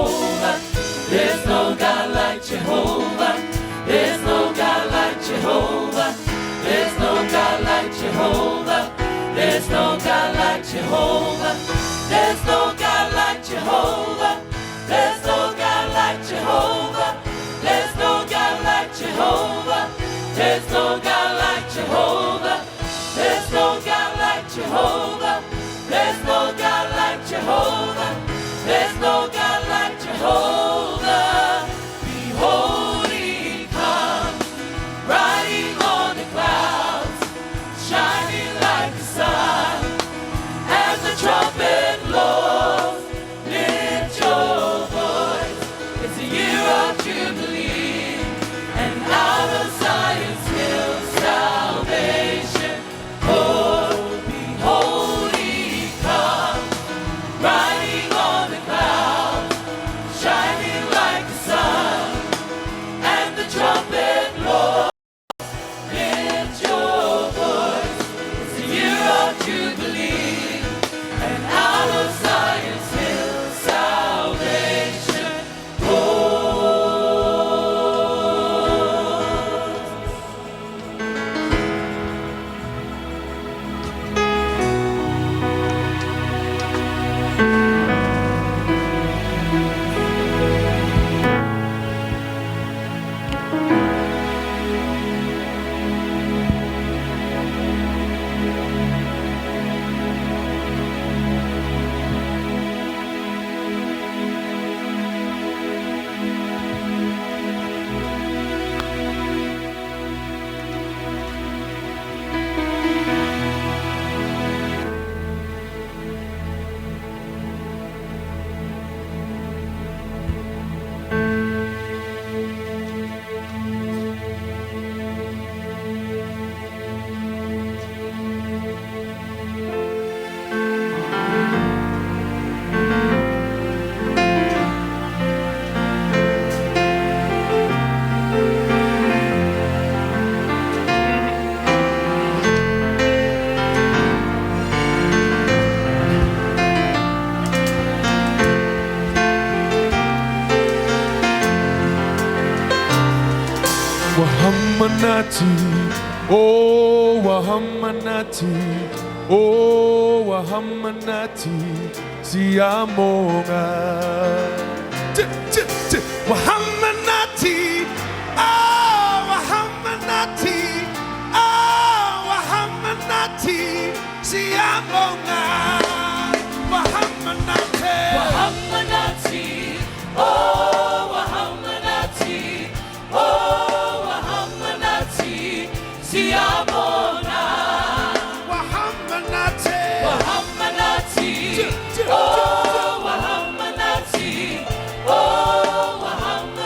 Jehovah. There's no God like Jehovah. There's no God like Jehovah. There's no God like Jehovah. There's no God like Jehovah. There's no God like Jehovah. There's no God like Jehovah. There's no God like Jehovah. There's no God like Jehovah. There's no God like Jehovah. There's no God like Jehovah. There's no God like Jehovah. Behold, he comes, riding on the clouds, shining like the sun. As the trumpet blows, lift your voice. It's a year of jubilee, and out of Zion's hill salvation. Oh, behold, he comes, riding on the clouds, shining like the sun. And the trumpet blows, lift your voice. It's a year of jubilee, and out of Zion's hill salvation goes. Wahamba Nathi, oh Wahamba Nathi, oh Wahamba Nathi, siyamonga. Wahamba Nathi, oh Wahamba Nathi, oh Wahamba Nathi, siyamonga. Wahamba Nathi, Wahamba Nathi, oh Wahamba Nathi, oh Wahamba Nathi, siyamonga. Wahamba Nathi, Wahamba Nathi, oh Wahamba Nathi, oh Wahamba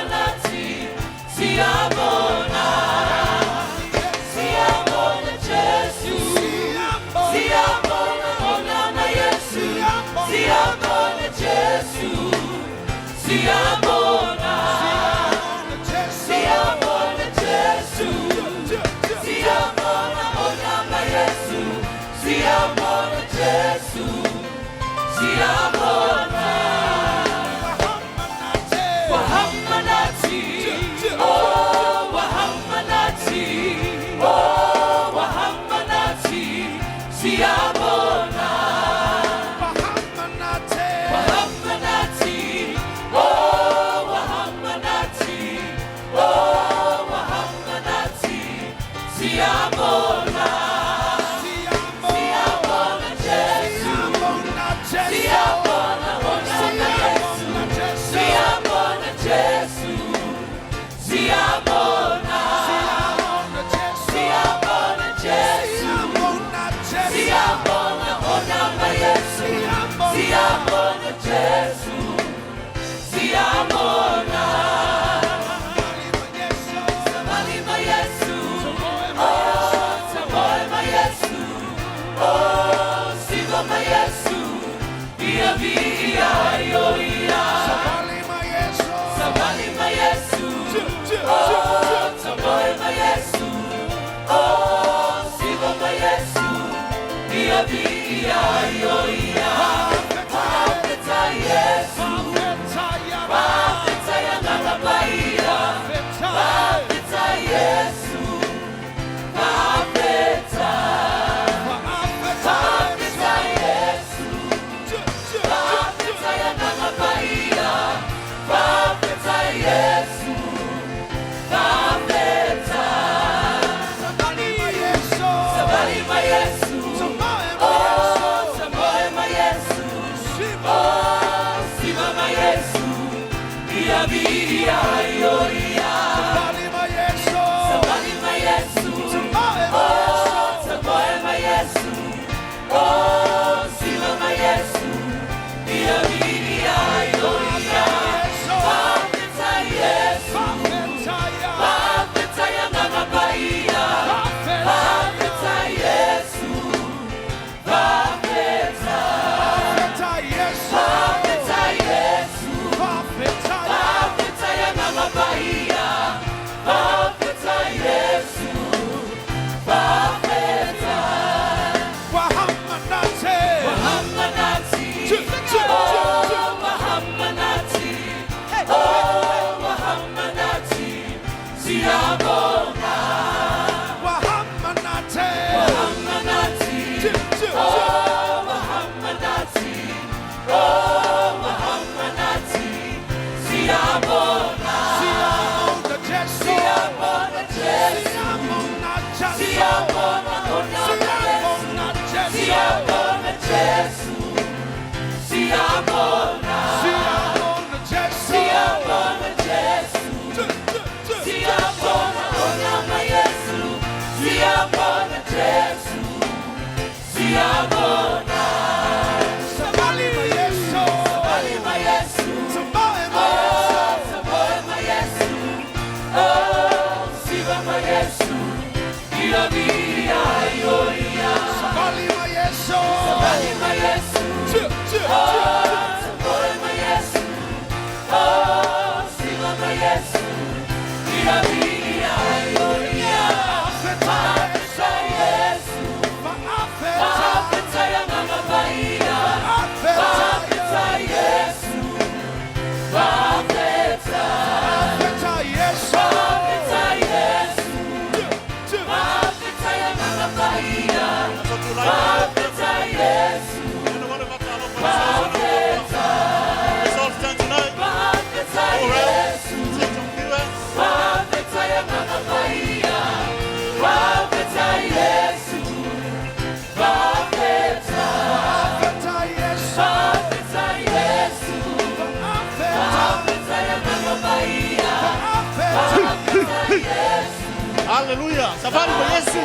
Hallelujah. Safari kwa Yesu.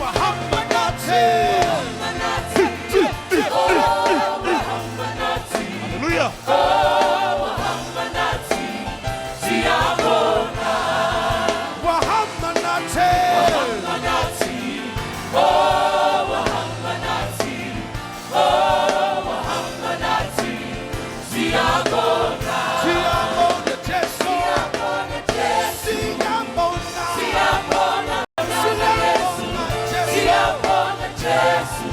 Wahamba Nathi. Hallelujah. Wahamba Nathi, siyabona. Wahamba Nathi. Wahamba Nathi, Wahamba Nathi, Wahamba Nathi, siyabona. Siyabona Jesu. Siyabona Jesu, Siyabona. siyabona Yesu, siyabona Jesu,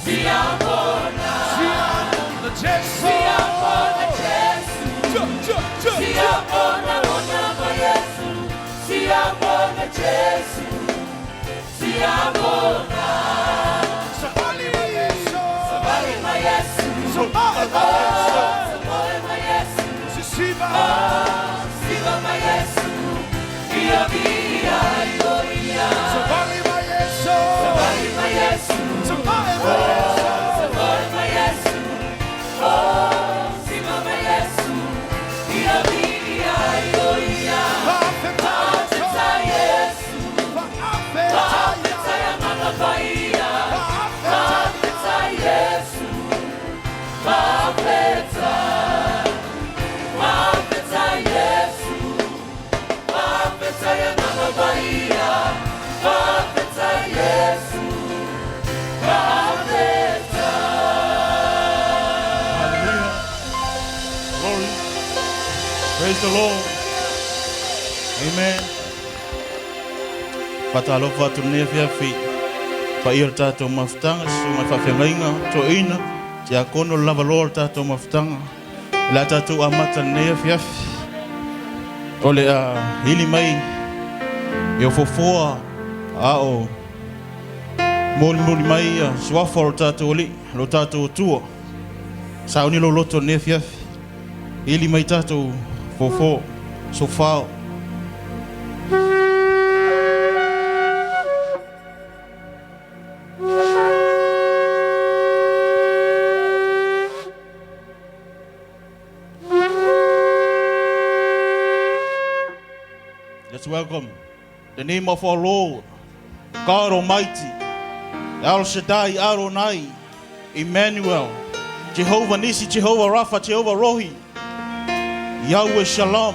siyabona. Siyabona Jesu. Siyabona Jesu, siyabona Yesu, siyabona Jesu, siyabona. Sabali ma Yesu. Sabali ma Yesu, Sabali ma Yesu. sabali ma Yesu, Siva. siva ma Yesu, iya iya iya. Sabali ma Yesu. Sabali ma Yesu, Sabali ma Yesu. sabali ma Yesu, siva ma Yesu, iya iya iya. Apeta Yesu, apeta Lafaitele, apeta Yesu, apeta Yesu, apeta Lafaitele, apeta Yesu, apeta. Hallelujah. Glory. Praise the Lord. Amen. Patalofa tunne fiafi. Pa ir tato maftanga su mafafengainga to ina. Tia kono lava Lord tato maftanga. La tato amata ne fiafi. Ole hili mai. Yo fofoa ao. Moli mai swafol tato oli lo tato tua. Sauni lo loto ne fiafi. Hili mai tato fofo sofao. Let's welcome the name of our Lord, God Almighty, El Shaddai, Adonai, Emmanuel, Jehovah Nisi, Jehovah Rapha, Jehovah Rohi, Yahweh Shalom.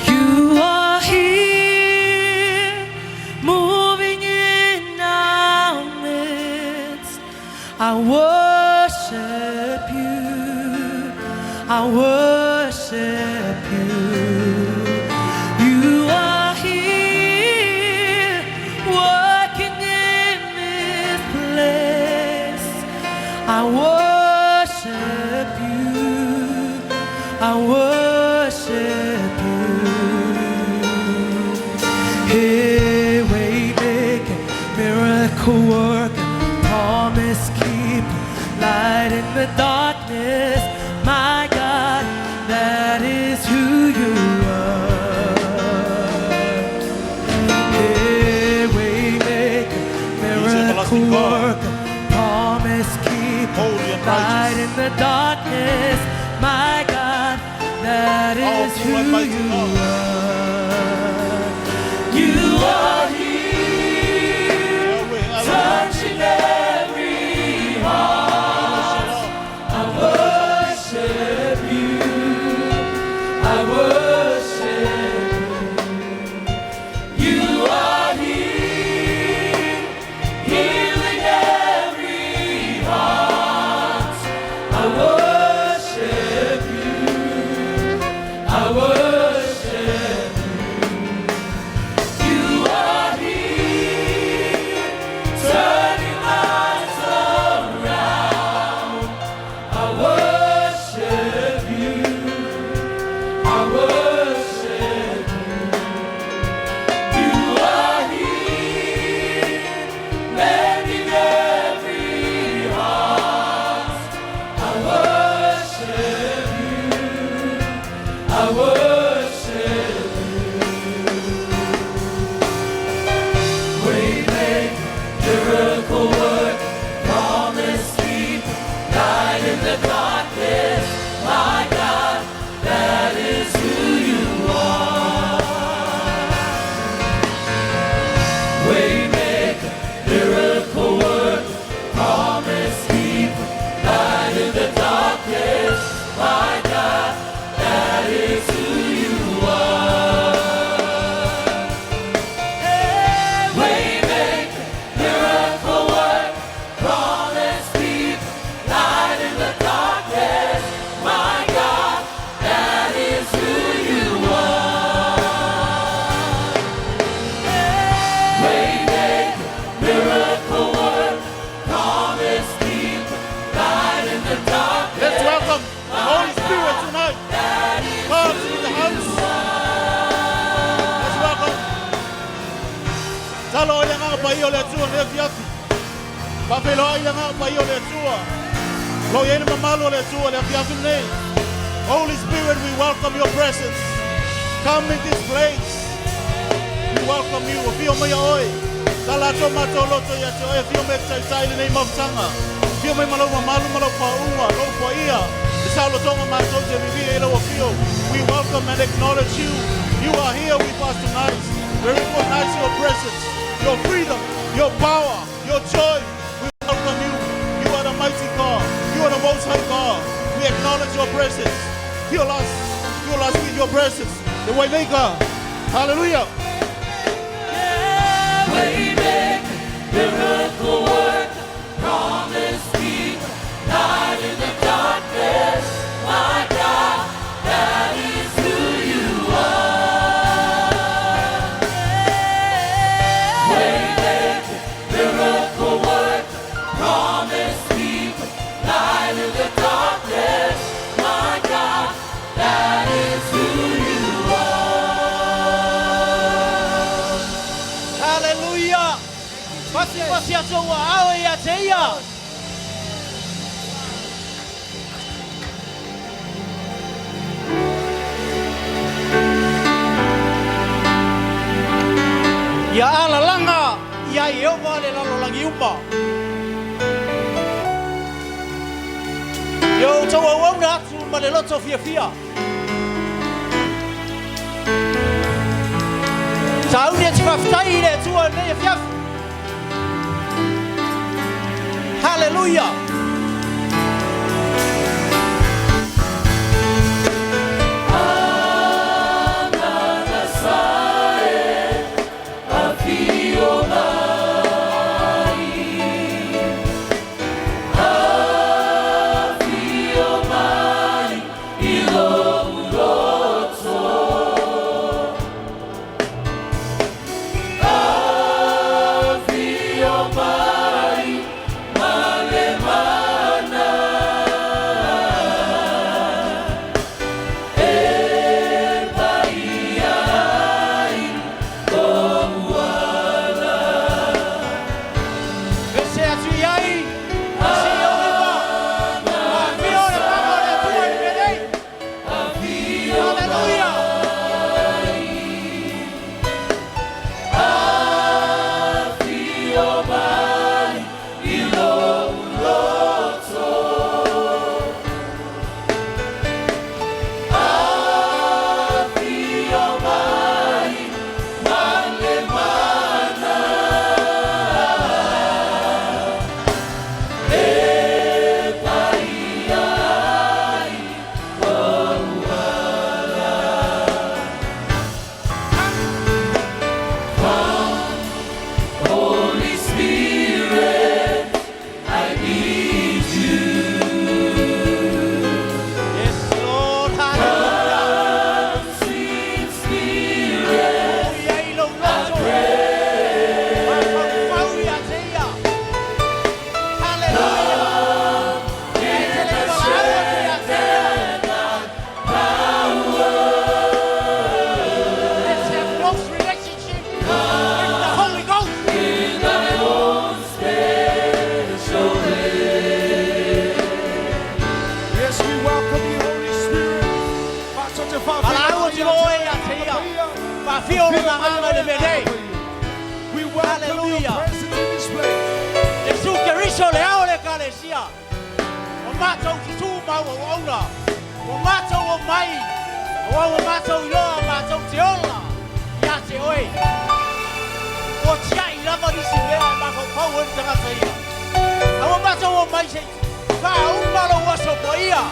You are here, moving in our midst. I worship you. I worship you. You are here, working in this place. I worship you. I worship you. Hey, Waymaker, miracle worker, promise keeper, light in the darkness. My God, that is who you are. Hey, Waymaker, miracle worker, promise keeper, light in the darkness. My God, that is who you are. You are here, touching every heart. I worship you. I worship you. You are here, healing every heart. I worship you. I worship you. You are here, turning lives around. I worship you. I worship you. You are here, mending every heart. I worship you. I worship you. Waymaker, miracle work, promise keep, light in the darkness. My tonight. God's in the house. Let's welcome. Talo yang ang paio le tua le fiafi. Papelo yang ang paio le tua. Lo yang Mamalu le tua le fiafi nei. Holy Spirit, we welcome your presence. Come in this place. We welcome you. Fio mai oi. Tala tomato loto ya te oi. Fio mai tai in the name of Tanga. Fio mai malau Mamalu malau paua lo paia. Saulo tonga mato te vivi elo fio. We welcome and acknowledge you. You are here with us tonight. We recognize your presence, your freedom, your power, your joy. We welcome you. You are the mighty God. You are the most high God. We acknowledge your presence. Fill us with your presence. The Waymaker. Hallelujah. Yeah, Waymaker, miracle worker, promise keeper, light in the darkness. My God, that is who you are. Yeah. Waymaker, miracle worker, promise keeper, light in the darkness. My God, that is who you are. Hallelujah. Pasi atoa awe ya teia. Ya ala langa ya Yehova le lalo langi umba. Yo tawa wona atu male loto fia. Saunia tifaftai le tua ne fiaf. Hallelujah. Hallelujah. Yesu Kristo leo le kalesia. Mato kitu mawo ona. Mato o mai. O mato yo mato tiola. Ya te oi. O tia ila va disibe ma ko power tanga sai. O mato o mai se. Fa un malo waso poia.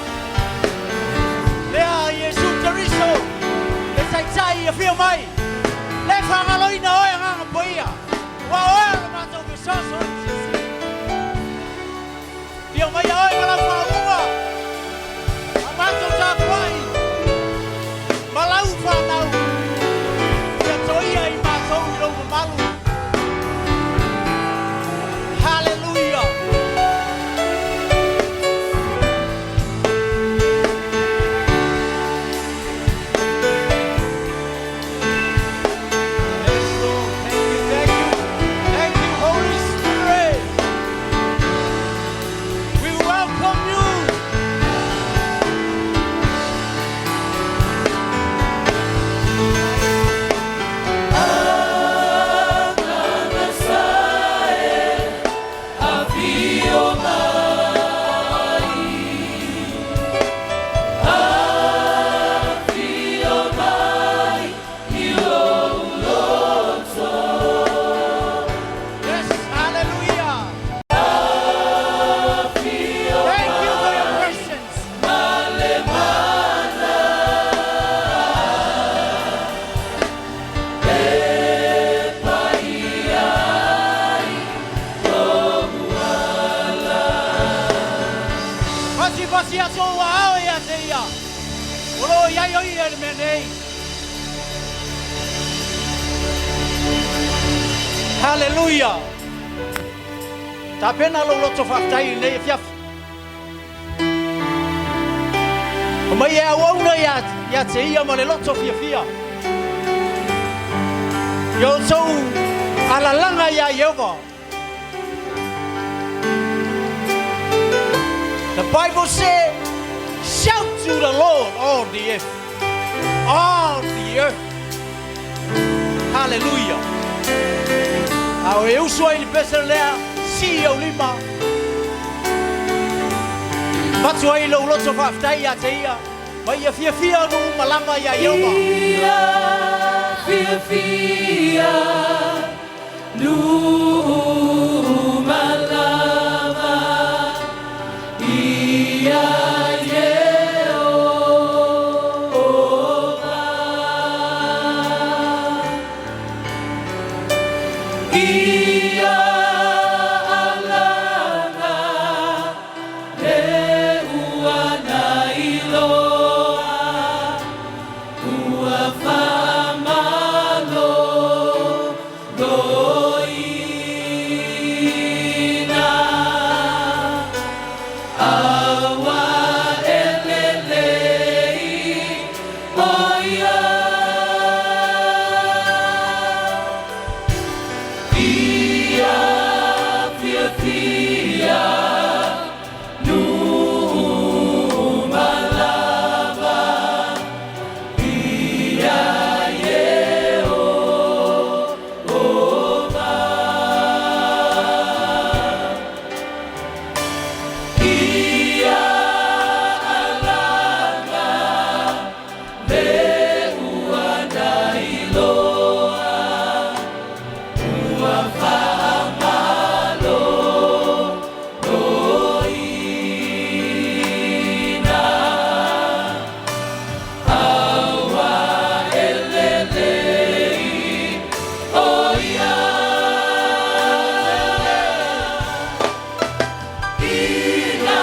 Lea Yesu Kristo. Le sai e fio mai. Le fa ngaloina o nga poia. Wa o mato ke soso. Dio mai oi mala fa uma. Amato ta pai. Malau fa nau. Ya toia I mato lo malu. Hallelujah. teia. Olo ia yo ia le menei. Halleluiah. Ta pena lo loto faktai nei fiaf. Ma ia wona ya teia ma le loto fia. Yo so ala langa ya Yehova. The Bible says, shout to the Lord, all the earth. All the earth. Hallelujah. Au eu sou ele pesa lea, si eu lima. Matu ai lo loto faftai ya teia. Mai ia fia no malama ya Yehova. Fia, no malama. Ia Yehova. Ia alana leua na iloa. Ua famalo doina. Awa elelei oia. Fia, fia, no malava. Ia Yehova. Ia alanga leua na iloa. Ua famalo doina. Awa elelei oia. Ina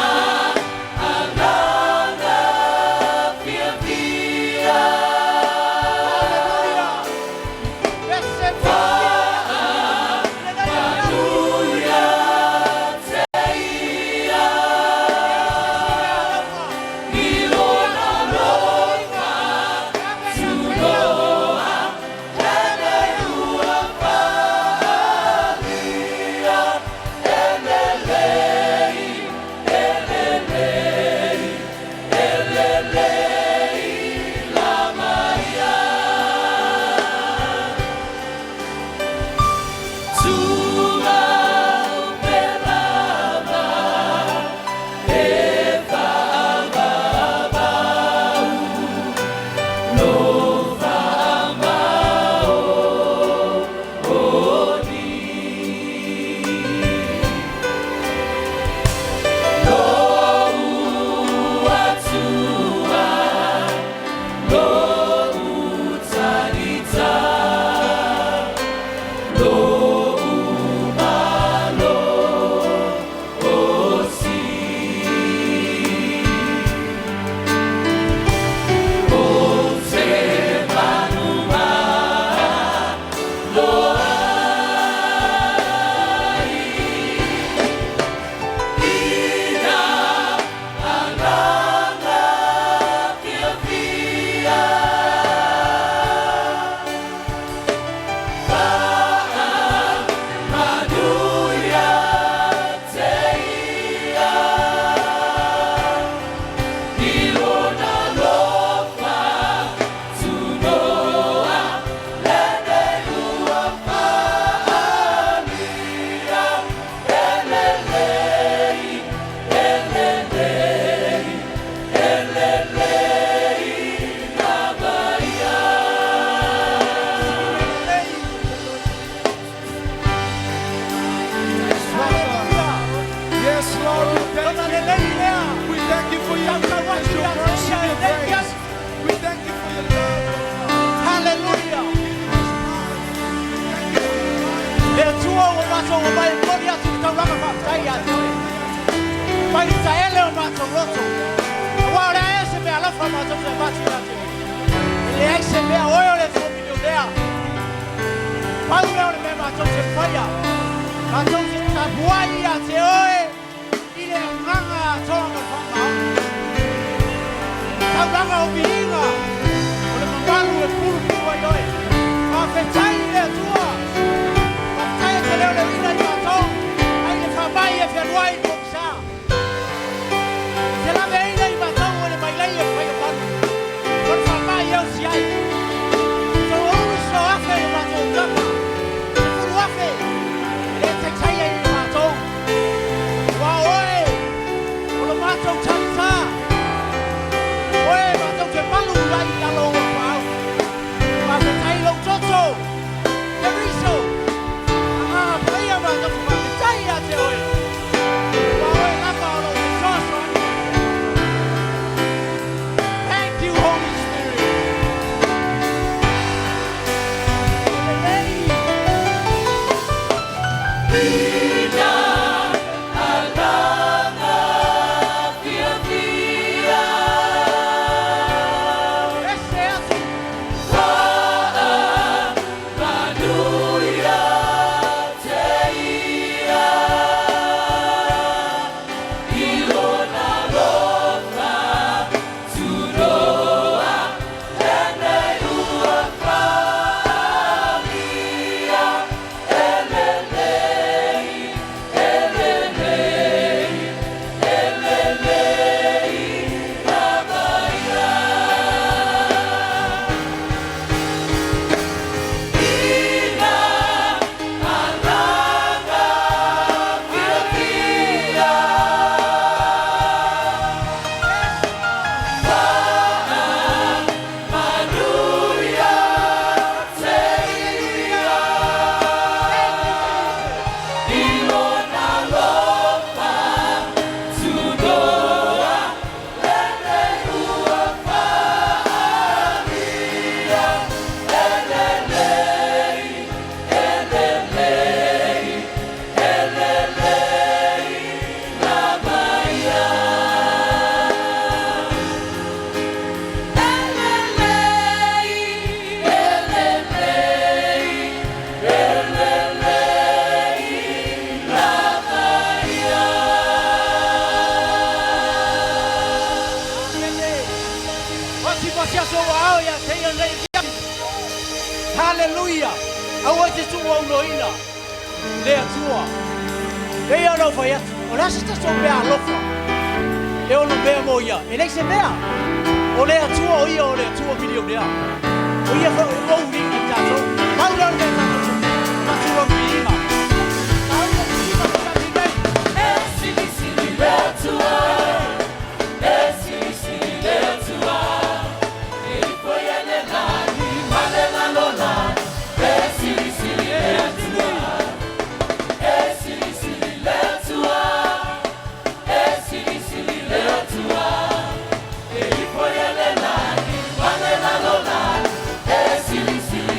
alanga fia. Fight Israel o mato roto. Agora esse Halleluiah. Awaje tu wa unoina. Le atua. E ono fa ya. Ora sta so be alofa. E ono be moia. E nei se bea. O le atua o ia o le atua video dea. O ia fa o ri ta so. Paulo le ta so. Ma tu o vima. Paulo vima ta vima. E silisili le atua. E silisili le atua. E poi ene la ni male la lola. E silisili le atua. E silisili le atua. E silisili le atua. E poi ene la ni male la lola. E silisili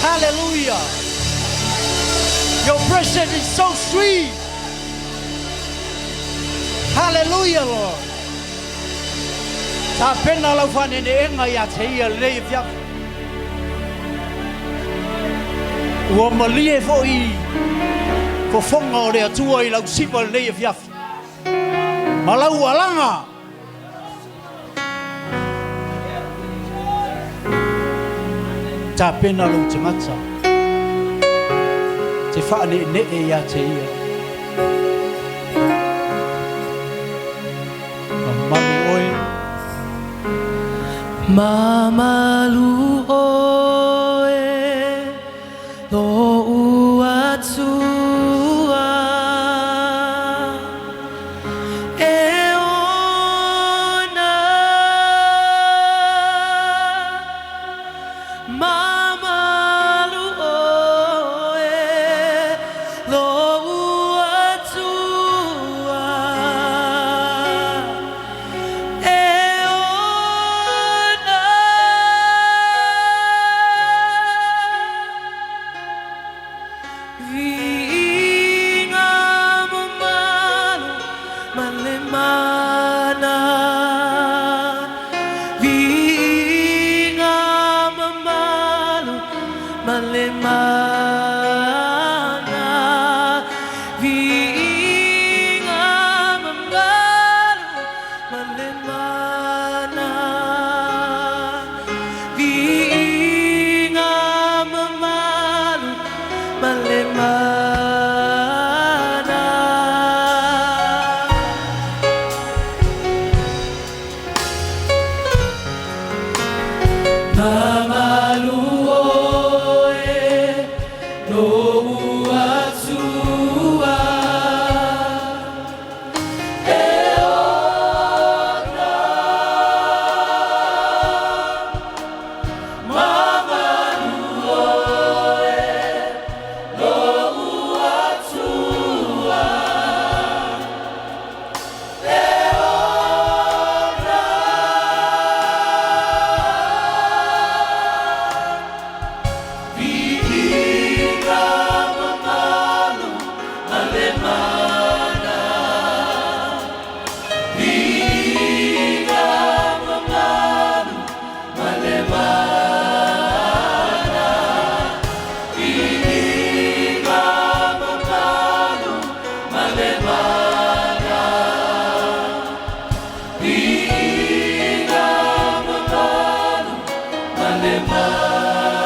Hallelujah. Your presence is so sweet. Hallelujah, Lord. Ta pena la fane ne enga ya te ia le fia. Ua malie fo I ko fonga o le atua I lau siva le fia. Malau alanga. Ta pena lo te mata. Te whaane ne e ya te ia. Mamalu oe. Mamalu oe. Lo Atua. E ona. Mamalu oe. Lo Atua. E ona. Vinga mamalu malemana. Vinga mamalu malemana. Vinga mamalu malemana. Vinga mamalu malemana. Mamalu oe, lo Atua. E ona. Mamalu oe, lo Atua. E ona. Vinga mamalu malemana. Vinga mamalu malemana. Vinga mamalu malemana. Vinga mamalu malemana.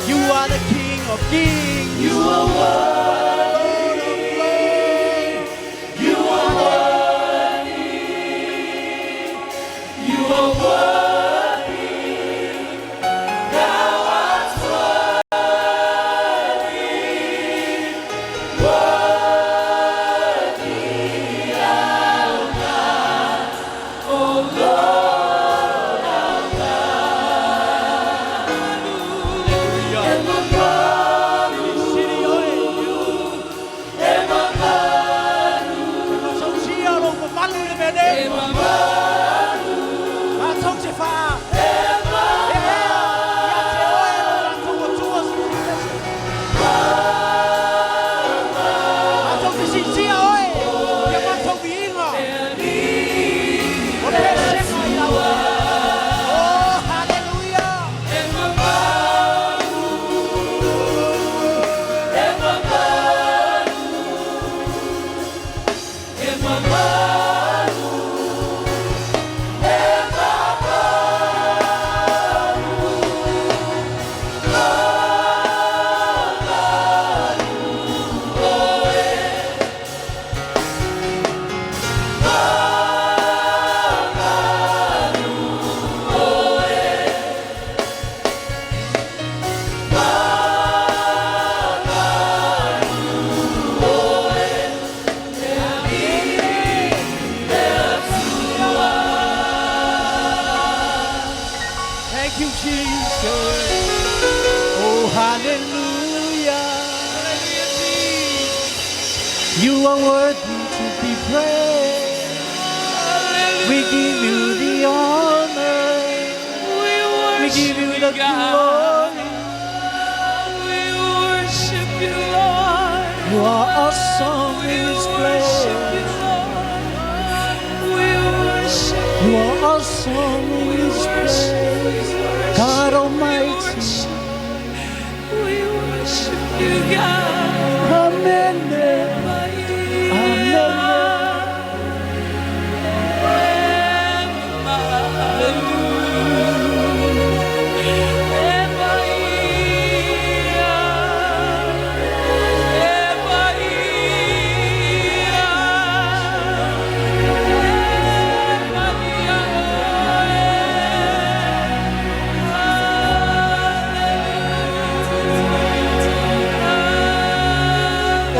You are the King of Kings. You are worthy. You are worthy. You are worthy. Thou art worthy. Worthy, our God. Oh Lord, our God. And my Mamalu, and my Mamalu, and my Mamalu, and my Mamalu, and my Mamalu, and my Mamalu, and my Thank you, Jesus. Oh, hallelujah. You are worthy to be praised. We give you the honor. We give you the glory. We worship you, Lord. You are awesome in this place. We worship You are awesome in this place. God Almighty. we worship you, God. Amen.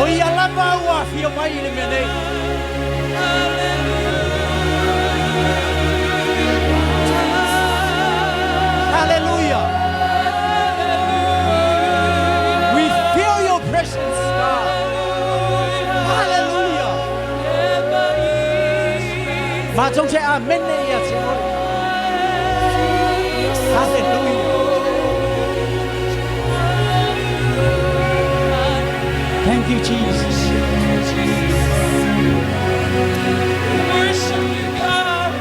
Oi, alaba wa fia mai le mene. Hallelujah. We feel your presence, God. Hallelujah. Ma trong sẽ amen này ya sẽ. Hallelujah. Thank you, Jesus. Worship you, God.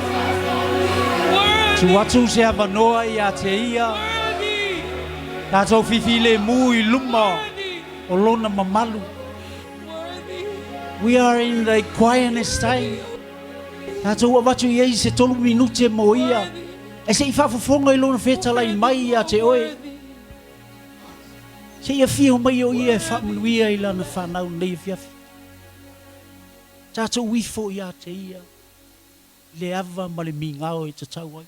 Tu atu se avanoa ia te ia. Worthy. Ta tau fifile mui luma o lona mamalu. Worthy. We are in the quietness time. Ta tau avatu iei se tolu minute mo ia. E se i whafafonga i lona whetalai mai ia te oe. Se ia fio mai o ia e whamanuia i lana whanau nei fiafi. Ta tau wifo ia te ia. Le ava ma le mingao e te tau ai.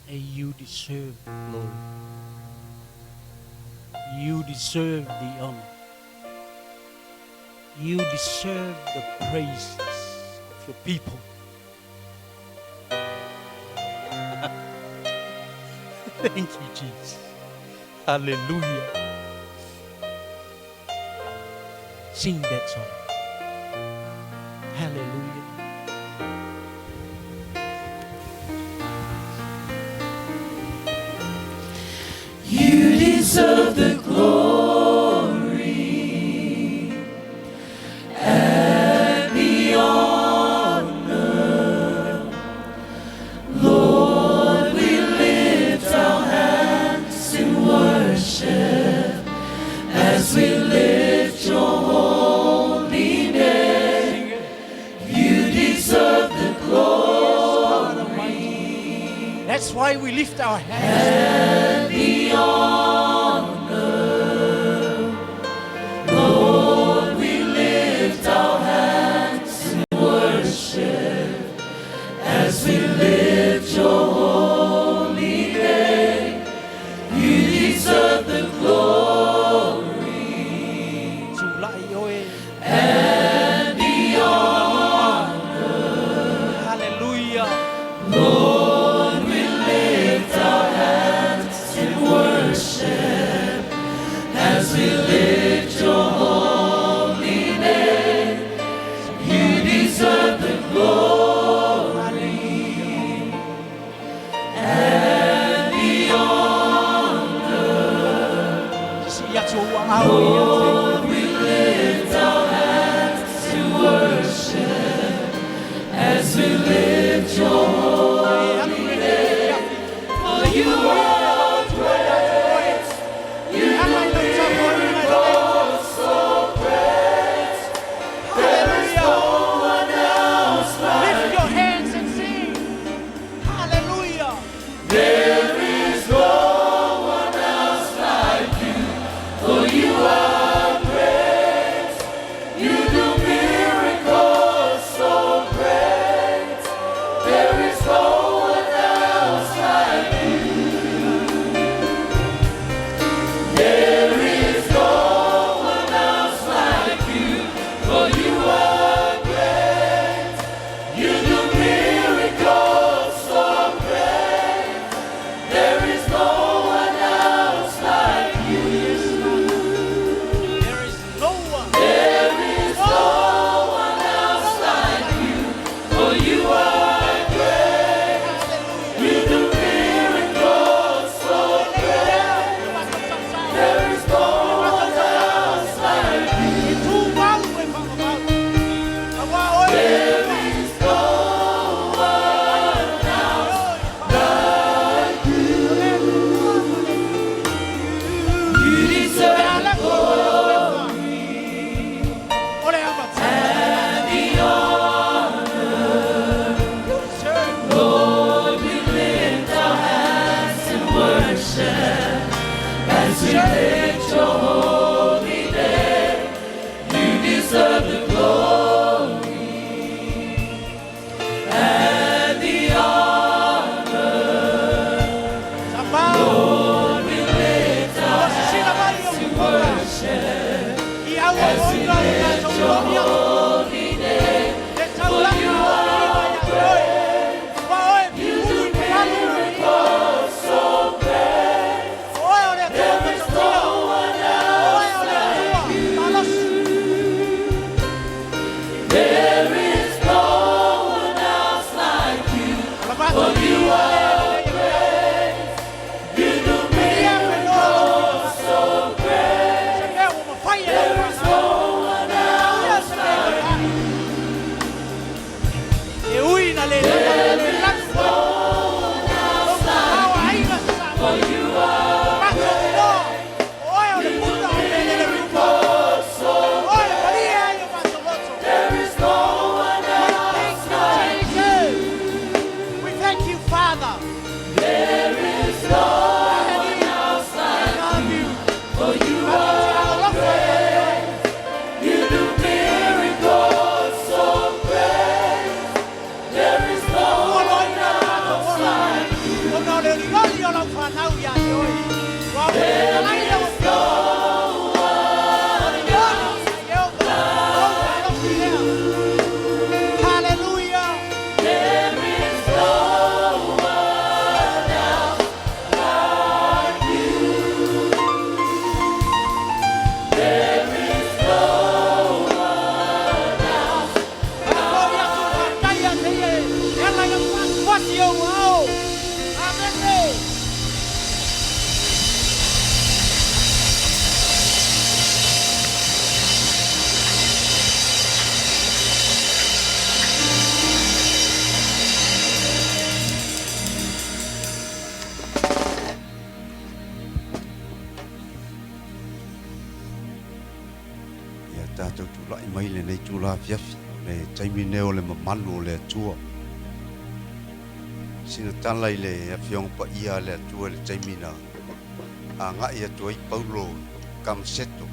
And you deserve the glory. You deserve the honor. You deserve the praises of your people. Thank you, Jesus. Hallelujah. Sing that song. Hallelujah. You deserve the glory and the honor. Lord, we lift our hands in worship as we lift your holy name. You deserve the glory. That's why we lift our hands. And the honor. Lord, we lift our hands in worship as we lift your holy name. You deserve the glory and the honor. Hallelujah. Lord, we lift our hands in worship as we lift your holy name. You deserve the glory and the honor. Lord, we lift our hands in worship as we lift your holy name. For you are great. You are so great. There is no one else like Lift your hands and sing. Hallelujah. there is no one else like you. For you are great. You do miracles so great. There is no one else like you. There is no one else like you. For you are great. You do miracles so great. There is no one else like you. There is no one. There is no one else like you. For you are great. You do miracles so great. There is no one else like you. There is no one else like you. You deserve the glory and the honor. Lord, we lift our hands in worship as we lift your holy name. You deserve the glory and the honor. Lord, we lift our hands in worship as we lift your holy name. For you are great. You do miracles so great. There is no one else like you. There is no one else like you. For you are great. You do miracles so great. There is no one else like you. There is no one else like you. For you are great. You do miracles so great. There is no one else like you. We thank you, Father. There is no one else like you. For you are great. You do miracles so great. There is no one else like you. Tātou tūla I mai le nei tūla fiafi le taimi neo le Mamalu o le Atua. Sina tala I le awhiong pa ia le Atua le taimi na a ngai atua I Paulo Kamseto.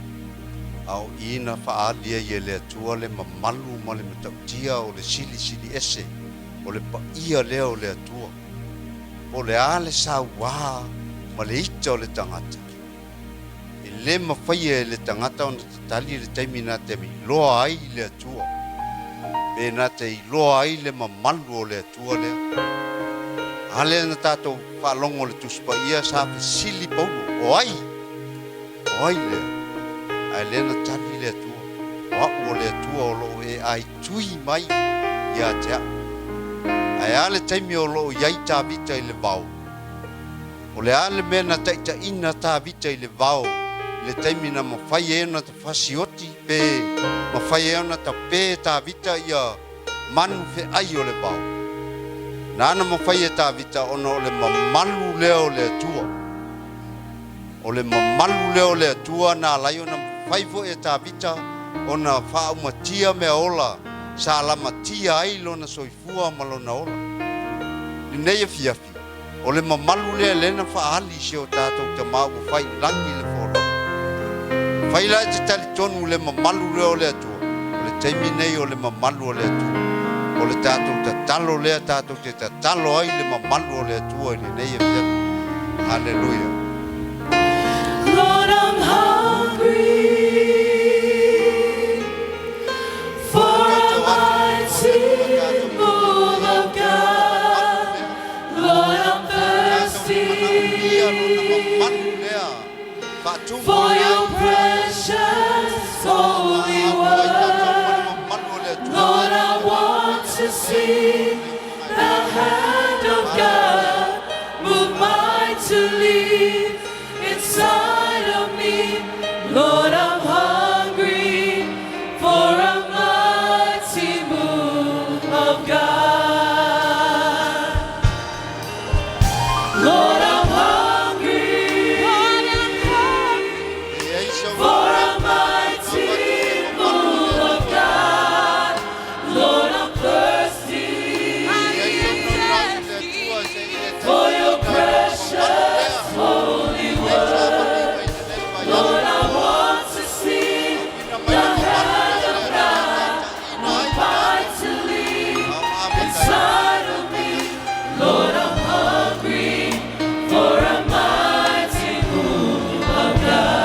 Au ina whaadia I le Atua le Mamalu ma le matautia o le silisili ese o le pa ia leo le Atua. O le ale sa wā ma le ita o le tangata. Le mawhaia le tangata o na tatali le taimi nā te mi loa ai le Atua. Me nā te I loa ai le Mamalu o le Atua lea. Hale na tātou whaalongo le tuspa ia sa sili paulo. O ai lea. Ai le na tali le Atua. O le Atua o loo e ai tui mai ia te a. Ai ale taimi o loo iai tā vita I le vau. O le ale mena taita ina tā vita I le vau. Le taimi na mawhai e na ta whasioti pe mawhai e na ta pe ta vita ia manu fe ai o le bau. Nana mawhai e ta vita ono o le Mamalu leo le Atua. O le Mamalu leo le Atua na lai o na mawhai fo e ta vita o na whaumatia mea ola sa lamatia ai lo na soifua ma lo na ola. Ni nei e fiafi. O le Mamalu lea le na whaali se o tātou te mau whai langi le folo. Faila te tali tonu le Mamalu leo le Atua. O le taimi nei o le Mamalu o le Atua. O le tātou te talo lea tātou te talo ai le Mamalu o le Atua. Ni nei e pia. Halleluiah. Lord, I'm hungry for a mighty move of God. Lord, I'm thirsty for your precious holy word. Lord, I want to see the hand of God move mightily inside of me. Lord, I'm hungry for a mighty move of God. Lord, I'm hungry for a mighty move of God. Lord, I'm thirsty for your precious holy word. Lord, I want to see the hand of God move mightily inside of me. Lord, I'm hungry for a mighty move of God.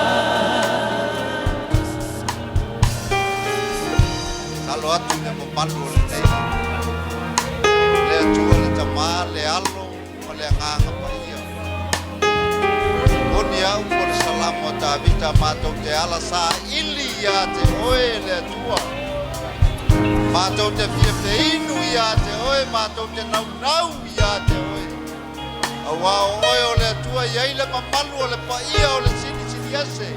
Talo atu le Mamalu o le nei. Le Atua le tama, le alo, o le nganga pa ia. Oni au o le salamo ta vita mātou te ala sa ili ia te oe le Atua. Mātou te fiefte inu ia te oe, mātou te nau ia te oe. Awa o oe o le Atua iai le Mamalu o le pa ia o le sini ase.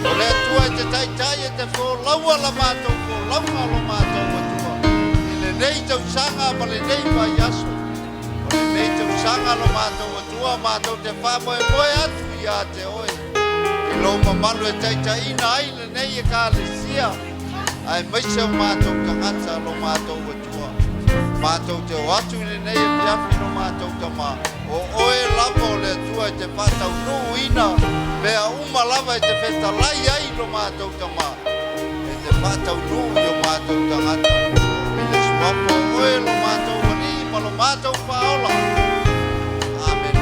O le Atua te taitai e te wholaua la mātou, wholaua lo mātou Atua. I le nei tau sanga ma le nei pa iaso. O le nei tau sanga lo mātou Atua, mātou te whamoe atu ia te oe. I lo Mamalu e taitai ina ai le nei e ka le sia. Ai maise o mātou tangata lo mātou Atua. Mātou te o atu i le nei e piafi lo mātou tama. O oe lava o le Atua e te whatau nuu ina. Mea uma lava e te whetalai ai lo mātou tama. E te whatau nuu i o mātou tangata. I le suapo oe lo mātou wani ma lo mātou whaola. Amen.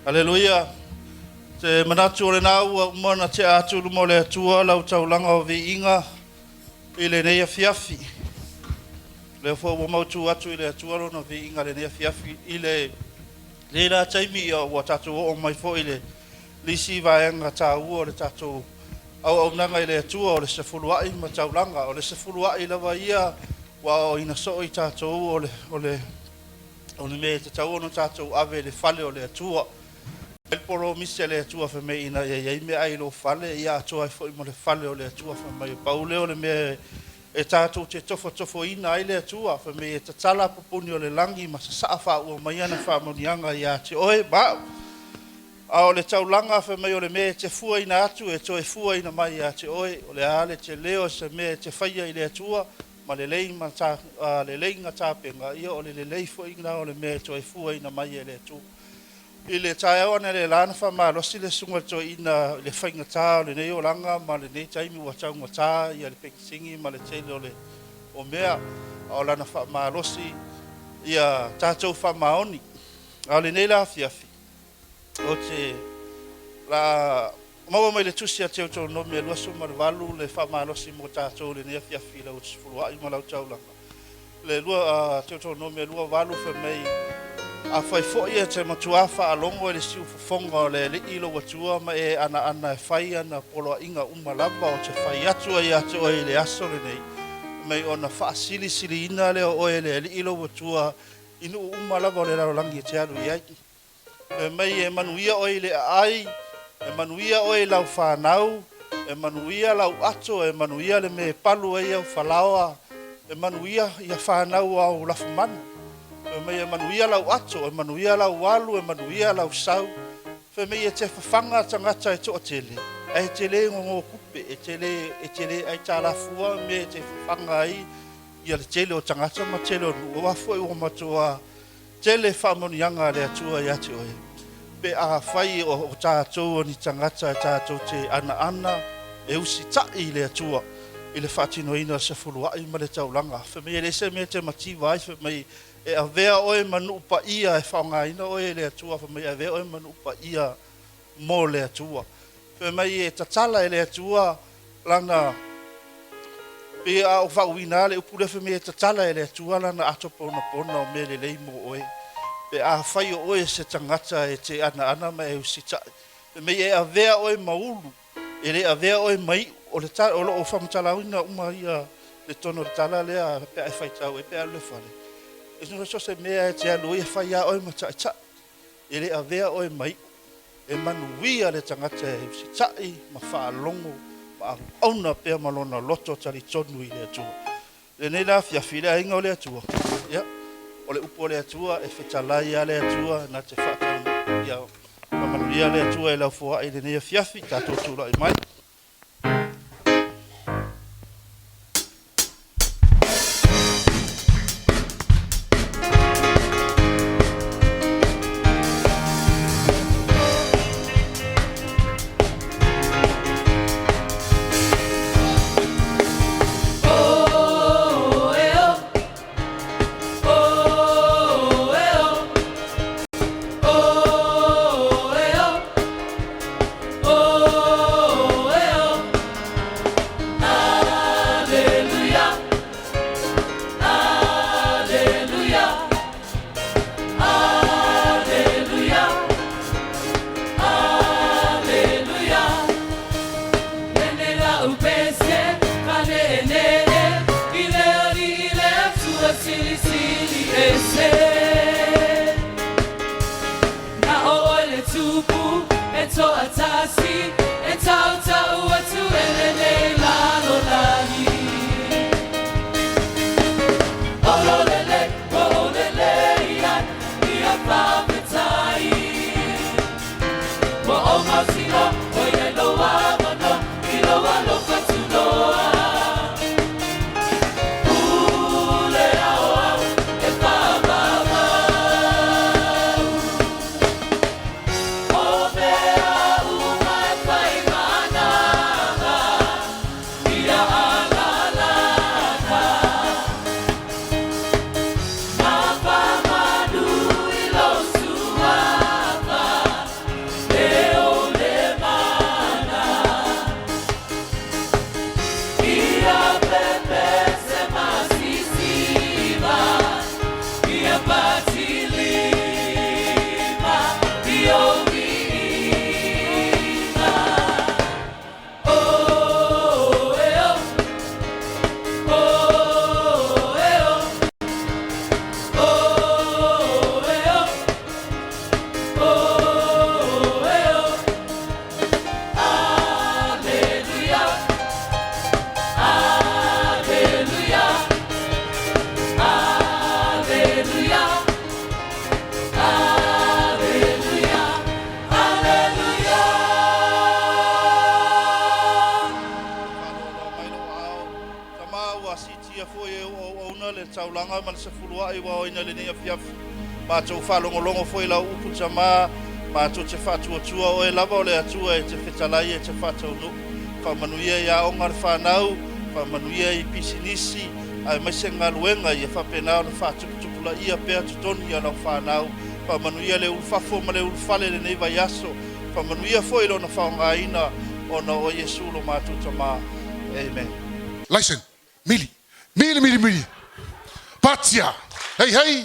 Halleluiah. Te manatu o le nau umana te atu mo le atua lau taulanga o viinga i le nei afiafi. Le fo mo mautu atu i le atua lona viinga le nei afiafi i le la taimi o tatu o mai fo i le lisi vaenga ta o le tatu au nanga i le atua o le sefuluai ma taulanga o le sefuluai lava ia wa o ina so i tatu o le me te tau ono tatu ave le fale o le atua. El poro misi le atua fa me ina ia me ai lo fale ia atua fo i mo le fale o le atua fa mai paule o le me e tatu te tofo ina ai le atua fa me te tala popuni o le langi ma sa fa o mai ana fa monianga ia te oe ba a le taulanga fa mai o le me te fua ina atu e toe fua ina mai ia te oe o le ale te leo se me te faia i le atua ma le lei ma ta le lei ngata penga ia o le lei fo ina o le me toe fua ina mai e le atua i le tae ona le lana fa ma lo sile sunga to ina le fainga ta le nei o langa ma le nei taimi wa taunga ta ia le pekisingi ma le tele o le o mea o lana fa ma lo si ia tatou fa maoni a le nei la fiafi o te la maua mai le tusi a teo tau no me lua suma le valu le fa ma lo si mo tatou le nei fiafi la utis fulua i ma lau tau langa le lua teo tau no me lua valu fa mei a fai foi e te matua fa alongo le siu fonga le ilo watua ma e ana fai ana polo inga lava o te fai atu ai atu ai le aso le nei mai ona fa silisili ina le o le ilo watua inu lava le langi te alu ia e mai e manuia o le ai e manuia o lau whanau e manuia lau ato e manuia le me palu ai au whalaoa e manuia ia whanau au lafumanu e mai e manuia lau ato, e manuia lau walu, e manuia lau sau. Fe mai e te whawhanga tangata e toa tele. E tele ngongo kupe, e tele ai tālafua, me te whawhanga ai. Ia le tele o tangata, ma tele o nua wafo i o matua. Tele whamonianga le atua i ate oe. Pe a whai o tātou ni tangata e tātou te ana, e usi tai le atua. I le whatino ina se fuluai ma le taulanga. Fe mai e le se me te mativa ai, fe mai e a vea oe manu pa ia e whaonga ina oe le atua fa mai a vea oe manu pa ia mo le atua fa mai e tatala e le atua lana pe a o whauina le upule fa mai e tatala e le atua lana ato pona o me le leimo oe pe a whai oe se tangata e te ana ma e usita fa mai e a vea oe maulu e le a vea oe mai o le o whamtala uina ia le tono le tala lea pe a whaitau e pe a le whale e no so se mea e te alu e whai a oi mata e le a vea oi mai e manuia le tangata e si tai ma wha longo ma auna pea malona loto tali tonu i le atua le nei la fiafi le inga o le atua ia o le upo le atua e whetalai a le atua na te whakau ia ma manuia le atua e lau fua i le nei a fiafi tato tula i mai Oh, taulanga man se fulua I wa ina le ni afiaf ma to fa longo foi la upu tama ma to te fa tua o e lava o le atua e te fetalai e te fa tau no fa manuia ya o ngar fa nau fa manuia I pisinisi ai mai se ngaluenga I fa pena o fa tupula ia pe tutoni ya la fa nau fa manuia le ulfafo ma le ulfale le nei vai aso fa manuia foi lo na fa ngaina ona o Yesu lo ma tu tama amen. Listen, mili. Patia. Hey.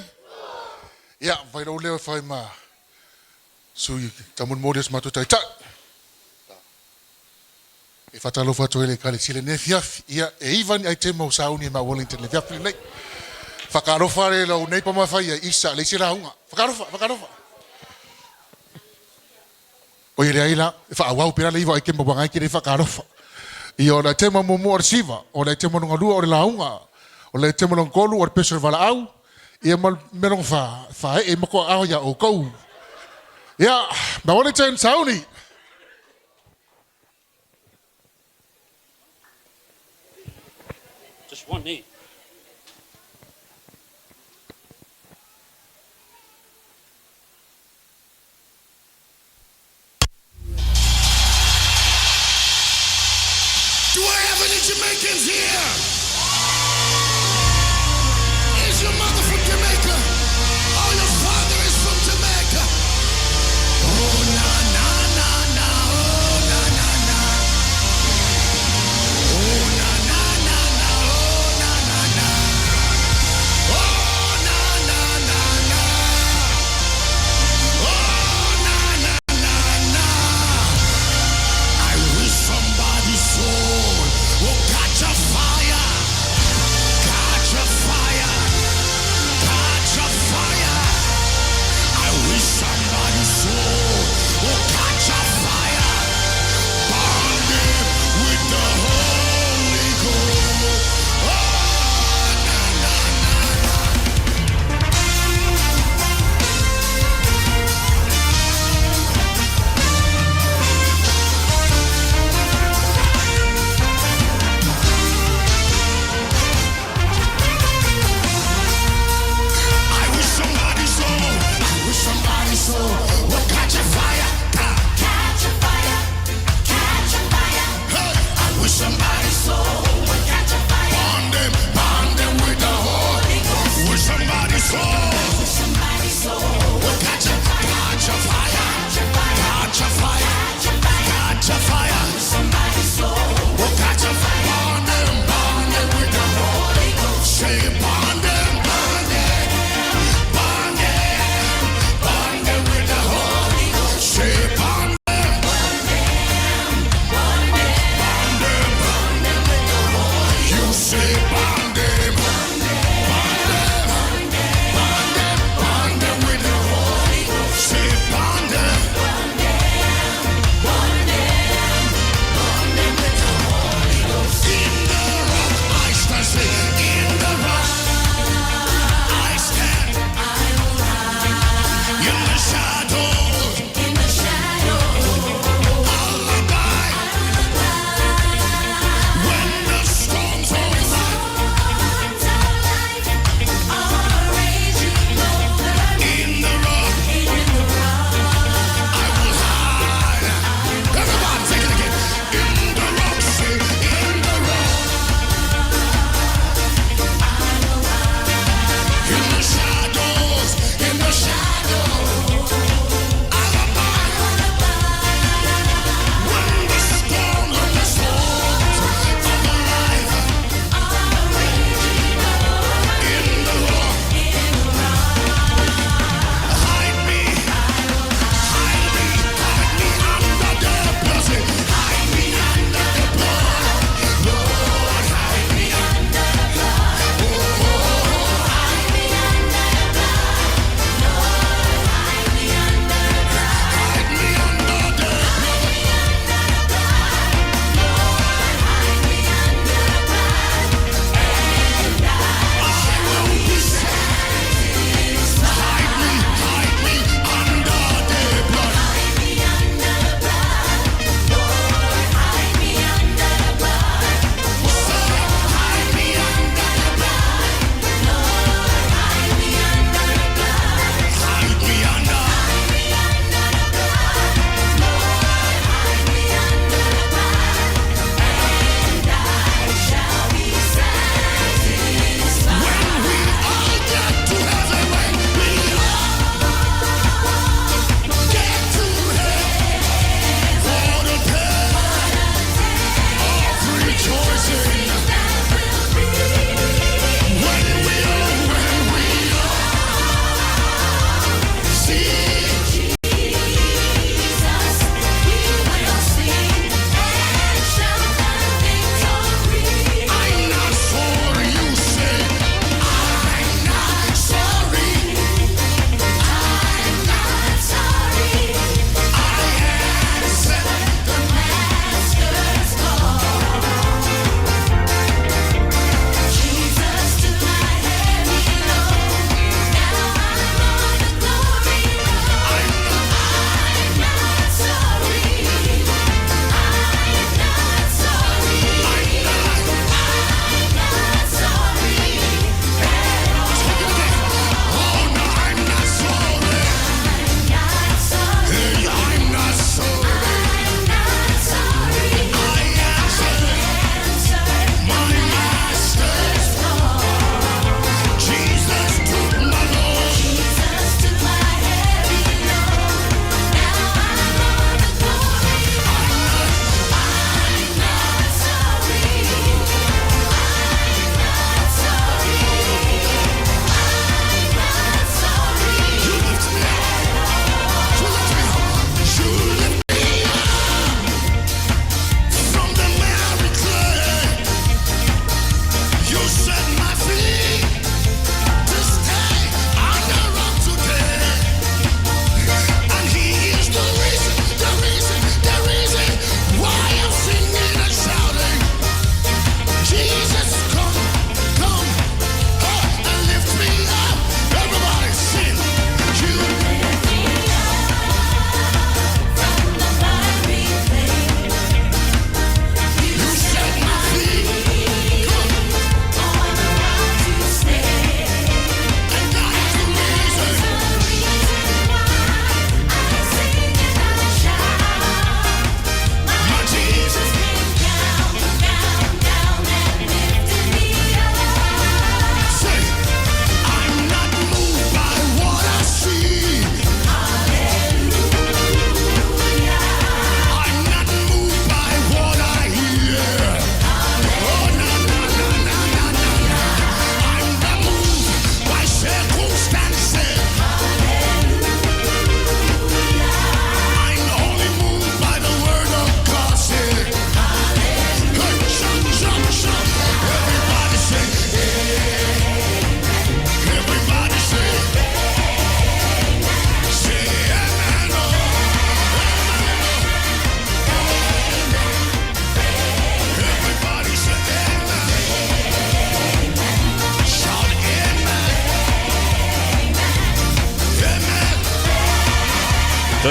Ya, vai lo leo fai ma. Sui tamun modias ma tu tai ta. E fatalo fatu ele kale sile ne fiaf ia e ivan ai te mo sauni ma Wellington le fiaf nei. Fakarofa le lo nei pa ma fai isa le sila hunga. Fakarofa. O ile aila fa awau pira le iva ai ke mo bangai ke le fakarofa. Io la tema mo siva, o la tema no ngadu o la hunga, o la tema no kolu o pepese vala au, ia mal melong fa e mako au ya o kou. Ya, ba Wellington sauni. Just one knee. Do I have any Jamaicans here? Is your mother from Jamaica? Oh, your father is from Jamaica. Oh, na, na, na, na. Oh, na, na, na. Oh, na, na, na, na. Oh, na, na, na. Oh, na, na, na, na. Oh, na, na, na, na. I wish somebody's soul will catch a fire.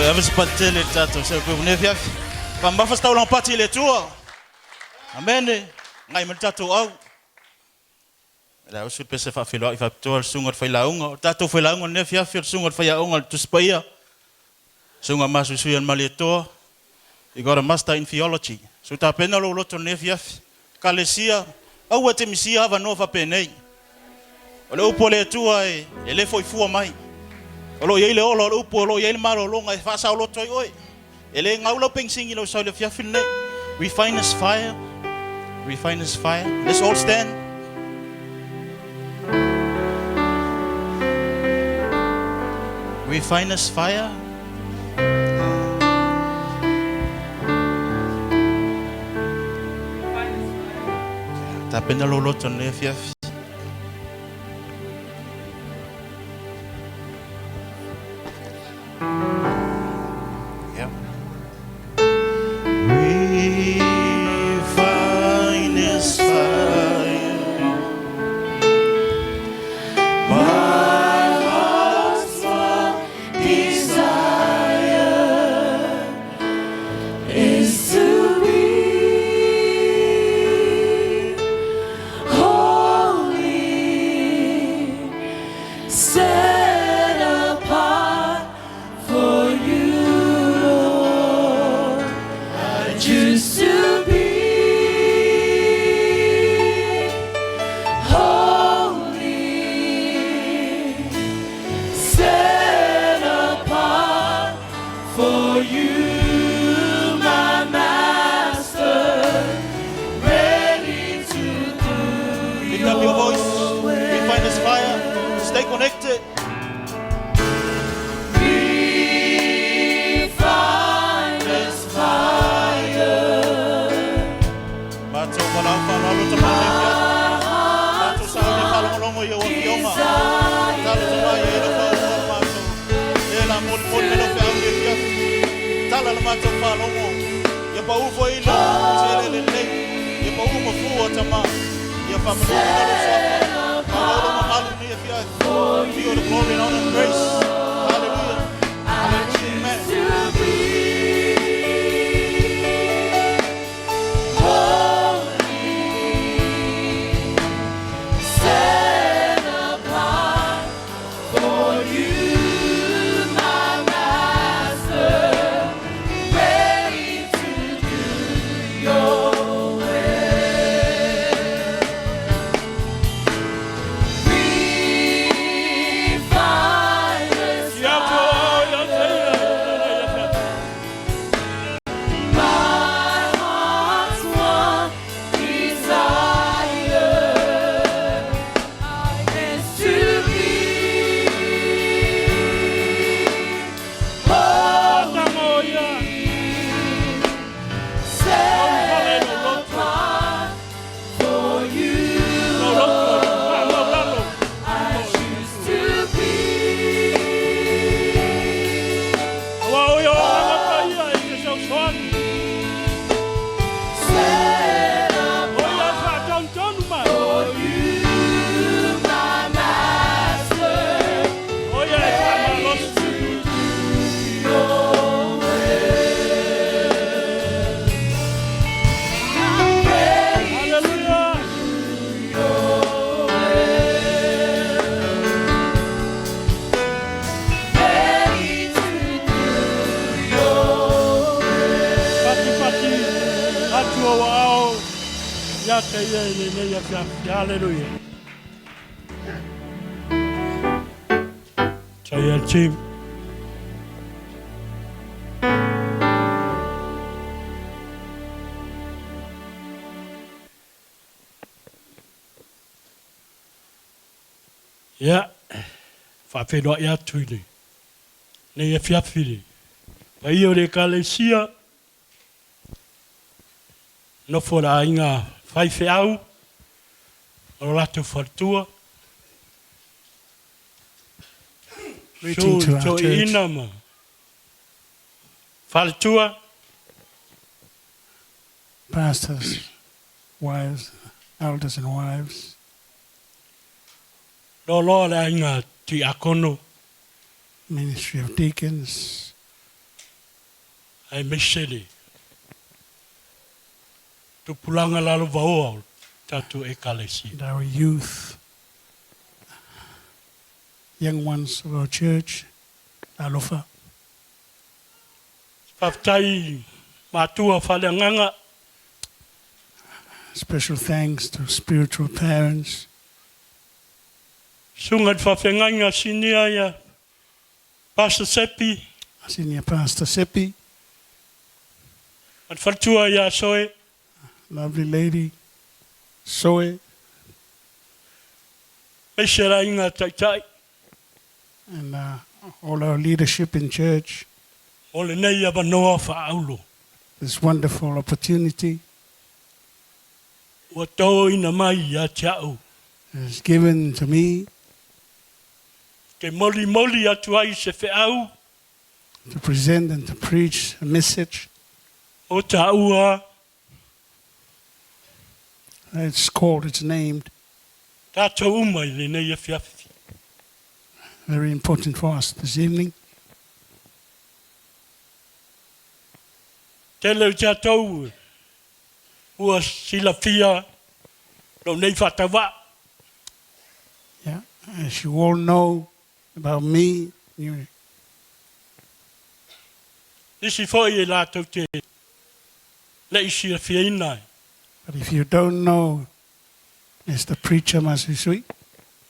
Avispatele tato se ko ne fiaf. Pamba fa staulang pati le tua. Amen. Ngai me tato au. La usul pese fa filo I fa tol sungot fa launga. Tato fa launga ne fiaf sungot fa yaunga tu spaia. Sunga Masuisuialemalietoa. He got a master in theology. So ta pena lo loto ne fiaf. Kalesia au te misia ava no fa penei. O le upo le tua e le foi fua mai. O lo yele o lo upo lo yele malo lo ngai fa sa lo toi oi. Ele ngau lo pensingi lo sa le fiafin nei. Refiner's fire. Refiner's fire. Let's all stand. Refiner's fire. Tapenda lo loto ne fiaf. Yeah. Refiner's fire. My heart's one desire is to be holy, set apart for you, Lord. I choose to be holy, set apart for you, my Master, ready to do Lift up your voice. Refiner's fire. Stay connected. Refiner's fire. Bato wala fa lo to ma ne fiaf. Bato sa ni fa lo mo yo fioma. Talo to mai e lo fa lo mato. E la mo mo me lo fa le fiaf. Tala lo mato fa lo mo. Ye pa u foi lo se le le. Ye pa u mo fu o tama. Ye pa mo lo so fa. All of Mamalu fiaf. For you the glory and honor and grace. Hallelujah. Hallelujah. Amen. To be holy, set apart for you, my Master, ready to do your will. Refiner's my heart's one desire is to be holy, set apart for you, Lord. I choose to be set apart for you, my Master, ready to do your will. Ready to do your will. Ready to do your will. Atua wao. Ya te ye le ya fiaf. Hallelujah. Saya team. Ya. Fa fe do ya tuile. Ne ya fiaf fili. Pa io le kalesia. No fora inga fai fe au. O lato fortua. Greeting to our So church. inama. Faltua. Pastors, wives, elders and wives, Lo lo la inga ti akono. ministry of deacons, ai mesele. Tu pulanga lalo vaoa tatu ekalesi. And our youth, young ones of our church, alofa. Whaftai matua Fale nganga. Special thanks to spiritual parents. Sungat whawhenganga sinia ya Pastor Seppi. Senior Pastor Seppi, At whatua ya soe. lovely lady, Soe, Mesera inga taitai. and all our leadership in church. Ole nei ava noa whaaulo. This wonderful opportunity Ua tō ina mai ya tiao. is given to me Ke moli moli atu ai se whiau. to present and to preach a message. O taua. It's named, Tātou umai le nei a whiawhi. very important for us this evening. Te leu tātou. Ua sila fia. Lo nei whatawa. Yeah, as you all know about me, Nisi fo i lātou te. Le isi a whia inai. but if you don't know, it's the preacher Masuisuialemalietoa.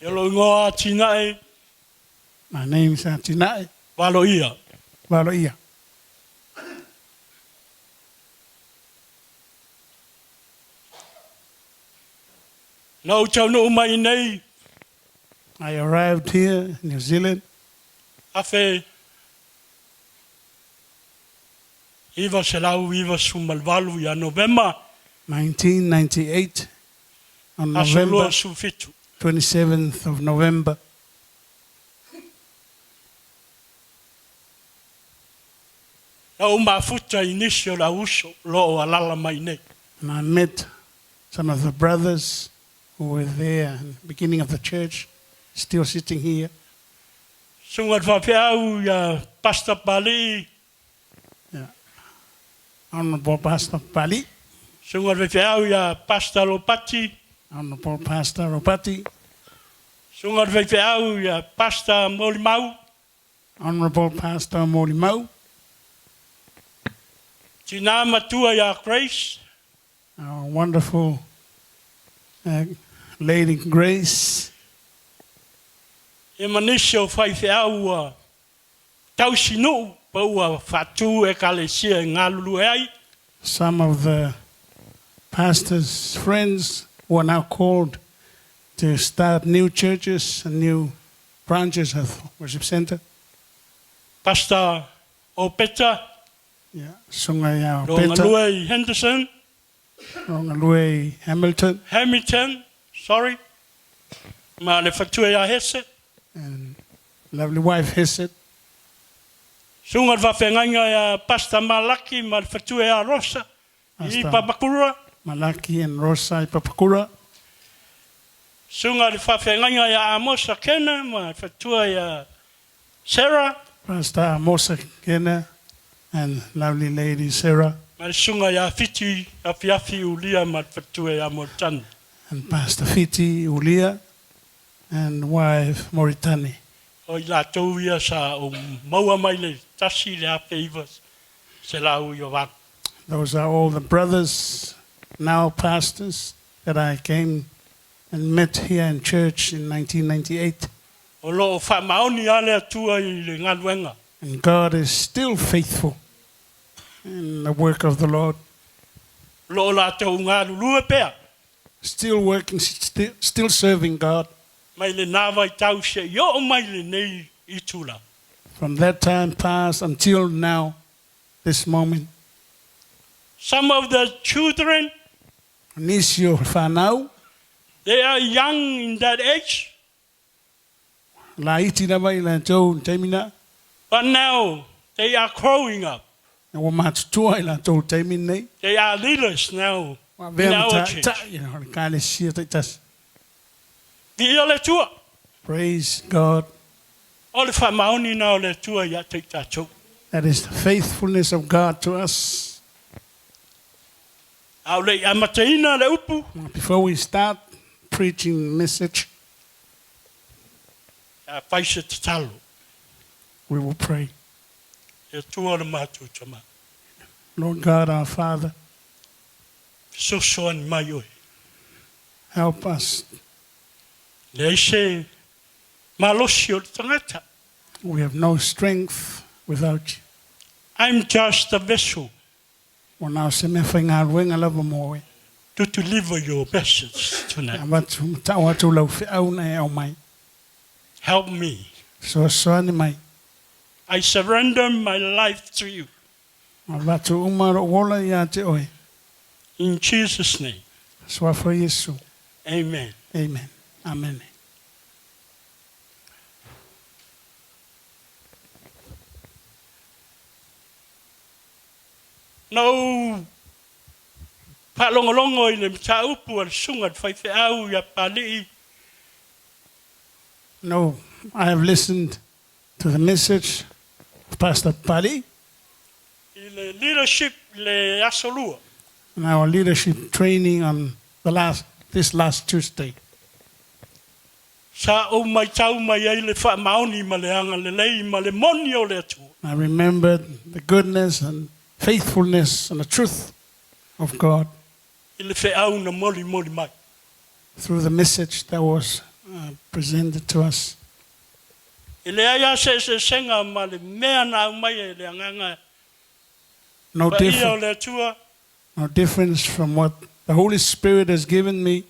Yolo ngoa tinae. My name is Atinae Valoia. Valoia. Nau tau no umai nei. I arrived here in New Zealand Awhe. Iwa se lau iwa sumalwalu ya November. 1998 on Asolua November sufitu. 27th of November. Na umafuta inisio la uso lo alala mai nei. And I met some of the brothers who were there at the beginning of the church, still sitting here. Sungat whawhiau ya Pastor Pali. Honorable Pastor Pali, Sungat whawhiau ya Pastor Opati. Honorable Pastor Opati, Sungat whawhiau ya Pastor Molimau. Honorable Pastor Molimau, Tina matua ya Grace. our wonderful Lady Grace, E manisio whawhiau tausinu. Paua whatu e kalesia e ngalulu e ai. some of the pastors' friends who are now called to start new churches and new branches of worship center. Pastor Opetaia. Yeah, Sungaya Opeta, Rongalue Henderson. Rongalue Hamilton, sorry. Ma le whatua ya hese. and lovely wife Hesed, Sungat whawhenganga ya Pastor Malaki ma le whatua ya Rosa. I Pastor Papakura. Malaki and Rosa Papakura, Sungat whawhenganga ya Amosa Kena ma le whatua ya Sarah. Pastor Mosa Kena, and lovely lady Sarah, Ma le sunga ya Fiti a Fiafi Ulia ma le whatua ya Mortani. and Pastor Fiti Ulia, and wife Moritani. O i la tau ia sa o maua mai le tasi le ape iwas se lau i o wak. Those are all the brothers, now pastors, that I came and met here in church in 1998. O lo o whamaoni ale atua i le ngaluenga. And God is still faithful in the work of the Lord, Lo o la tau ngā Luga still working, still serving God. mai le nawa I tau se yo o mai le nei I tula. From that time past until now, this moment, Some of the children, Nisio Fanau, they are young in that age, La Itina Vai La Joe Temina, but now they are growing up. and Wamat Tua La Joe Temine, They are leaders now in our church. you know, the kind of shit it does. Via le tua. Praise God. O le whamaoni na o le tua ia te tātou. That is the faithfulness of God to us. Au le amataina le upu. Before we start preaching the message, Paisa te talo. we will pray. E tua le mātou tama. Lord God, our Father, So soan mai oi. help us. Le ise malosi o le tangata. We have no strength without you. I'm just a vessel O nā se me whainga ruenga lava moe. to deliver your message tonight. Watu tau atu lau whiau nei au mai. Help me. So soani mai. I surrender my life to you. Watu umaro wola ia te oe. In Jesus' name. Swafo Yesu. Amen. Amen. Amen. No palongolongo i le mtaupu al sungat whaife au ia pali. No, I have listened to the message of Pastor Pali I le leadership le asolua. and our leadership training on this last Tuesday. Sa o mai tau mai ai le wha maoni ma le anga le lei ma le moni o le atu. I remembered the goodness and faithfulness and the truth of God I le wha au na moli moli mai. through the message that was presented to us. I le aia se senga ma le mea na au mai e le anganga. No Pa ia o different, le atua. no difference from what the Holy Spirit has given me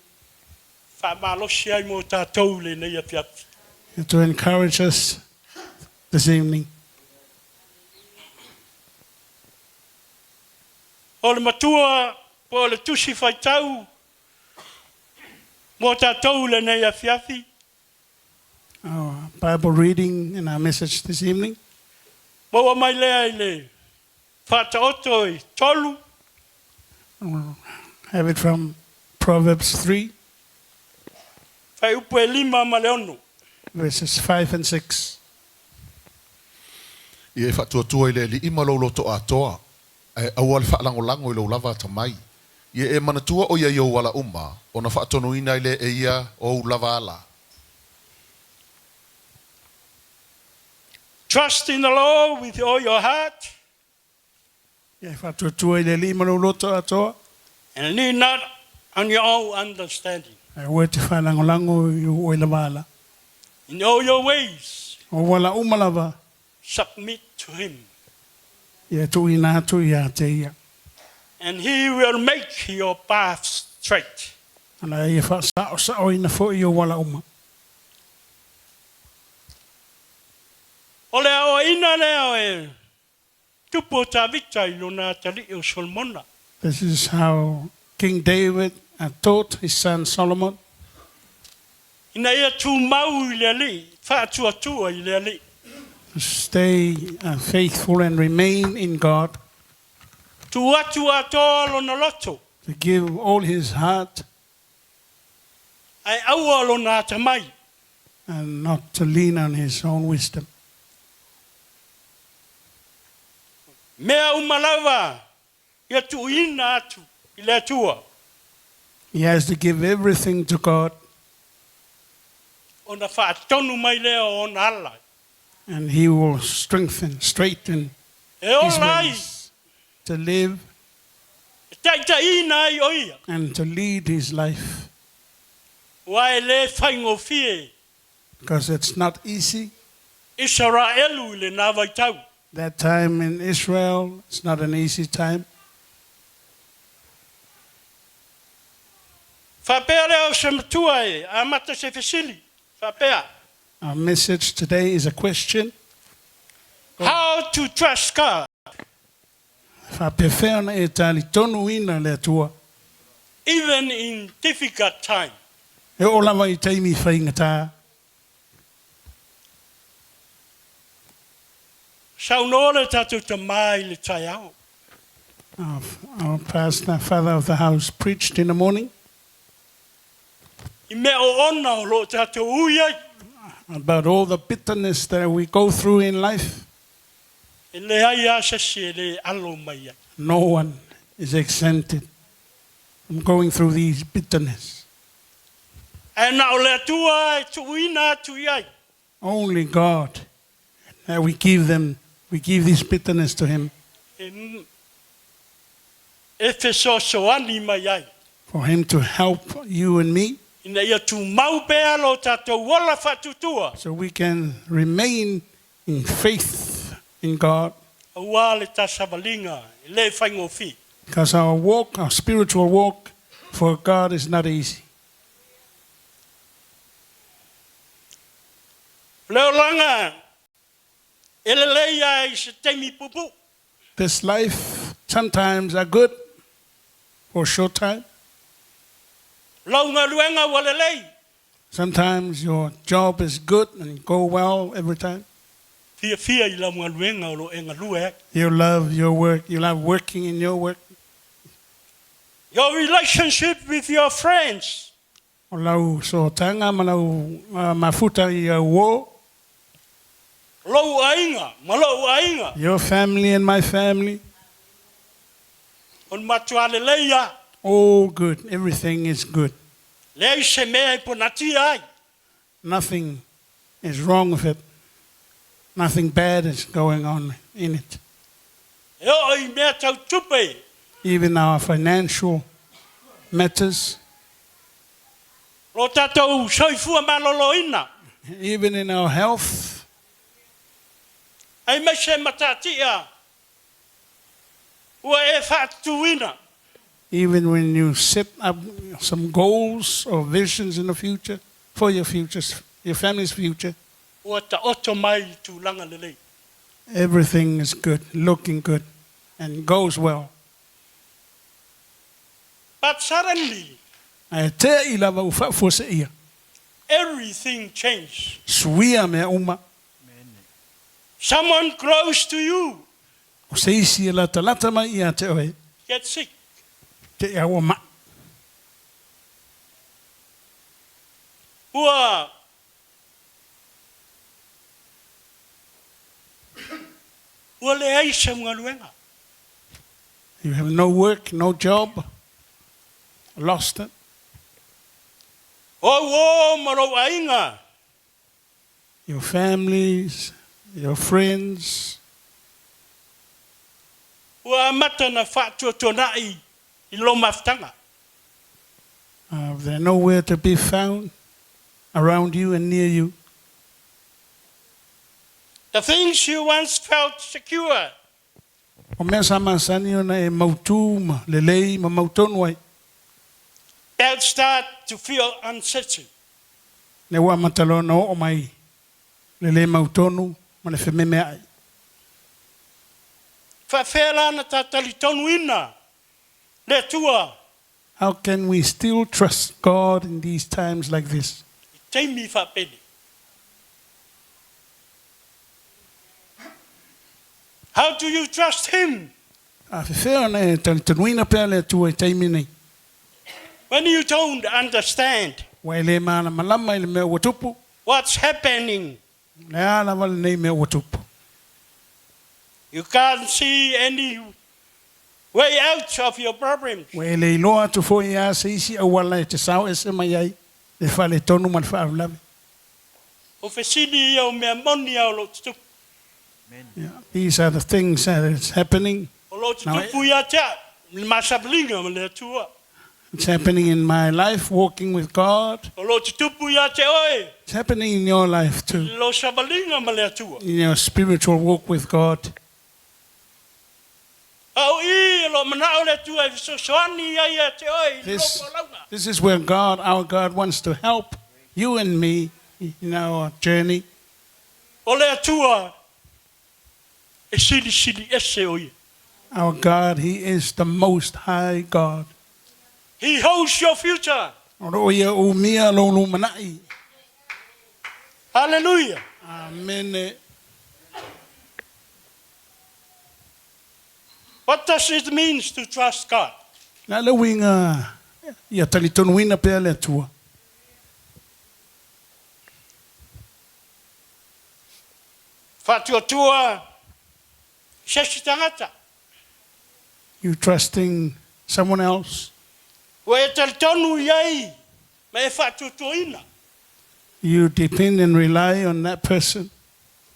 Wha malosi ai mo tātou le nei a piapi. to encourage us this evening. O le matua po le tusi whai tau. Mo tātou le nei a fiafi. Our Bible reading in our message this evening Mo wa mai lea i le whata oto i tolu. we'll have it from Proverbs 3, Whai upu e lima ma le ono. verses 5 and 6. Ia e whatuatua i le li ima lau loto atoa. E aua le whaalangolango i lau lava tamai. Ia e manatua o ia iau wala uma. O na whaatonuina i le e ia o lava ala. Trust in the Lord with all your heart Ia e whatuatua i le lima lau loto atoa. and lean not on your own understanding. E ue te whalangolango i oi lava ala. In all your ways, O wala uma lava, submit to Him, ia tu ina atu ia te ia. and He will make your path straight. Ana ia wha sao ina fo i o wala uma. O lea o ina lea e tupo ta vita I lona tali o Solomona. This is how King David taught his son Solomon Ina ia tu mau I le ali, whaatua tua I le ali. to stay faithful and remain in God, Tu atu atoa lona loto, to give all his heart ai aua lona tamai. and not to lean on his own wisdom. Mea umalawa, ia tu ina atu I le atua. He has to give everything to God, Ona whaatonu mai lea o ona ala. and he will straighten E o his lai, ways to live e taita ina ai oia. and to lead his life, Wae le whaingo fie, because it's not easy. Israelu I le nawai tau. That time in Israel, it's not an easy time. Whapea leo se matua e, a mata se fesili. Whapea. Our message today is a question. How to trust God Whapewhena e tali tonu ina le atua. even in difficult time. E o lava I taimi whaingata. Saunole tatu te mai le tai au. Our pastor, father of the house, preached in the morning I mea o ona o lo tatu uiai. about all the bitterness that we go through in life. Le ai asa se le alo mai. No one is exempted from going through these bitterness. E na o le atua e tuina atu iai. Only God. We give this bitterness to Him E fe soani mai ai. for Him to help you and me, Ina ia tu mau pe alo tatou wala whatutua. so we can remain in faith in God. Aua le tasavalinga, le whaingofi. Because our walk, our spiritual walk for God is not easy. Leo langa, ele leia I se teimi pupu. This life sometimes are good for a short time. Launga luenga wale lei. Sometimes your job is good and go well every time. Fia I launga luenga o lo enga lue. You love your work. You love working in your work. Your relationship with your friends. O lau so tanga malau mafuta I wo. Lau ainga, malau ainga. Your family and my family. On matuale leia. All good. Everything is good. Lei se mea po nati ai. Nothing is wrong with it. Nothing bad is going on in it. E o I mea tau tupe. Even our financial matters, Lo tatou soifua maloloina. even in our health, Ai me se matatia. Ua e whatuina. even when you set up some goals or visions in the future for your futures, your family's future, Ua ta oto mai tu langa lelei. everything is good, looking good, and goes well. But suddenly, Ai te I lava u whafose ia. everything changed. Suia mea uma. Someone close to you O se isi e lata mai ia te oe. gets sick. Te ia o ma. Ua le ai se mga luenga. You have no work, no job, lost it. O maro ainga. Your families, your friends, Ua mata na whātua tonai I lo maftanga. they're nowhere to be found around you and near you. The things you once felt secure, O mea sa masani ona e mautu ma lelei ma mautonu ai. they'll start to feel uncertain. Ne wa matalona o mai lelei mautonu ma le whememe ai. Whawhela na tatali tonu ina. Le tua. How can we still trust God in these times like this? Teimi whapene. How do you trust him A whiwhea ona e talitanuina pea le atua e taimi nei. when you don't understand Wa ele mana malama i le mea ua tupu. what's happening? Le ala wale nei mea ua tupu. You can't see any way out of your problems. Wa ele iloa tu fo ia se isi au wala e te sao e se mai ai. Le whale tonu man whaavlame. O whesini i au mea moni au lo tupu. Yeah. These are the things that is happening. O lo Now, tupu ia tea. Masablinga ma le tua. It's happening in my life, walking with God. O lo tupu ia te oe. It's happening in your life too, Lo sabalinga ma le tua. in your spiritual walk with God. Au I lo manao le tua e so soani ia te oe. This, Loko launa. this is where God, our God, wants to help you and me in our journey. O le tua. E silisili ese oe. Our God, He is the Most High God. He holds your future. Oro ia o mia lo lo manai. Hallelujah. Amen. What does it mean to trust God? Na le winga ia talitonuina pea le atua. Whatua tua Sesi tangata. You trusting someone else. Wa e talitonu iai. Ma e whaatutuina. You depend and rely on that person.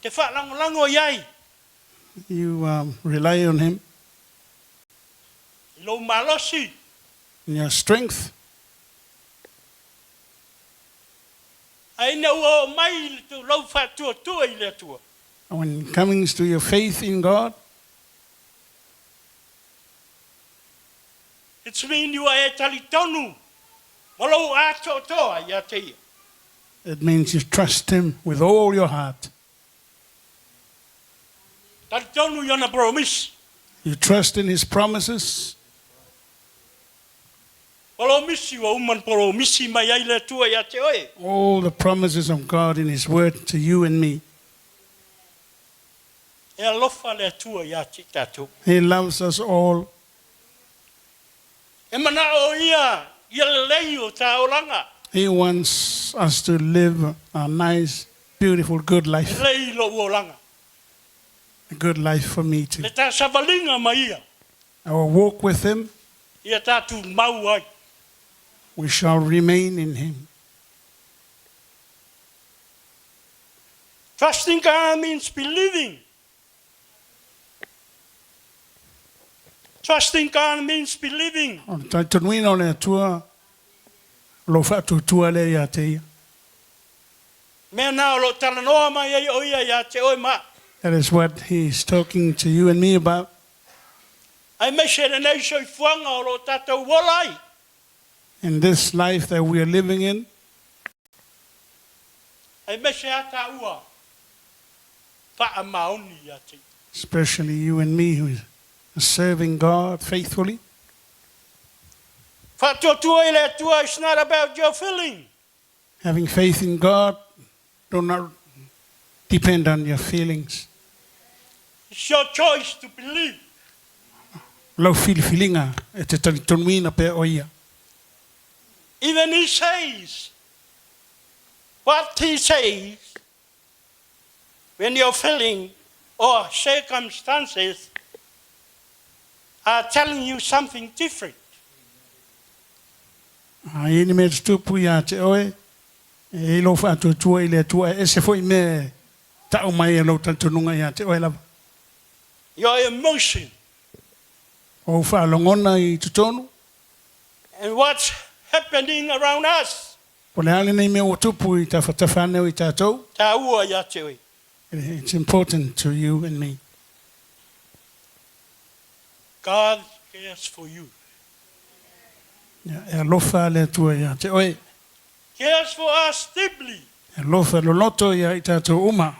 Te whaalangolango iai. You rely on him I lo malosi. in your strength. Ai na ua o mai tu lau whaatuatua I le atua. And when it comes to your faith in God, It's mean you are e talitonu. Malau ato toa ia te ia. it means you trust him with all your heart. Talitonu iona promise. You trust in his promises. Polo misi wa uman polo misi mai ai le atua ia te oe. All the promises of God in his word to you and me. E alofa le atua ia te tatu. He loves us all. E mana o ia le lei o taolanga. He wants us to live a nice, beautiful, good life. Lei lo uolanga. A good life for me too. Le ta savalinga mai ia. I will walk with him. Ia tatu mau ai. We shall remain in him. Trusting God means believing. Trusting God means believing. Tai tonuina o le atua, lo whaatutua le ia te ia. Mea nā o lo talanoa mai ai o ia te oe ma. That is what he's talking to you and me about. Ai me se nei soi fuanga o lo tātou wolai. In this life that we are living in, Ai me se ata ua. Wha maoni ia te. especially you and me who are serving God faithfully. Wha totua I le atua, it's not about your feeling. Having faith in God, do not depend on your feelings. It's your choice to believe. Lau filifilinga e te talitonuina pe o ia. Even he says, what he says, when your feeling or circumstances are telling you something different. A ini me tupu ia te oe, e lo whaatutua I le atua, e se foi me tau mai e lo taltonunga ia te oe lava. Your emotion O whaalongona I tutonu, and what's happening around us. po le ale nei me o tupu I ta whatawhanau I tātou. Ta ua ia te oe. It's important to you and me. God cares for you. Ia, e alofa le atua ia te oe, Cares for us deeply. e alofa loloto ia I tātou uma.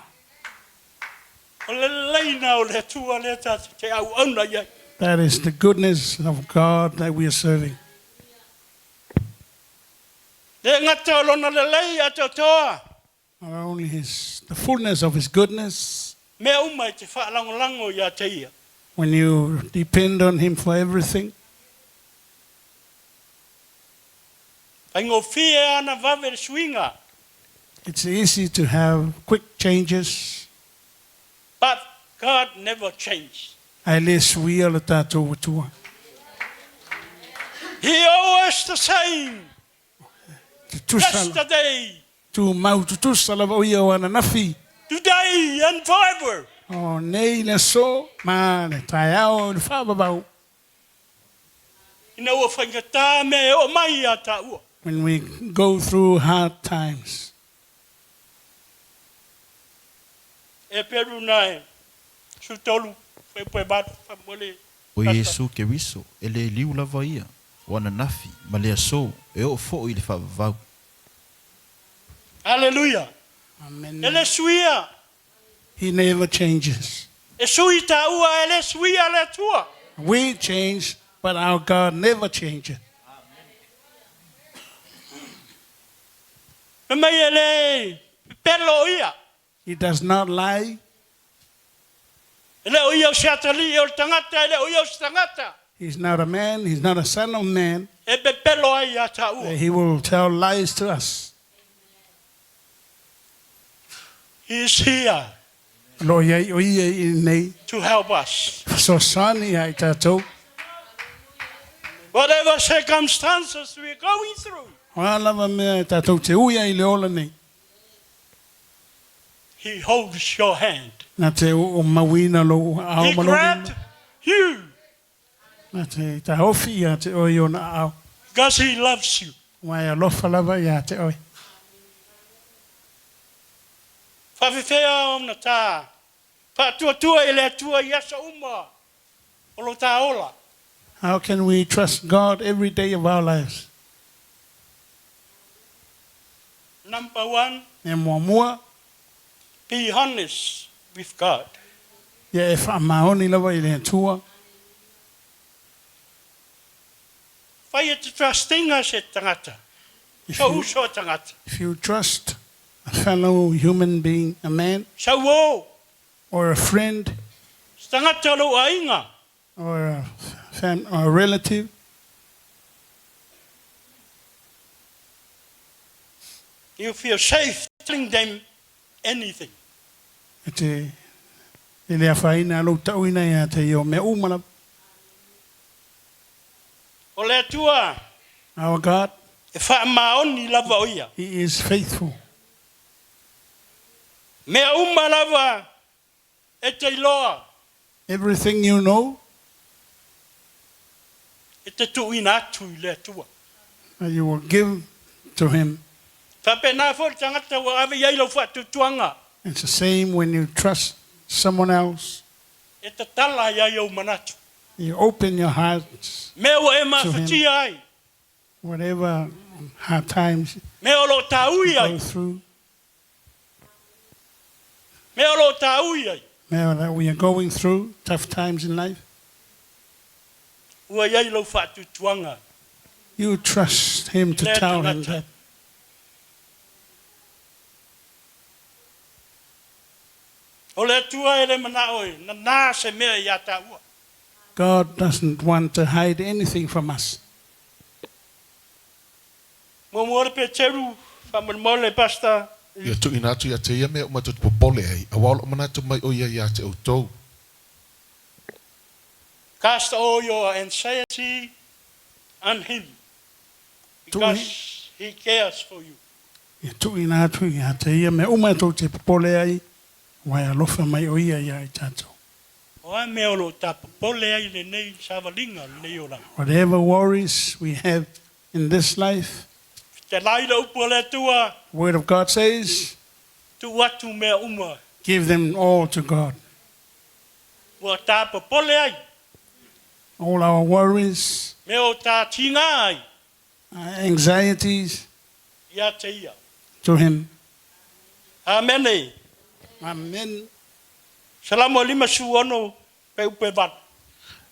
O le leina o le tua le tata te au auna ia. That is the goodness of God that we are serving. Le ngata o lona le lei a te toa. Not only the fullness of his goodness, Me umai te whaalangolango ia te ia. when you depend on him for everything, Pai ngō fie ana vave le swinga. it's easy to have quick changes. But God never changed. Ai le suia le tātou atua. He always the same. Te tusala, Yesterday, tu mau tu tusala o ia o ana nafi. today, and forever. O nei le so, ma le tai au le whababau. Ina ua whaingata me o mai a ta ua. When we go through hard times, E peru nai. Sutolu. Whepue batu. Whamole. O Yesu ke wiso, e le liu lava ia, o ana nafi, ma le aso, e o fo I le whavavau. Hallelujah. amen. Ele suia. He never changes. E sui ta ua ele suia le tua. We change, but our God never changes. Me mai ele pelo ia. He does not lie. Ele o ia o seatali o tangata. Ele o ia o tangata. He's not a man. He's not a son of man. E be pelo ai a ta ua. He will tell lies to us. He is here Lo iai o ia I nei. to help us. So sani ai tātou. Whatever circumstances we're going through, Wālawa mea tātou te ui ai le ola nei. He holds your hand. Nā te o mawina lo ao He grabbed you Nā te tahofi ia te oi o na ao. because He loves you. Wai alofa lava ia te oi. Whawhiwhea o na tā. Whatuatua I le atua I asa uma. O lo tā ola. How can we trust God every day of our lives? Number one, E mua, be honest with God. ia e whaamaoni lava I le atua. Whai e te trustinga se tangata. Sa uso tangata. If you trust a fellow human being, a man, Sa wo. or a friend, Tangata lo ainga. or or a relative, You feel safe telling them anything. e te e lea whaina alo tauina ia te io me umana. O le atua. Our God, E wha maoni lava o ia. He is faithful. Mea uma lava. E te iloa. Everything you know, E te tuina atu I le atua. you will give to Him. Whapena fo tangata wa ave iai lo whatutuanga. It's the same when you trust someone else. E te tala iai au manatu. You open your hearts, Mea o e To him. mawhati ai. whatever hard times Mea o lo taui you ai. go through, Mea o lo taui ai. that we are going through, tough times in life. Ua iai lo whatutuanga. You trust Him to Le tell Him tangata. that. O le atua e le mana oi. Na nā se mea I ata ua. God doesn't want to hide anything from us. Mo mora pe teru. Whamole pasta. Ia tu ina atu ia te ia mea o matut popole ai. A wala o manatu mai o ia te o tau. Cast all your anxiety on Him. Because He cares for you. Ia tuina atu ia te ia me umatou te popole ai, wai alofa mai o ia ia I tātou. O a mea o lo tapapole ai le nei savalinga le nei ora. Whatever worries we have in this life, Te laila upu le atua. the Word of God says, Tu watu mea uma. give them all to God. Ua tapapole ai. All our worries, Me o tā tinga ai. anxieties, Ia te ia. to Him. Amene. Amen. Salamo lima suono pe upe vat.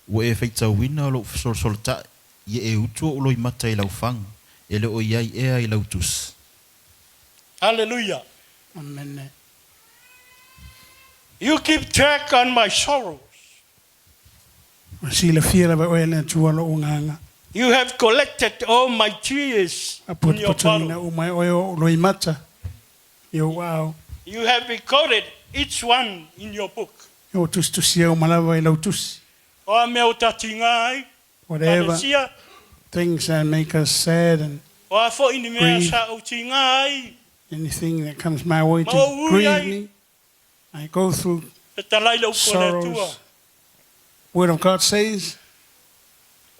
Ua e whaitau wina o lo sol ta ia e utua o lo I mata I lau whang. E le o iai ea I lau tus. Hallelujah. Amen. You keep track on my sorrows. Sila fia lava oe le tua lo unganga. You have collected all my tears A in your putuina bottle. o mai oe o lo imata. Yo wow. You have recorded each one in your book. Yo tus tusia o malawa I lau tus. O a mea o tā tinga ai. Whatever Paresia. things that make us sad and O a fo ini mea Grieve. sa o tinga ai. anything that comes my way to Mau grieve ai. me, I go through Te talaila upo le tua. sorrows. Word of God says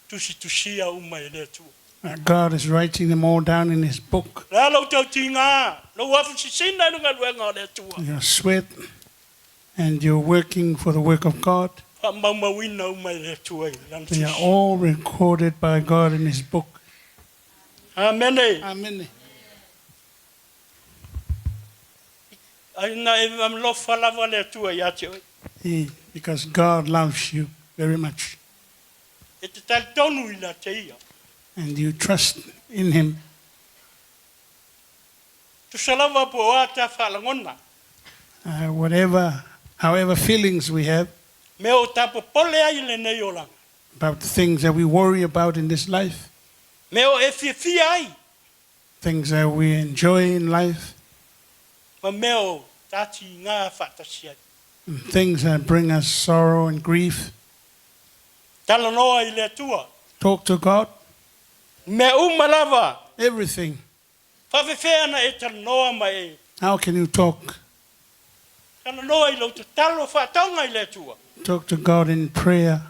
Tusia umai le tua. that God is writing them all down in His book. Rā lau tau tinga. Lau wafu si sina nunga luenga le tua. Your sweat and you're working for the work of God. Pa maumawina umai le tua. They are all recorded by God in His book. Amene. Amen. Aina e amlofa lava le tua ia te oi. Because God loves you very much. E te tal tonu ina te ia. And you trust in Him. Tu salava po a ta whalangona. However feelings we have Me o tapo pole ai le nei o langa. about the things that we worry about in this life, Me o e fia ai. things that we enjoy in life, Ma me o tati ngā whatasia. and things that bring us sorrow and grief. Tala noa I le atua. Talk to God. Me umalava. Everything. Whawhewhea na e tala noa mai. How can you talk? Tala noa I lau te talo whatonga I le atua. Talk to God in prayer,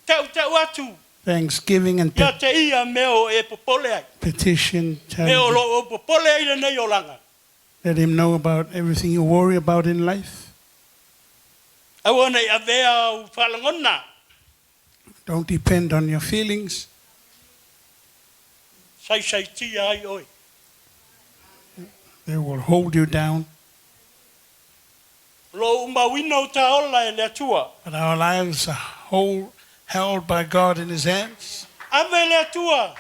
Tau atu. thanksgiving, and Ia te ia meo e popole ai. petition. Meo lo o popole ai le nei o langa. Let Him know about everything you worry about in life. Awana I avea u whalangona. Don't depend on your feelings. Sai tia ai oi. They will hold you down. Lo umawina o taola e le atua. But our lives are held by God in His hands. Ave le atua.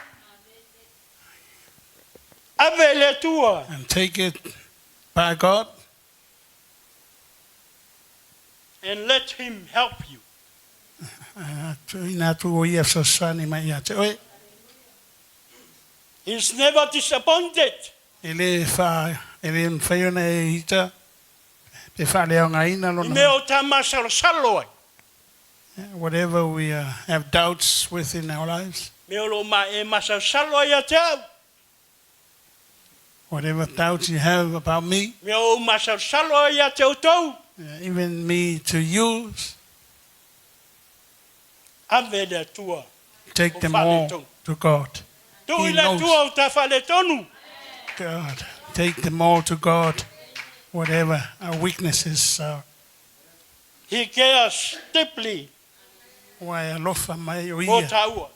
Ave le atua. And take it by God. And let Him help you. He's never disappointed. Meo tama salo ai. Whatever we have doubts with in our lives, Meo lo ma e masalo ai a te au. whatever doubts you have about me, Meo masalo ai a te utou. even me to use, Ave le atua. take them all to God. Tu He i le knows. atua o ta whale tonu. God, take them all to God, whatever our weaknesses are. He cares deeply Why alofa mai o o ia, taua.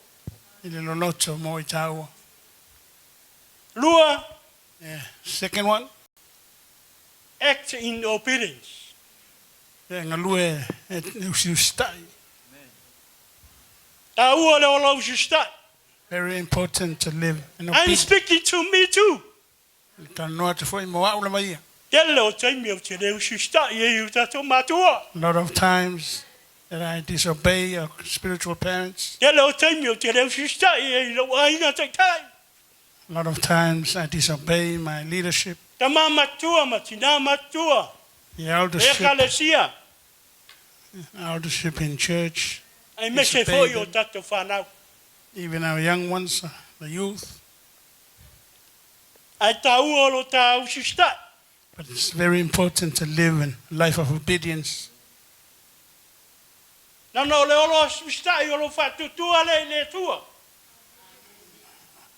ile loloto mo i taua. Lua, Second one, act in obedience. ngalue usiustai. Taua le ola usistai. Very important to live in I'm obedience. speaking to me too. Tanoa te foi mo aula mai. Tele o taimi o te leo usistai e u tato matua. A lot of times that I disobey our spiritual parents. Tele o taimi o te leo usistai e lo aina tai tai. A lot of times I disobey my leadership, Tama matua matina matua. the E eldership, kalesia. in church, Ai me se Disobey foi o them. tato whanau. even our young ones, the youth. Ai taua o lo ta usistai. But it's very important to live a life of obedience. Nana o le olo usistai o lo whatutua le tua.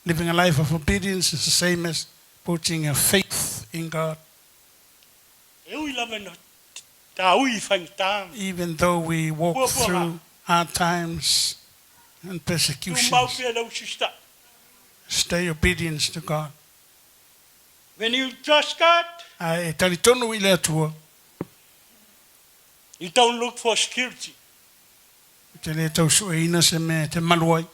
Living a life of obedience is the same as putting your faith in God. E ui lava na ta ui whaingatanga. Even though we walk through hard times and Tu persecutions, maupe le usistai. stay obedient to God. When you trust God, Ai talitonu i le atua, you don't look for security. te le tausu e ina se me te maluai.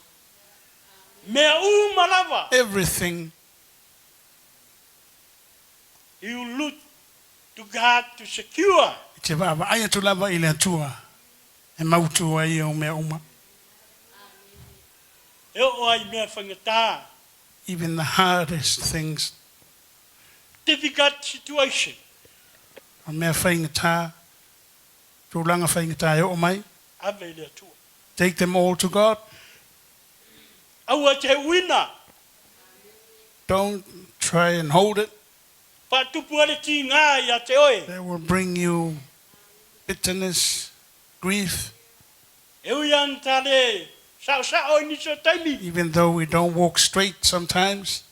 Mea malava. Everything, You look to God to secure. te vava aia tu lava i le atua, e mautu ai o mea uma. E o ai mea whangata. Even the hardest things, Difficult situation. o mea whaingata, tūlanga whaingata e o mai. Ave le atua. Take them all to God. Aua te wina. Don't try and hold it. Patupu ale ti ngā ia te oe. That will bring you bitterness, grief. E ui antale. Sao ni so taimi. Even though we don't walk straight sometimes,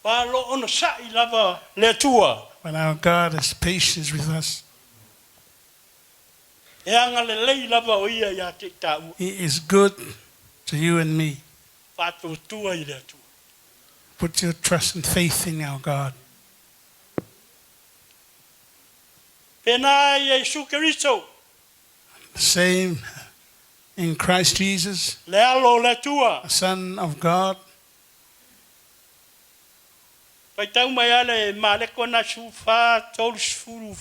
Pa lo ono sa I lava le atua. but our God has patience with us. E anga le lei lava o ia ia te tau. He is good to you and me. Patutua I le atua. Put your trust and faith in our God. Pena Yesu Keriso. Same in Christ Jesus, Le alo le atua. the Son of God. Pai tau mai ale ma le kona su fa tolu sfuru.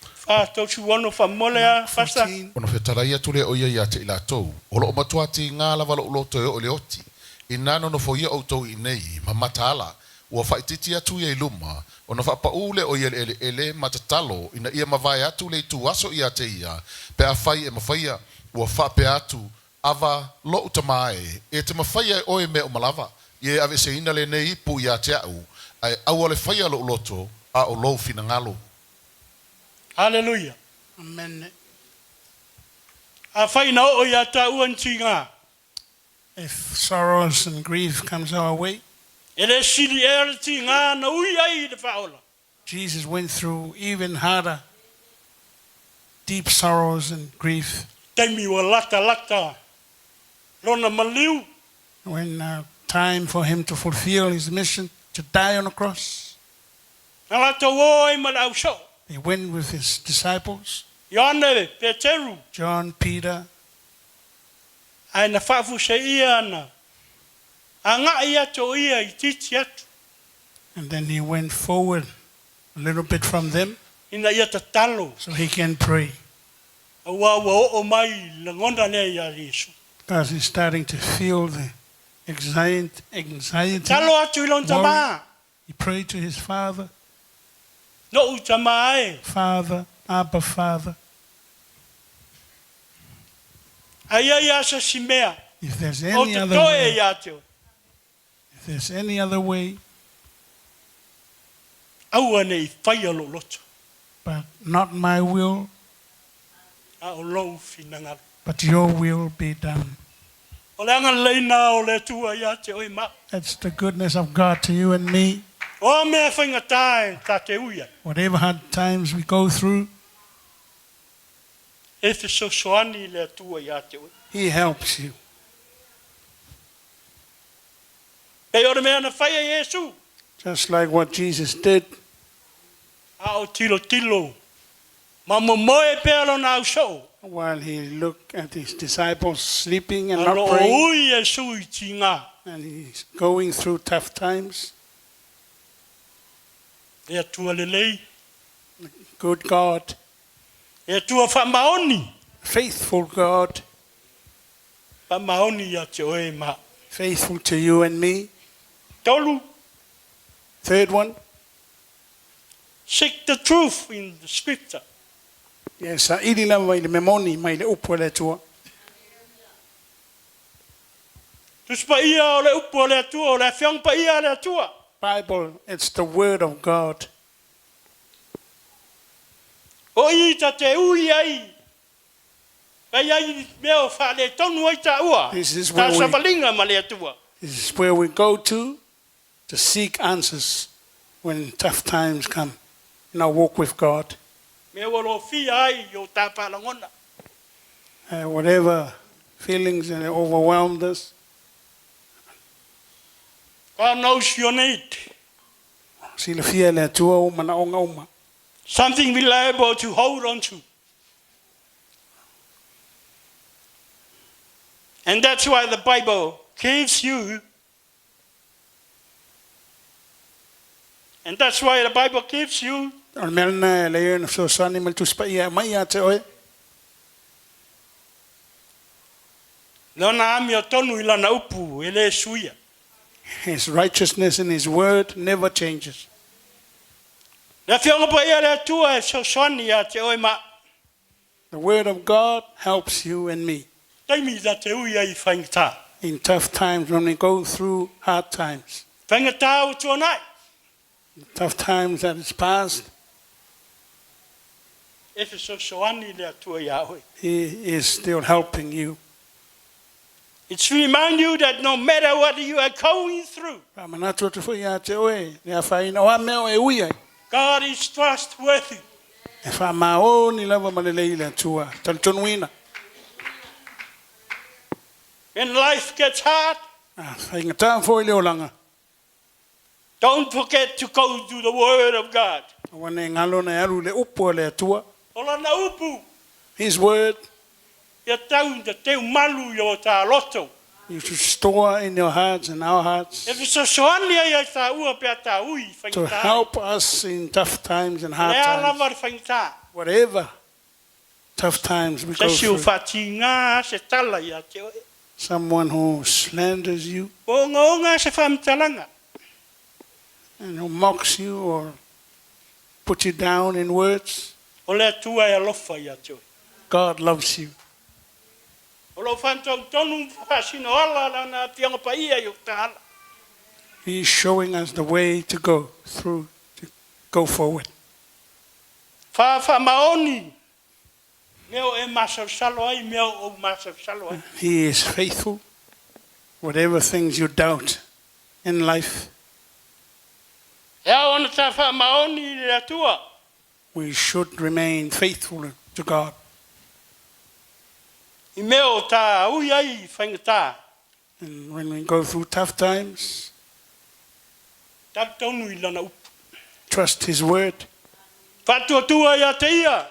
Fa tolu su ono fa molea fasa. 14. Ona whetaraia tule o ia ia te ila tau. O lo o matua ti ngā lava lo uloto e o le oti. I nano no fo ia o tau I nei, ma mataala. ua whaititi atu ia iluma, o na whapaule o ia ele matatalo, ina ia mawai atu le tu aso ia te ia, pe a whai e mawhaia, ua whape atu, ava lo utamae, e te mawhaia oe me o malava, ie ave se ina le nei pu ia te au, ai au ale whaia lo loto, a o lo fina ngalo. Halleluiah. Amen. A whai na o ia ta uan tinga. If sorrows and grief comes our way, Ele sili e tinga na ui ai de whaola. Jesus went through even harder, deep sorrows and grief. Taimi wa lata. Lona maliu. When time for him to fulfill his mission, to die on a cross, Na lata woi ma au so. he went with his disciples, Ione Peteru. John, Peter, Ai na whafu se ia na. A ngā ia to ia I titi atu. and then he went forward a little bit from them Ina ia ta talo. so he can pray. A wa o mai la ngonda ne ia Yesu. Because he's starting to feel the anxiety. Talo atu ilon tama. He prayed to his father, No utama e. Father, Abba, Father, Aia ia sa simea. if there's O any te other toe way, ia teo. if there's any other way, Aua nei whaia lo loto. but not my will, A o lou finanga. but your will be done. O le anga leina o le tua ia te oi ma. That's the goodness of God to you and me. O mea whainga tae ta te uia. Whatever hard times we go through, E te so soani le tua ia te oi. he helps you. Pei ora mea na whaia Yesu. Just like what Jesus did. A o tilo. Ma mo moe pea lo na au so. While he looked at his disciples sleeping and A not lo praying, ui Yesu I tinga. and he's going through tough times, E tua lelei. good God, E tua whamaoni. faithful God, Whamaoni ia te oi ma. faithful to you and me. Tolu. Third one, Seek the truth in the scripture. yes, sa ilila mai le memoni mai le upo le tua. Tuspa ia o le upo o le atua, o le whiang pa ia o le atua. Bible, it's the word of God. O I ta te ui ai. Kai ai mea o whale tonu ai ta ua. This is Ta where we- sawalinga ma le atua. This is where we go to seek answers when tough times come in our walk with God. Mea walo fia ai o ta palangona. Whatever feelings that overwhelmed us, God knows your need. sila fia le tua uma na onga uma. Something reliable to hold on to. And that's why the Bible gives you. And that's why the Bible gives you Al melna le yon so sani mal tuspa ia mai ia te oe. lona ami o tonu I lana upu e le suia. His righteousness in his word never changes. Na whionga pa ia le atua e so soani a te oi ma. The word of God helps you and me Taimi da te ui ai whaingata. in tough times when we go through hard times. Whaingata o tuanai. Tough times that is past, E te so soani le atua ia hoi. he is still helping you. It's to remind you that no matter what you are going through, Ramanatua te fo ia te oe, ne a whaina o a meo e ui ai. God is trustworthy. E wha mao ni lava malelei le tua, talitonuina. When life gets hard, Whaingata fo I leo langa. don't forget to go to the Word of God. Wane ngalo na aru le upo le tua. Ola na upu, His word ia tau te teu malu I o tā loto. you should store in your hearts and our hearts E fi so soani ai ai tā ua pia tā ui to whaingata. help us in tough times and hard Lea times. lava re whaingata. Whatever tough times we Se go siu through. whati ngā se tala ia te oe. Someone who slanders you, O ngā se whamtalanga. and who mocks you or puts you down in words, O le atua e alofa ia tui. God loves you. O lo whantou tonu whasino ala lana tianga pa ia i o tāla. He is showing us the way to go through, to go forward. Wha maoni. Meo e masau salo ai, meo o masau salo ai. He is faithful. Whatever things you doubt in life, Ea ona tā wha maoni le atua. we should remain faithful to God. I meo tā ui ai whaingatā. And when we go through tough times, Tak tonu I lana upu. trust His word. Whatua tua ia te ia.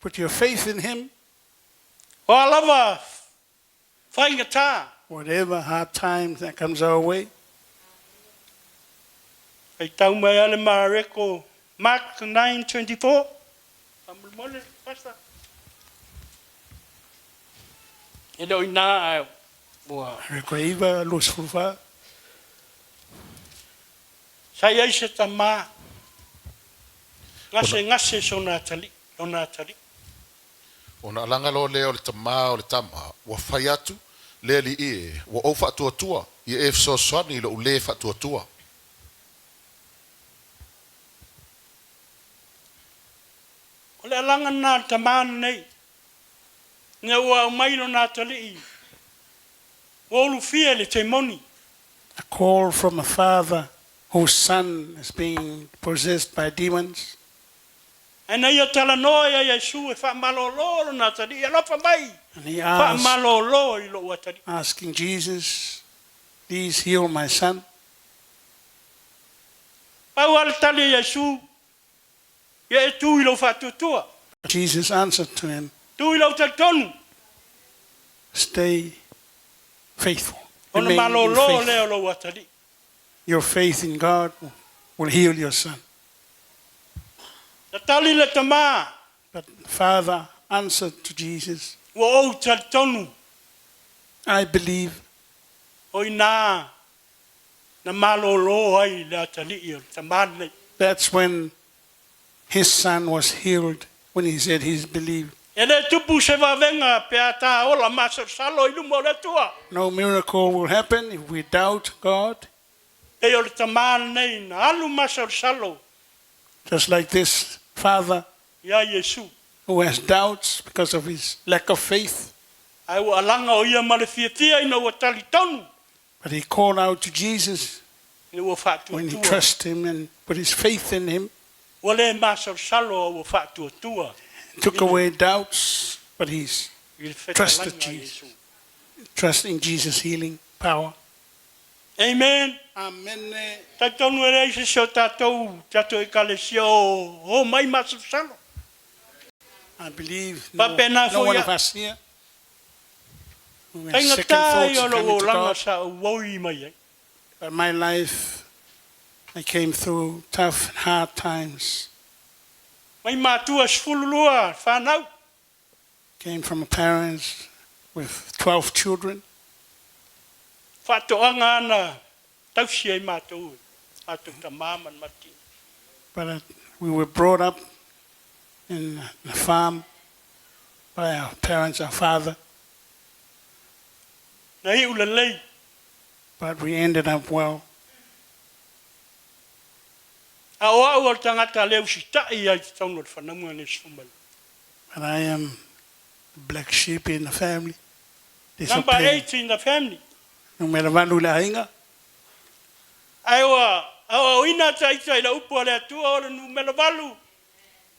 Put your faith in Him. O alawa whaingatā. Whatever hard times that comes our way, Kei tau mai ale mareko Mark 9:24. Pamulmole, pasta. E doi nā au. Boa. Rekoiva, Luz Fulfa, Sai ai se tamā. Ngase so nā tali. O nā tali. Ona alanga lo leo le tama o le tama. Wa whai atu, le li e. Wa o whaatua tua. I e so swani lo ule whaatua tua. O le alanga nā tamāna nei. Nga ua umailo nā tali I. Wa ulu fia le te moni. a call from a father whose son is being possessed by demons. Ana ia tala noa ia Yesu e whaamalolo nā tali. Ia lopa mai. And he asked, Whaamalolo I lo ua tali. asking Jesus, please heal my son. Pau ala tali Yesu. Ia e tū I lo whātutua. Jesus answered to him, Tū I lo tatonu. stay faithful. Ona Remain in malolo faith. leo lo ua tali. Your faith in God will heal your son. Ta tali le tamā. But the father answered to Jesus, Wa o tatonu. I believe. Oi nā. Na malolo ai le atali I o tamā nei. That's when his son was healed, when he said he's believed. E le tupu se wawenga pe a tā ola masa salo I lumo le tua. No miracle will happen if we doubt God. E o le tamā nei na alu masa salo. Just like this father Ia Yesu. who has doubts because of his lack of faith. Ai ua alanga o ia ma le fiatia ina ua tali tonu. But he called out to Jesus Ina ua whātua when he tua. trusted him and put his faith in him. Ua le masa salo ua whātua tua. Took away doubts, but he's I le whetalainga Trusted a Jesus. Yesu. trusting Jesus' healing power. Amen. Amen. Ta tonu e reise so tātou, tātou I kalesia o mai masa salo. I believe Pa pena no one foia. of us here who has Kainga second tā thoughts I o of lo coming o to langa God. sa woi mai ai. But my life, I came through tough and hard times. Mai mātua sfululua, whanau. Came from a parents with 12 children. Whatoanga ana, tausi ai mātou. Mātou ta māman mati. But we were brought up in the farm by our parents, our father. Na hi ula lei, But we ended up well. a oa ua tangata leo si tai ai te tauno le whanamua ne sfumalu. But I am the black sheep in the family. Number Disciplined. 8 in the family. No matter what we are, Ai oa, o ina tai la upo le atua o le numero valu.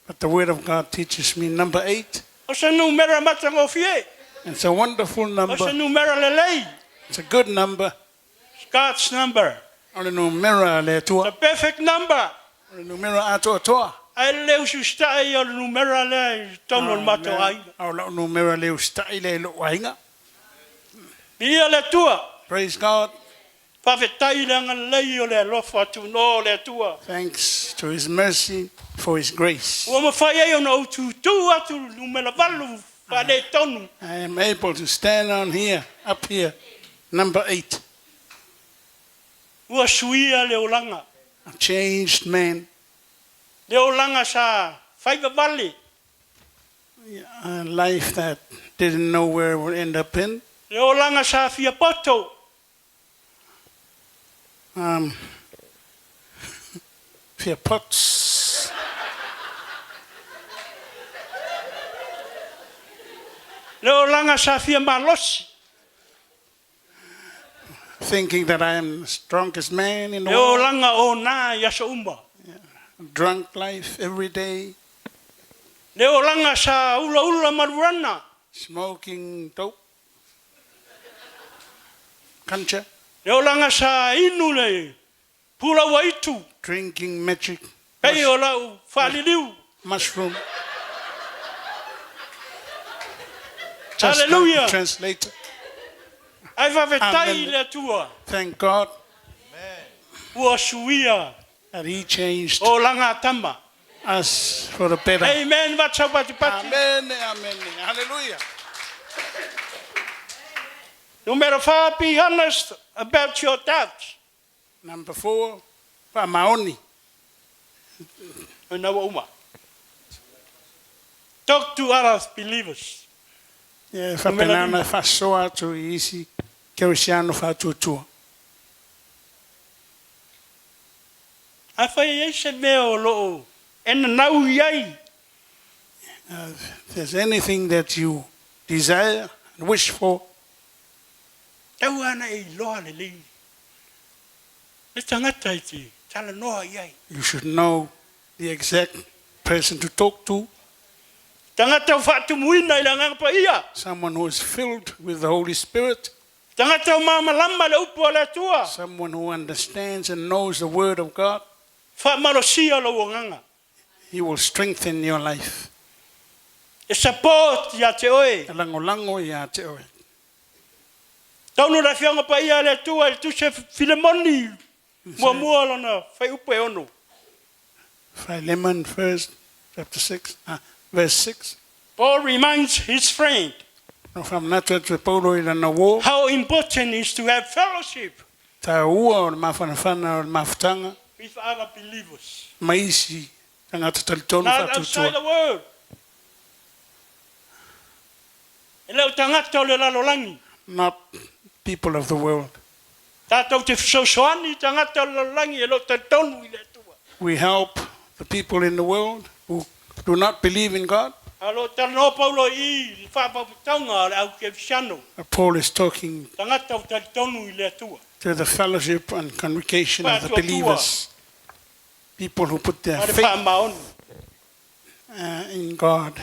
but the word of God teaches me number 8. O se numero matango fie. It's a wonderful O se number. numero le lei. It's a good number. God's number. Only numero le The tua. perfect number. Only numero atua toa. Ai leo si stai o le numero le tauno le mato ai. Au lau numero le ustai le lo wainga. Ia le tua. Praise God. Whawhetai le anga lei o le alofa atu no le tua. Thanks to His mercy for His grace. Ua mawhai ai o na utu tu atu numero valu. Whale tonu. I am able to stand on here, up here, number 8. Ua suia le olanga. a changed man, Leo langa sa whaiva vale. a life that didn't know where it would end up in. Leo langa sa fia poto. Fear pots. Leo langa sa fia malosi. Thinking that I am the strongest man in the Leo world. langa o na yasa umba. Drunk life every day, Leo langa sa ula marurana. smoking dope. Kancha, Leo langa sa inu le. Pula waitu. drinking magic, Pei o lau whaliliu. mushroom. Halleluiah. Like translator. Ai wawetai Amen. le tua. Thank God Ua suia. that He changed O langa tama. us for the better. Amen. Vatsa pati pati. Amen, amen. Hallelujah. No matter far, be honest about your doubts. Number 4, Maoni. Talk to other believers. Yeah, whapenana whasoa tu I isi kerisiano whatutua. I whai eise meo loo. Ena nau iai. If there's anything that you desire and wish for, Tau ana e loa le lei. Le tangata i te. Tala noa iai. you should know the exact person to talk to, Tangata o whatu muina I langa pa ia. someone who is filled with the Holy Spirit, Tangata o mamalama le upo le tua. someone who understands and knows the Word of God. Whamalosia lo nganga. He will strengthen your life. E support ya te oe. Lango ia te oe. Taunu la fianga pa ia le tua. Tu se Filemoni. Mua lona. Whai upo e ono. Philemon, chapter 6, verse 6. Paul reminds his friend No from nata te paulo I lana wo. how important it is to have fellowship Ta ua o le mawhanawhana o le mawhatanga. with other believers. Maisi tangata talitonu Not outside the whatutua. world. E leo tangata o le lalolangi. Not people of the world. Tātou te whasausoani tangata o le lalolangi e leo te tonu I le tua. We help the people in the world who do not believe in God. Alo tano paulo I whapaputaunga au ke whasiano. Paul is talking Tangata o te tonu I le tua. to the fellowship and congregation of the believers. People who put their Are faith whamaonu. in God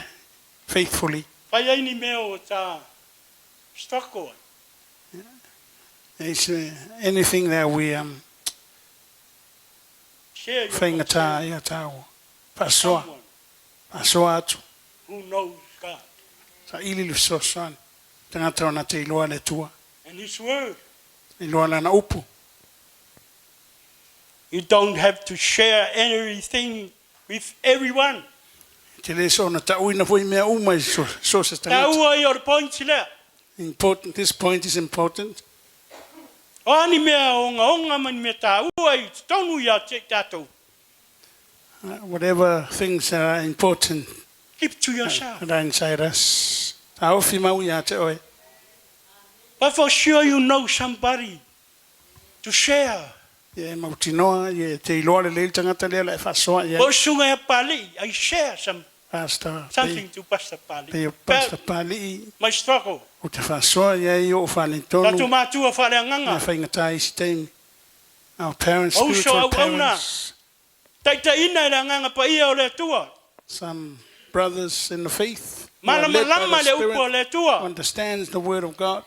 faithfully. Whai aini meo tā strako. It's anything that we Share your whaingata ia tāua. Pasoa. someone Pasoa atu. who knows God Sa ili lusosoan. Tangata ona te iloa le tua. and His Word. Iloa lana upu. You don't have to share everything with everyone. Te le so na tauina foi mea uma I so se Tā tangata. ua I o le pointi lea. Important. This point is important. O ani mea onga mani mea tā ua I tonu ia te tātou. Whatever things are important Keep to yourself. that are inside us. Ta ofi mau ia te oe. But for sure you know somebody to share. Ie mautinoa, ie te iloa le leil tangata lea lai whasoa ia. O sunga e pali, I share Pastor. something to Pastor Pali. Pe Pastor Pali My struggle. o te whasoa ia I o whale Tatu tonu. mātua whale Na anganga. whaingata isi teimi. Our parents, Oh, so spiritual au auna. parents. Taita ina I le anganga pa ia o le tua. Some brothers in the faith. who are Malama led by lama the le upo Spirit, le tua. understands the word of God.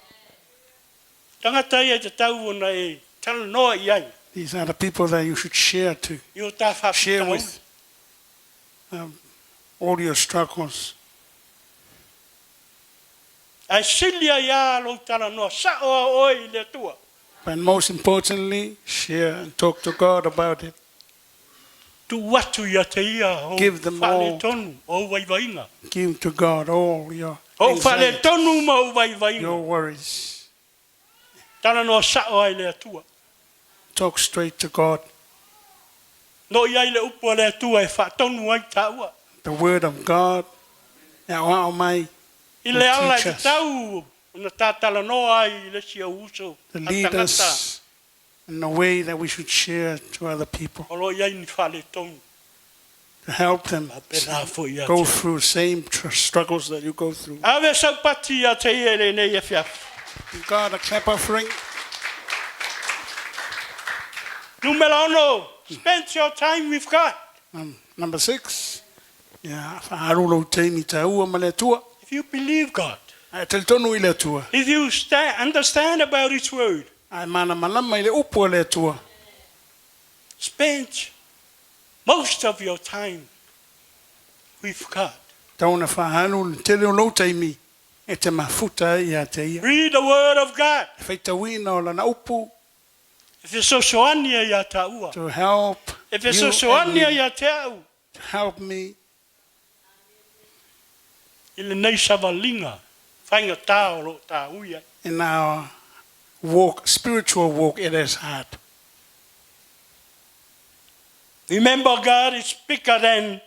Tangata ia te tau ona e tala noa I ai. These are the people that you should share to. I o tā whapitau. Share with all your struggles. Ai silia ia lo tala noa. Sa o oi le tua. But most importantly, share and talk to God about it. Tu watu ia te ia o Give them whale all. tonu o waiwainga. Give to God all your O whale anxiety, tonu ma o waiwainga. your worries. Tala noa sa o ai le tua. Talk straight to God. No iai le upo le atua e whaatonu ai taua. The word of God. Now, my I le ala i te tau, na tātala noa ai le sia uso. to lead us in the way that we should share to other people, O lo iai ni whale tonu. to help them Pena fo ia go te. through the same struggles that you go through. Ave sau pati a te ie le nei e fiafi. Give God a clap offering. Numero uno, spend your time with God. Number 6. Yeah, whaarolo teimi taua ma le atua. If you believe God, Ai te tonu i le atua. if you understand about His Word, Ai mana malama i le upu a le atua. spend most of your time with God. Tauna whahanu le tele o lo teimi. E te mafuta i a te ia. Read the Word of God. Whaitawina o lana upu If you're so soania ya taua. to help If you're you so and soania me, ya te au. to help me. I le nei savalinga. Whainga tā o lo tā uia. In our walk, spiritual walk, it is hard. Remember, God is bigger than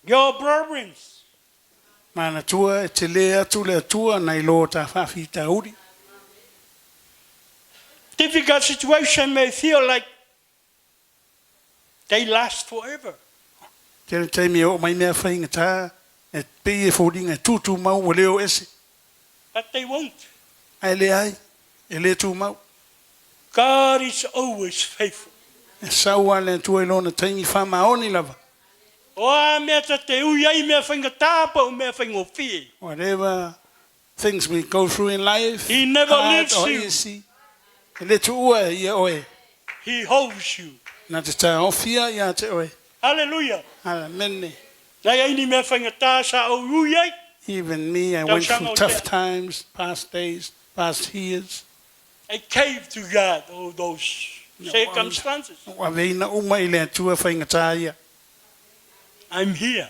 your problems. Mana tua e te lea tu le atua na i lo ta whawhi ta uri. Difficult situation may feel like they last forever. Tēnei teimi o mai mea whainga tā, e pei e whodinga tūtū mau o leo ese. But they won't. Ai le ai, e le tū mau. God is always faithful. E saua le tua i lona teimi whamaoni lava. O a mea ta te ui ai mea whainga tāpa o mea whainga o fie. Whatever things we go through in life, He never hard leaves or you. easy, e le tu ua ia oe. He holds you. Na te tā ofia ia te oe. Hallelujah. Ala mene. Nei ai ni mea whainga tā sa o ui ai. Even me, I went through tough times, past days, past years. I cave to God all those circumstances. Wa veina uma i le atua whainga tā ia. I'm here.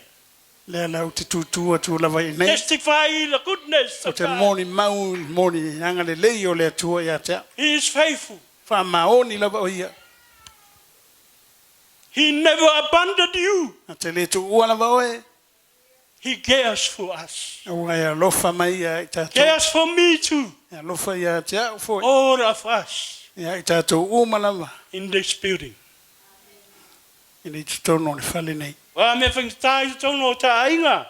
Le lau te tūtua tū lava i nei. Testify the goodness O of te God. moni mau, moni anga le lei o le atua ia te. He is faithful. Wha maoni lava o ia. He never abandoned you. Na te le tu ua lava oe. He cares for us. O ai alofa mai ia i tātou. Cares for me too. E alofa ia te au fo. All of us Ia i tātou uma lava. in this building. I le tutono le whale nei. Wa me whainga tā i tono o tā ainga.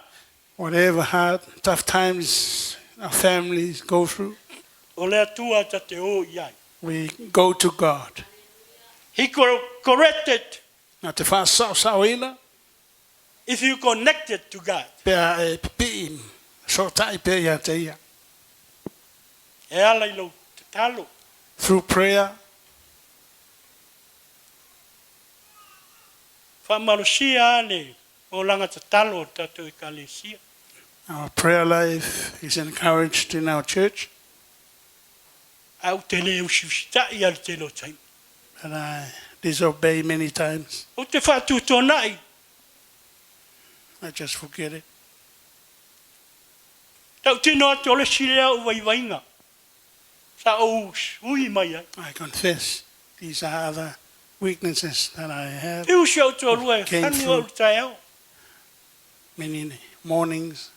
Whatever hard, tough times our families go through, O le atua ta te o iai. we go to God. He corrected Na te wha sao ina, if you connected to God. pea e pipi, so tai pea ia te ia. E ala i lo te talo. Through prayer, Whamarosia ane o langa te talo o tatou i kalesia. our prayer life is encouraged in our church, Au te leo siusita i al te lo taim. but I disobey many times. O te whatu tonai. I just forget it. Tau tino atu o le silea o waiwainga. Sa o ui mai ai. I confess these are other weaknesses that I have. E usi au tu alua e Came whanu au through. tai au. Many mornings,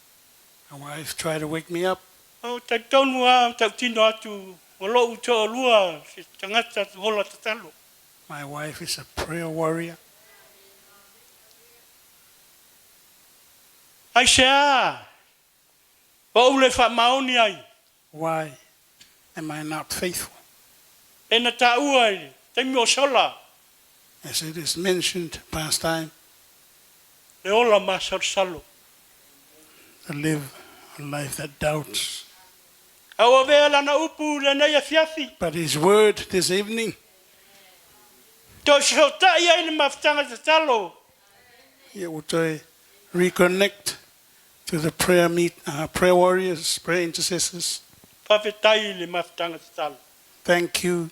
my wife tried to wake me up. O tai tonu a tau tino atu o lo u te alua se tangata tu hola te talo. My wife is a prayer warrior. Ai se a. O ule wha maoni ai. Why am I not faithful? E na ta ua ai. Taimi o sola. As it is mentioned past time, Le ola ma salo. to live a life that doubts. Au a vea lana upu le nei a fiafi. But his word this evening, Tō se o tai ai le mawhtanga te talo. it will to reconnect to the prayer warriors, prayer intercessors. Whawhetai le mawhtanga te talo. Thank you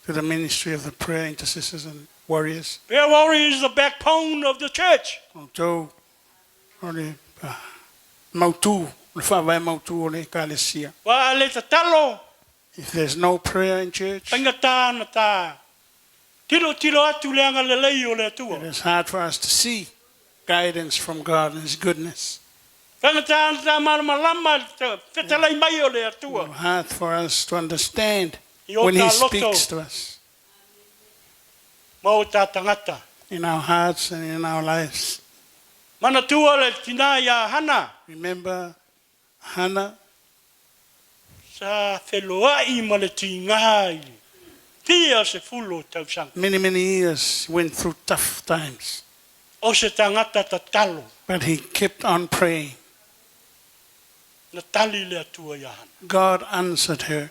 to the ministry of the prayer intercessors and warriors. Prayer warrior is the backbone of the church. Tō, ole, mautu, le whawai mautu ole kalesia. Wa le te talo. If there's no prayer in church, Tanga tā na tā. Tilo atu leanga lelei o le atua. It is hard for us to see guidance from God and His goodness. Tangata malama fetalai mai o le atua. It's hard for us to understand I o when He tā loto. speaks to us Ma o tā tangata. in our hearts and in our lives. Mana tua le tina ia hana. Remember Hannah? Sa wheloai ma le tingai. Tia se fulo tausanga. Many years went through tough times, O se tangata ta talo. but he kept on praying. Na tali le atua ia hana. God answered her.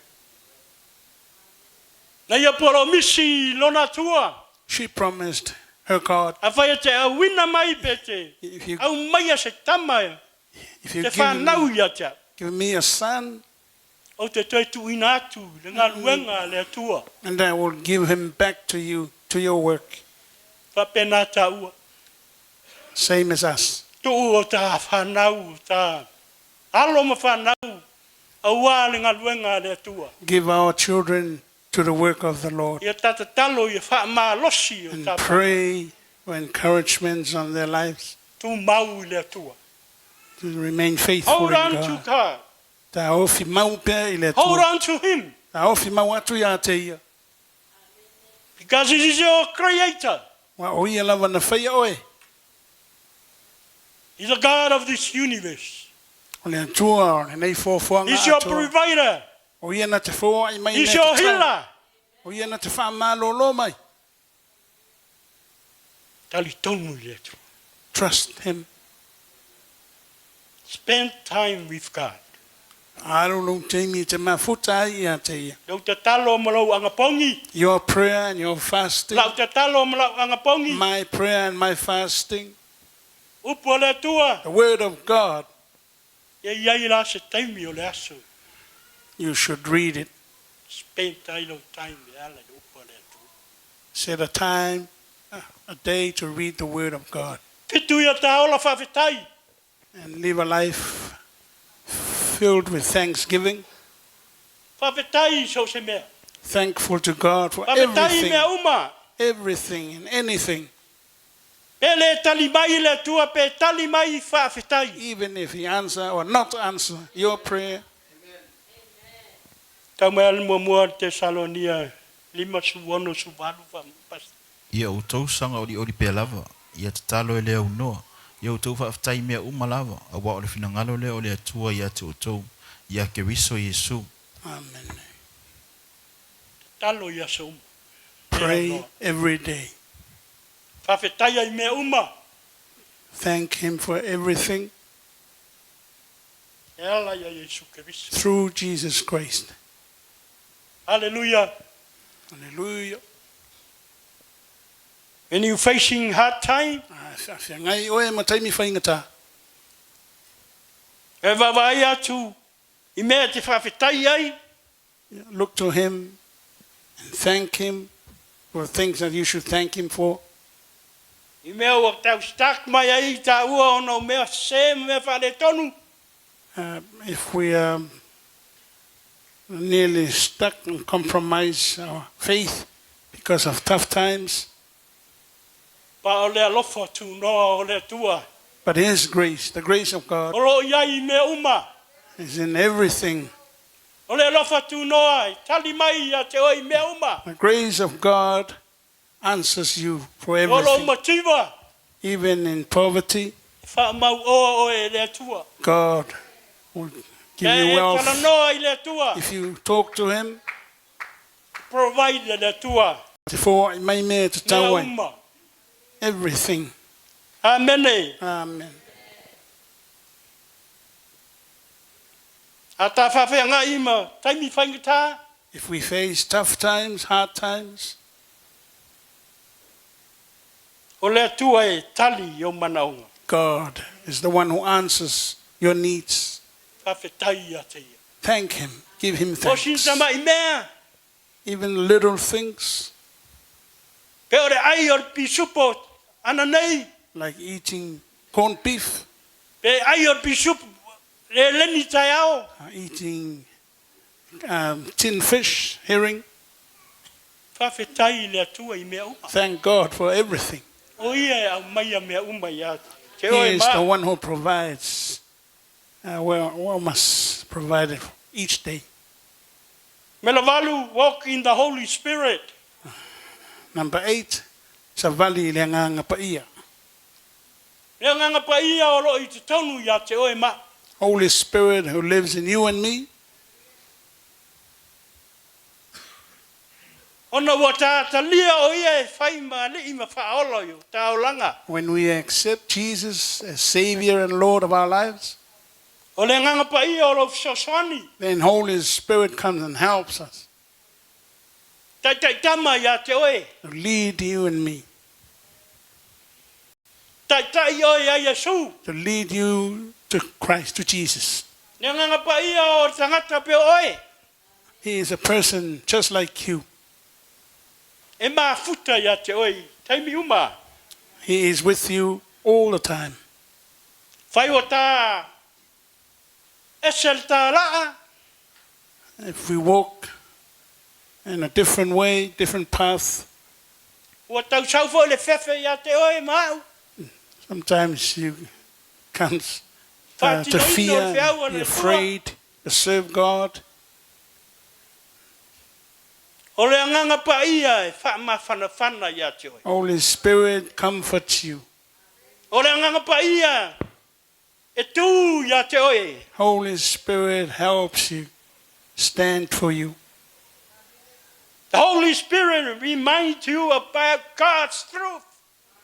Na ia poro misi lona tua. She promised her God, A whai te a wina mai pete. if you, Au mai a se tamai. if you Te give whanau me, ia te. give me a son, O te toi tu ina atu. Le ngā luenga le atua. and I will give him back to you, to your work, Whapena ta ua. same as us. Tu o ta whanau ta. Alo ma whanau. Aua le ngā luenga le atua. Give our children to the work of the Lord, Ia tata talo ia wha maa losi o and ta. pray for encouragements on their lives Tu mau le atua. to remain faithful Hold in on to God. God. Ta ofi mau pea I le Hold atua. on to Him. Ta ofi mau atu ia te ia. Because He is your Creator. Wa o ia lava na whaia oe. He's the God of this universe. O le atua o le nei fōfuanga He's your atua. provider. O ia na te whoa I mai He's me your te tau. healer. O ia na te wha mālolo mai. Tali tonu le atua. Trust Him. Spend time with God. Aro lo teimi te mafuta ia te ia. Lau te talo malau angapongi. Your prayer and your fasting. Lau te talo malau angapongi. My prayer and my fasting. Upo le atua. The word of God. Ia iai la se taimi o le aso. You should read it. Spend time le ala le upo le atua. Set a time, a day to read the word of God. Fitu ia ta ola whawhetai. And live a life filled with thanksgiving. Whawhetai so se mea. Thankful to God for Whawhetai mea everything. uma. Everything and anything. Pele tali mai le tua pe tali mai whawhetai. Even if He answer or not answer your prayer. Tau mea lima mua te Salonia. Lima suwano suwalu whampas. Ia o tau sanga o li pea lava. Ia te talo e lea unoa. Ia o tau whaafitai mea uma lava. A wa o le finangalo lea o le atua ia te o tau. Ia ke riso Yesu. Amen. Talo ia se uma. Pray every day. Whawhetai ai mea uma. Thank Him for everything E ala ia Yesu Keriso. through Jesus Christ. Hallelujah. Hallelujah. When you're facing hard time, Whia ngai oe mataimi whaingata. e wawai atu, I mea te whawhetai ai, Look to Him and thank Him for things that you should thank Him for. I mea o tau stak mai ai ta ua ono mea se mea whare tonu. If we are nearly stuck and compromise our faith because of tough times, Pa o lea lofo tu noa o lea tua. but His grace, the grace of God, Olo iai mea uma. is in everything. O lea lofo tu noa, tali mai a te oi mea uma. The grace of God answers you for Olo everything. mativa, Even in poverty, wha mau oa o e lea tua. God will give E you kala wealth. noa I lea tua, If you talk to Him, provide le lea tua. before I may me to Mea tell uma. everything. Amene. Amen. A ta whawhea ngā ima, taimi whaingata, If we face tough times, hard times, o lea tua e tali o manaunga. God is the one who answers your needs. Whawhetai a te ia. Thank Him. Give Him O thanks. sinsama I mea, Even little things pe ore ai or pisupo ana nei, like eating corned beef, pe ai or pisupo le leni tai ao, eating tin fish, herring. Whawhetai le atua I mea uma. Thank God for everything. O ia au mai a mea uma ia. Te He oe is the ma. one who provides. We must provide it each day. Melavalu, walk in the Holy Spirit. Number 8, sa vali le nganga paia. Lea nganga pa ia o lo I te tonu ia te oe ma. Holy Spirit who lives in you and me. Ona wa ta lia o ia e whai ma le I ma whaolo yo, ta o langa. When we accept Jesus as Savior and Lord of our lives, O le nganga pa ia o lo fsoswani. then Holy Spirit comes and helps us Tai tama ia te oe. to lead you and me, Tai o ia Yesu. to lead you to Christ, to Jesus. Le nganga pa ia o tangata pe oe. He is a person just like you. E ma futa ia te oe. Taimi uma. He is with you all the time. Whai o ta. Esel ta raa. If we walk in a different way, different path, Ua tau saufo le fefe ia te oe mau. sometimes you come to fear, be afraid to serve God. O le nganga pa ia e wha ma whana ia te oe. Holy Spirit comforts you. O le nganga pa ia e tu ia te oe. Holy Spirit helps you, stand for you. The Holy Spirit reminds you about God's truth.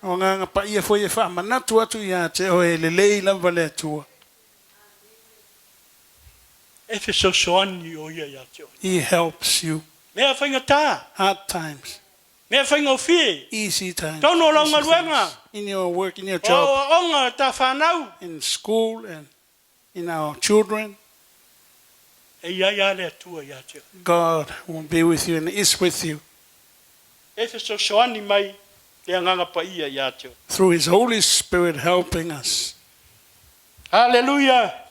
O nganga pa ia foi e wha manatu atu ia te oe le lei lava le atua. E fe so soani o ia te oe. He helps you. Mea whainga tā. Hard times, Mea whainga o whie. easy times, Tono easy longa things. luenga. In your work, in your O job, onga tā whanau. in school, and in our children. E ia le atua ia te oe. God will be with you and is with you E fe so soani mai le nganga pa ia te oe. through His Holy Spirit helping us. Halleluiah.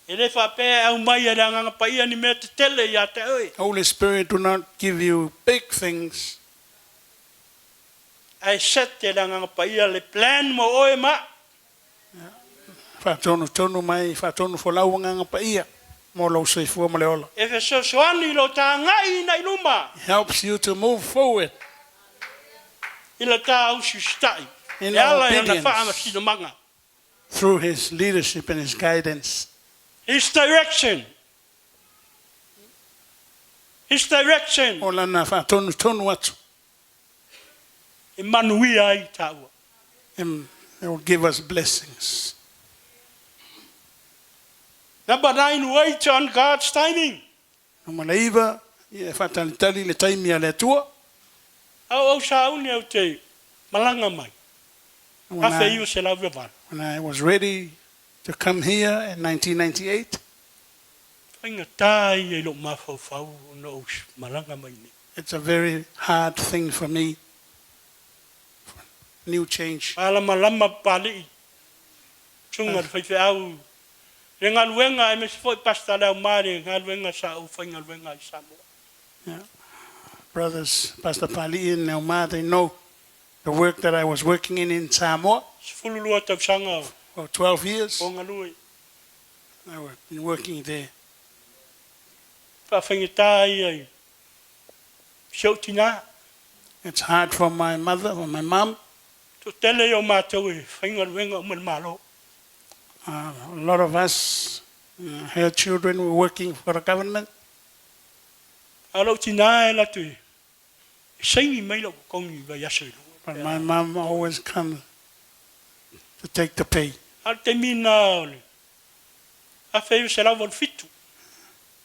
E le whapea au mai e nganga pa ia ni mea te tele ia te oe. Holy Spirit do not give you big things. Ai set te nganga pa ia le plan mo oe ma. Whatonu tonu mai, whatonu whalau nganga pa ia. Mo lau seifua mo le ola. E fe so soani lo tā ngai na iluma. Helps you to move forward I le tā au sustai. in E ala e na obedience wha ama sino manga. through His leadership and His guidance. His direction. His direction. O lana whatonu tonu atu. E manuia ai tāua. And it will give us blessings. Number 9, wait on God's timing. O malaiva, ia whatalitali le taimi a le atua. Au sauni au te malanga mai. When Hawhi I, iu se lau vewan. when I was ready to come here in 1998, Whainga tā i e lo mawhau no malanga mai ni. it's a very hard thing for me. New change. Malama pali. Tunga whaiwhi au. E ngā luenga e me se fwoi pasta leo maare, ngā luenga sa au whainga luenga I Samoa. Brothers, Pastor Pali and Neoma, they know the work that I was working in Samoa Se fululua tau sanga for 12 years. o ngā lui. I've been working there. Whawhinga tā i ai. Siau tina. It's hard for my mother, for my mom. To tele o mātou e whainga luenga o malo. A lot of us, her children, were working for the government. Alo tina e latu e. Saingi mai lo kongi vai aso i lo. But my mom always comes to take the pay. Al te mina ole. A wheu se lau fitu.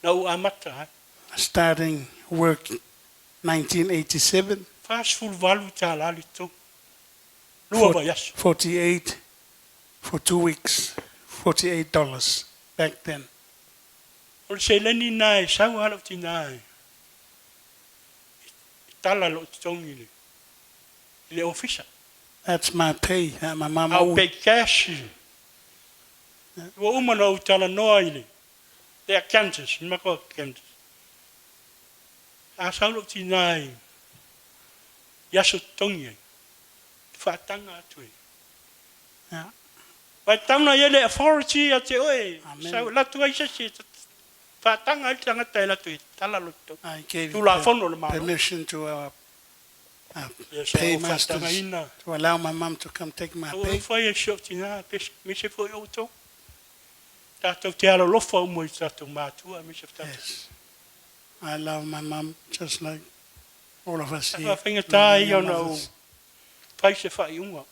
Na u amata hai. Starting work 1987, Fast full valu tā lali tō. Lua vai aso. 48 for 2 weeks, $48 back then. Ole se leni nai, sau alo tina e. Tala lo tongi le. Le ofisa. That's my pay. My mom Au owed. pe cash. Wa umana o tala noa ile. They are Kansas, mako Kansas. A saulo tinai. Yaso tongi. Whatanga atu. Yeah. Whatanga yele authority at te oe. Amen. So latu ai se whatanga i tangata e latu i tala loto. I gave Tu la fono le maro. permission to our Yes, paymasters whatanga to allow my mom to come take my O pay. foi e shot tina, me se foi o to. Tato te alo lofa mo i tato matua, me se tato. Yes. I love my mom just like all of us here. Ka whainga tai Many o na o. others. Pai se whai unga.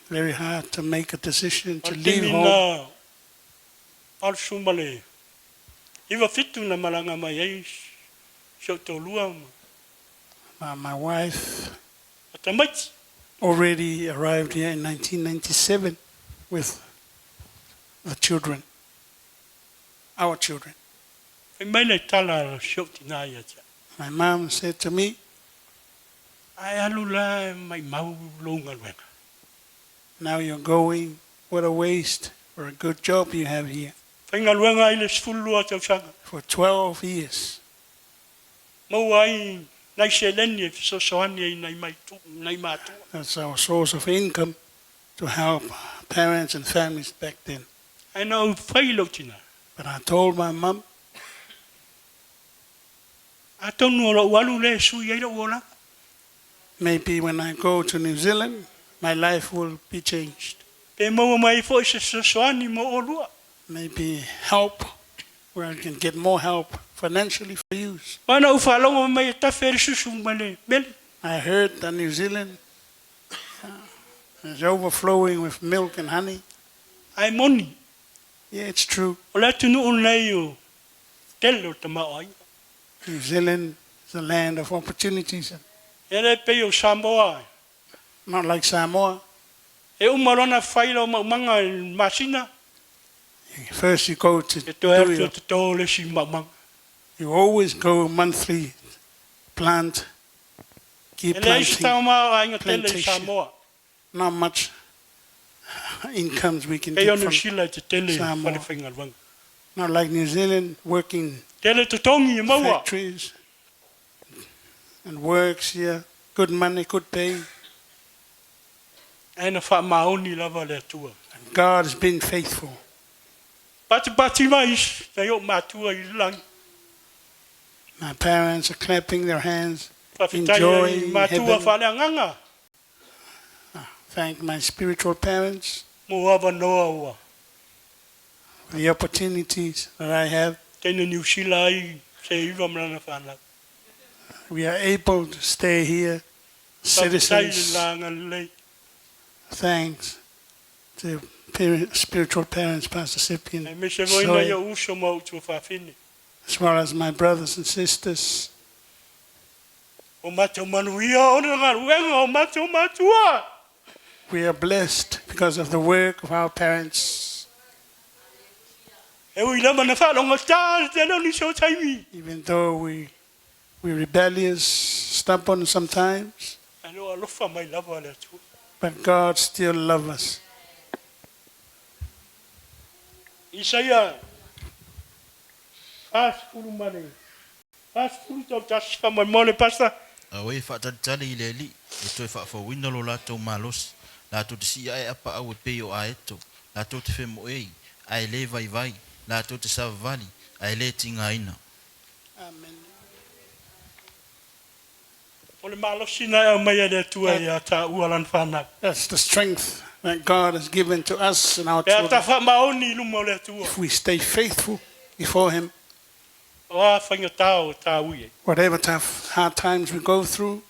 Very hard to make a decision to O leave timi home. na. Al sumale. Iwa fitu na malanga mai eis. Shot to lua. My wife O te maiti. already arrived here in 1997 with the children, our children. E mai nei tala shot tina ia tia. My mom said to me, Ai alu la mai mau longa luenga. now you're going, what a waste for a good job you have here. Whainga luenga i le sfulua tau sanga. For 12 years. Mau ai nai se leni e so soani i nai mai tu, nai matua. That's our source of income to help parents and families back then. Ai na o whailo tina. But I told my mom, A tonu o lo walu le sui eira uola. maybe when I go to New Zealand, my life will be changed. Pe mau mai fo se soani mo o lua. Maybe help, where I can get more help financially for use. Mana u whalongo mai ta where susu mane. Mele. I heard that New Zealand is overflowing with milk and honey. Ai moni. Yeah, it's true. O le tunu o nei o. Telo te maoi. New Zealand is a land of opportunities, E le pe o Samoa. not like Samoa. E umarona whaila o maumanga i masina. First you go to E to e do te tō le si maumanga. you always go monthly, plant, keep E le isi planting. tau maa inga tele i plantation. Samoa. Not much incomes we can E get onu from, sila te tele Samoa. whare whainga luanga. not like New Zealand, working Tele te tongi i maua. factories and works here, good money, good pay. E na wha maoni lava le atua. And God has been faithful. Pati mai na yo matua i langi. My parents are clapping their hands. Whawhitai Enjoy ai matua heaven. whale anganga. Thank my spiritual parents Mo awa noa ua. for the opportunities that I have. Tēne New Zealand ai se iwa mrana whanau. We are able to stay here, Whawhitai citizens, langa lei. thanks to spiritual parents, Pastor Cyprian, E me se voina Soy, ia uso mau tua whawhine. as well as my brothers and sisters. O matau manuia o na ngaruenga o matau matua. We are blessed because of the work of our parents, E ui lama na whalonga tā te alo ni so taimi. even though we're rebellious, stubborn sometimes, E no alofa mai lava le atua. but God still loves us. Isaia. Fulu mane. Fulu tau tasi whamai mole pasta. Awe whatatale i le li, e toi whawhawina lo lātou mālosi, lātou te si ai apa au e peo a eto, lātou te whemo ei, ai le vai vai, lātou te savavali, ai le tinga ina. Amen. O le malosi na au mai le tua i a tā ualan whanau. That's the strength that God has given to us and our E a tā children. whamaoni lumo le tua. If we stay faithful before Him, O a whainga tā o tā ui. whatever tough, hard times we go through,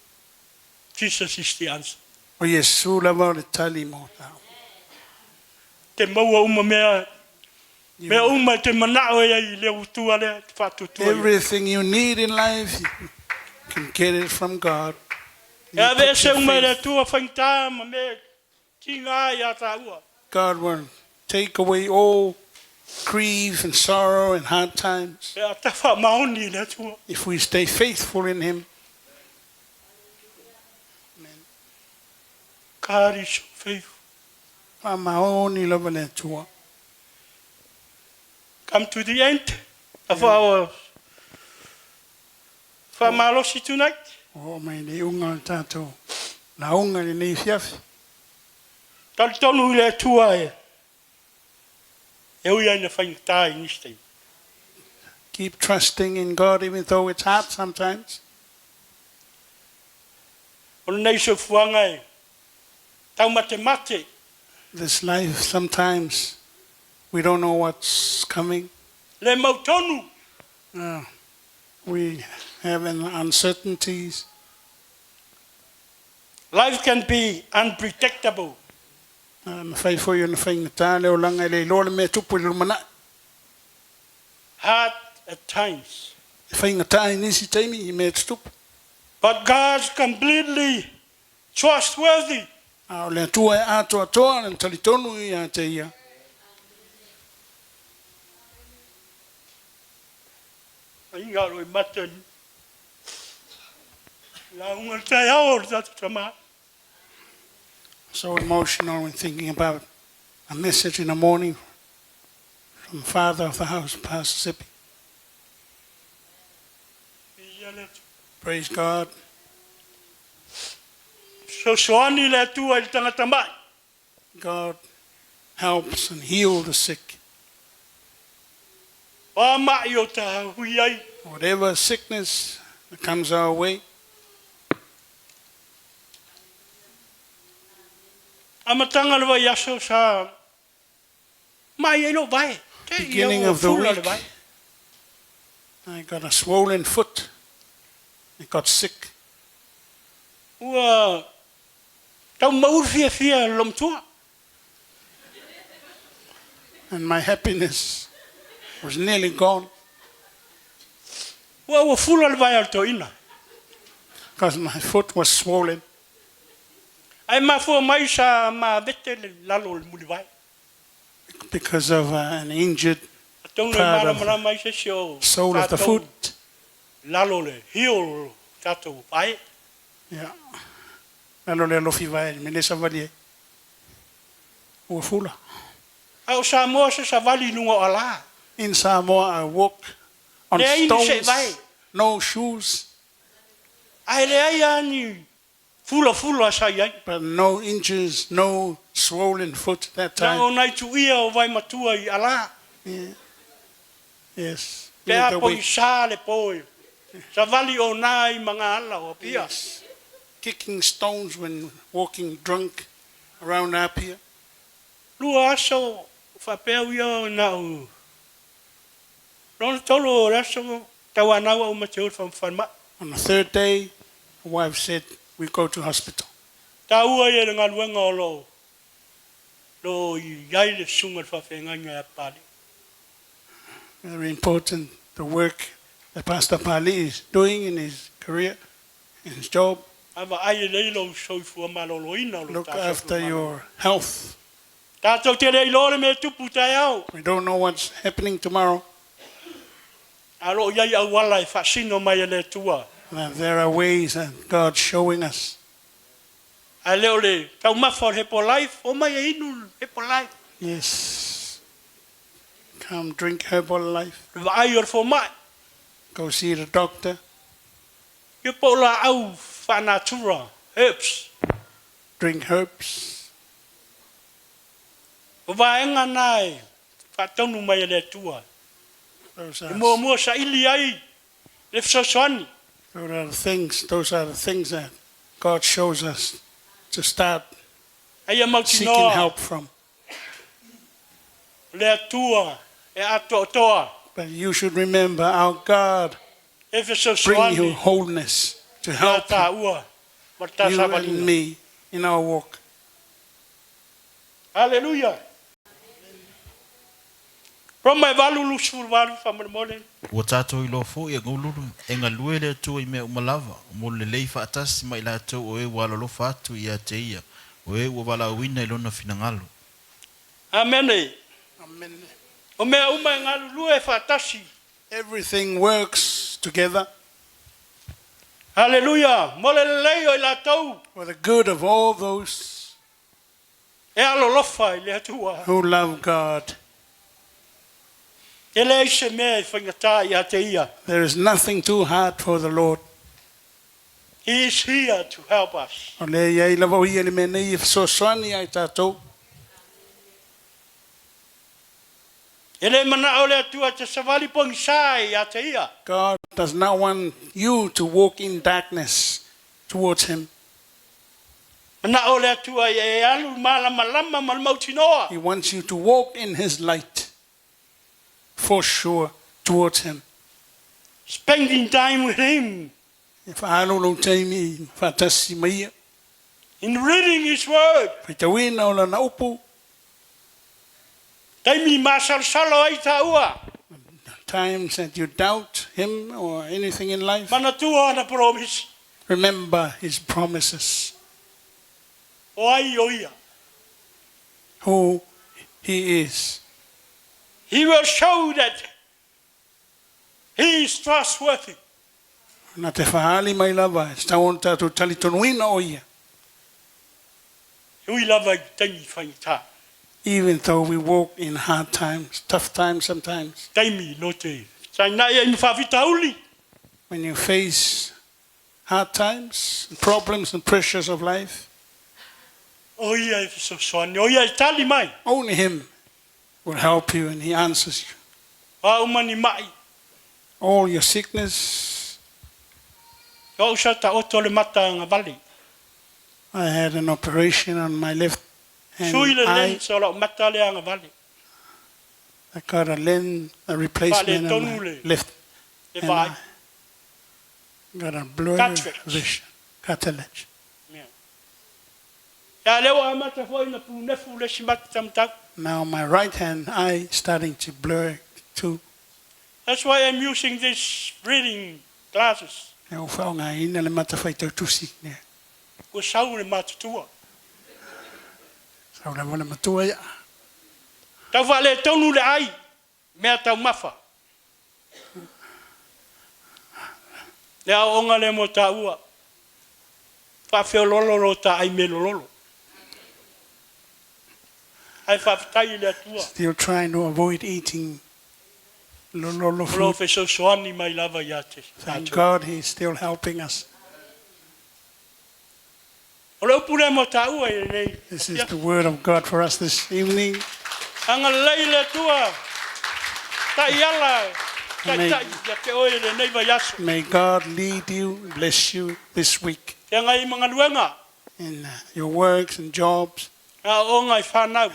Jesus is the answer. o Yesu lava le tali mo tau. Te maua uma mea. Mea uma te manao e ai le utua le te whatutua. Everything you need in life, you can get it from God. E a You vea put se your uma le faith. tua whaingta ma me. Tinga ai a tā ua. God will take away all grief and sorrow and hard times E a tā whamaoni le tua. if we stay faithful in Him. Kāri so whaifu. Maoni lava le tua. Come to the end of our Whamalosi tonight. O mai ni unga tātou. Na unga ni nei fiafi. Tali tonu le tua e. E ui aina whaingatai nistei. Keep trusting in God even though it's hard sometimes. Ono nei so fuanga e. Tau mate mate. This life, sometimes we don't know what's coming. Le mau tonu. We have uncertainties. Life can be unpredictable. Na fai foi na fai ngata leo langa le lo me tupu le mana. Hard at times. Fai ngata ni si taimi me tupu. But God's completely trustworthy. Le tua Atua toa na talitonu ia te ia. Inga roi matan. La unga tai ao tatu tama. So emotional when thinking about a message in the morning from the father of the house, Pastor Zippy. Praise God. So soani le tua il tangata mai. God helps and heals the sick. Wa mai o ta hui ai. Whatever sickness that comes our way, Amatanga le vai aso sa mai elo vai. beginning of the week, I got a swollen foot. I got sick. Ua tau maur fia lom tua. And my happiness was nearly gone Ua fula le vai al to ina. because my foot was swollen. Ai mafua mai sa ma vete le lalo le muli vai. Because of an injured Tong le part mara of mara mai se sio. sole of the foot. Lalo le hiol tato vai. Yeah. Lalo le lofi vai, me le savalie. Ua fula. Au sa mo se sa vali lungo ala. In Samoa, I walk on Le ai ni se vai. stones, no shoes, Ai le ai ani fula sa iai. but no injuries, no swollen foot that Na o time. nai tu ia o vai matua I ala. Yeah. Yes. Ke With the apo I weight. sa le poi. Sa vali o nai manga ala o pia. Yes. Kicking stones when walking drunk around up here. Lua aso whapea ia na u. Ron tolo raso tawanawa o mateo whamwhanma. On the third day, my wife said, we go to hospital. Ta ua ia ngā luenga o lo. Lo I iai le sunga whawhenga ngai apali. Very important, the work that Pastor Pali is doing in his career, in his job. Ava ai leilo soifua malolo ina o lo Look tātou after malolo. your health. Tātou te rei lore me tupu tai au. We don't know what's happening tomorrow. Alo iai au wala I whasino mai e le tua. And there are ways that God's showing us. A leo le tau mawha hepo life. O mai e inu hepo life. Yes. Come drink herbal life. Rwa ai or fo mai. Go see the doctor. Yo po la au whanatura. Herbs. Drink herbs. O vaenga nai. Whatonu mai e le tua. Those E are, mua sa ili ai. Le fsoswani. those are the things that God shows us to start Ai a mauti seeking noa. help from. Le tua. E ato toa. But you should remember our God E bring you fsoswani. wholeness to Hea help tā ua. Ma tā you sabalina. and me in our walk. Halleluiah. Roma e valulu survalu whamamole. Ua tātou I lo fo I nguluru e ngā lue le atua I mea umalawa mo le lei whaatasi mai la atou o e wala lo whātu I a te ia o e ua wala uina I lona finangalo. Amene. Amen. O mea uma e ngā lulu e whatasi. Everything works together Halleluiah. Mole le lei o I la tau. for the good of all those E alo lofa I le atua. who love God. E le ise mea I whaingatā I a te ia. There is nothing too hard for the Lord. He is here to help us. O le iai lava o ia le mea nei e fesoasoani ai tātou. Ele mana o le atua te savali pong sai a te ia. God does not want you to walk in darkness towards him. Mana o le atua e alu malama lama malmautinoa. He wants you to walk in his light, for sure, towards him. Spending time with him. If I don't tell me, fatasi mai, In reading his word. fatawina o la naupu, Taimi masal-salo ai taua. times that you doubt him or anything in life, Mana tua na promise. remember his promises, O ai o ia. who he is. He will show that he is trustworthy. Na te whaali mai lava, e tauon tātou talitonuina o ia. Hui lava i taimi whaita. Even though we walk in hard times, tough times sometimes, Taimi no te. Sai na ia i mwhawhita uli. when you face hard times, problems and pressures of life, O ia e so soani. O ia e tali mai. only him will help you and he answers you. A umani mai. All your sickness. O usa ta oto le mata ngā vali. I had an operation on my left hand Sui le eye. len so la mata le ngā vali. I got a replacement Fale on tonu my le. left E hand vai. eye. Got a blurred Cartilage. vision. Cartilage. Ya lewa a mata foi na punefu le si mata tamtau. Now my right hand eye starting to blur too. That's why I'm using these reading glasses. E o whaonga ina le mata whaitau tusi. Nea. Ko sau le mata tua. Sau la wana matua ia. Tau wale tonu le ai. Mea tau mafa. Lea onga le mo ta ua. Whawheo lolo ta ai me lolo. Ai whawhitai le atua. Still trying to avoid eating lololo Lo food. fe so soani mai lava ia te. Thank God he's still helping us. O le upure mo ta ua i nei. This is the word of God for us this evening. Anga lei le tua. Ta iala. Ta Amen. ta ia te oe le nei vai aso. May God lead you, bless you this week Te ngai mga luenga. in your works and jobs, A o ngai whanau.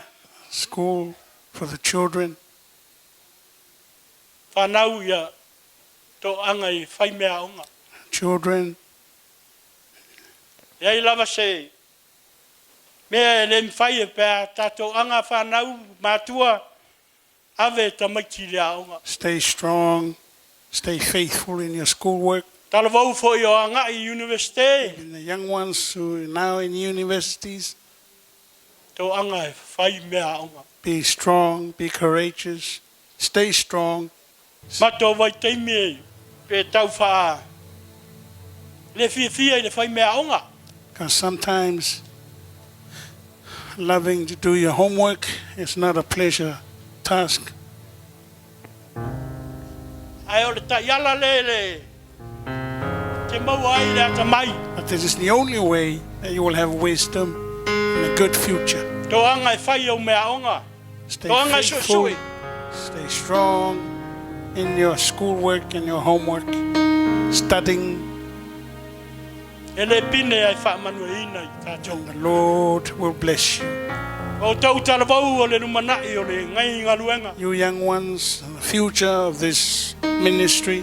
school, for the children. Whanau ia. To anga i whai mea onga. Children, Ia lava se. Mea le mwhai e pēr. Tato anga whanau mātua. Ave ta maiti lea onga. stay strong, stay faithful in your schoolwork. Tala vau fo i o anga i universite. And the young ones who are now in universities, To anga e whai mea onga. be strong, be courageous, stay strong. Mato vai teime pe tau wha. Le fia i le whai mea onga. Because sometimes loving to do your homework is not a pleasure task. Ai o le ta iala le. Te mau ai le ata mai. But this is the only way that you will have wisdom and a good future. To anga e whai o mea onga. Stay To anga faithful, sui. stay strong in your schoolwork and your homework, studying, E le pine ai wha manu e ina i tātou. and the Lord will bless you. O tau tala vau o le numanai o le ngai ngā luenga. You young ones, the future of this ministry.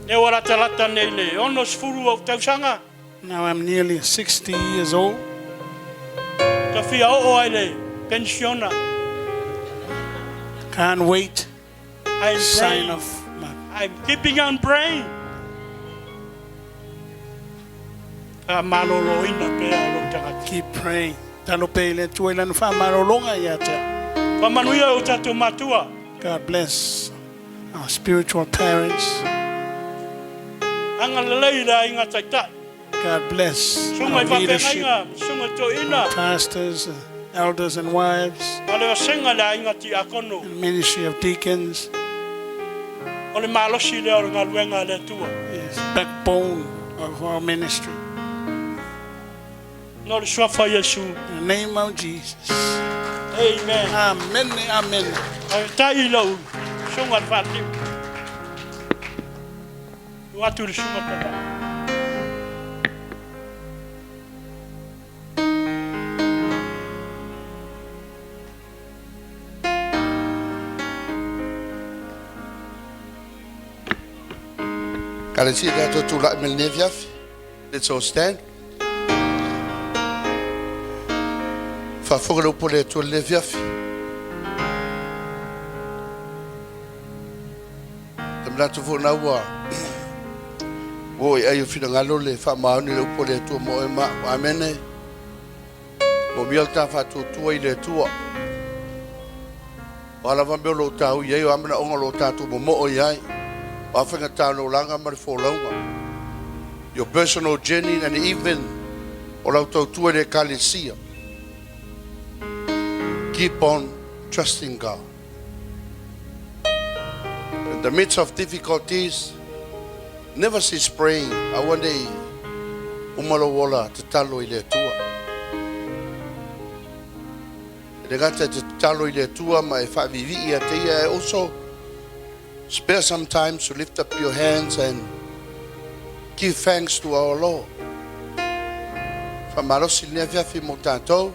E wara talata nei le ono sfuru o tausanga. Now I'm nearly 60 years old. Ta fia o ai le pensiona. Can't wait. I'm Sign praying. of my I'm keeping on praying. Malolo ina pe alo takati. keep praying. Talope le tuelan fa marolonga yata. Pamanuia o tatou matua. God bless our spiritual parents. Anga lelei la inga taitai. God bless Sunga our i whape leadership, inga, sunga to ina. pastors, elders and wives, Ale wa senga la inga ti akono. and ministry of deacons. O le malosi le o ngā luenga le tua. Is backbone of our ministry. No le swafa Yesu. In the name of Jesus. Amen. Amen. Amen. Tai lo sunga fati. Watu le sunga tata. Kalesia dato tula melneviaf. Let's all stand. Fa foglo pole to leviaf. Tamla to fo na wa. Oi ayo fina ngalo le fa ma ni le pole to mo e ma amene. Mo bialta fa to ile tua. Wala va belo ta u ye amena ongolo ta to mo o yai. Your personal journey and even keep on trusting God. In the midst of difficulties, never cease praying. I want to umalo wala talo ile tua. Regata talo ile tua ma fa vivi ia te also. Spare some time to lift up your hands and give thanks to our Lord. Famarosi nevia fi motato,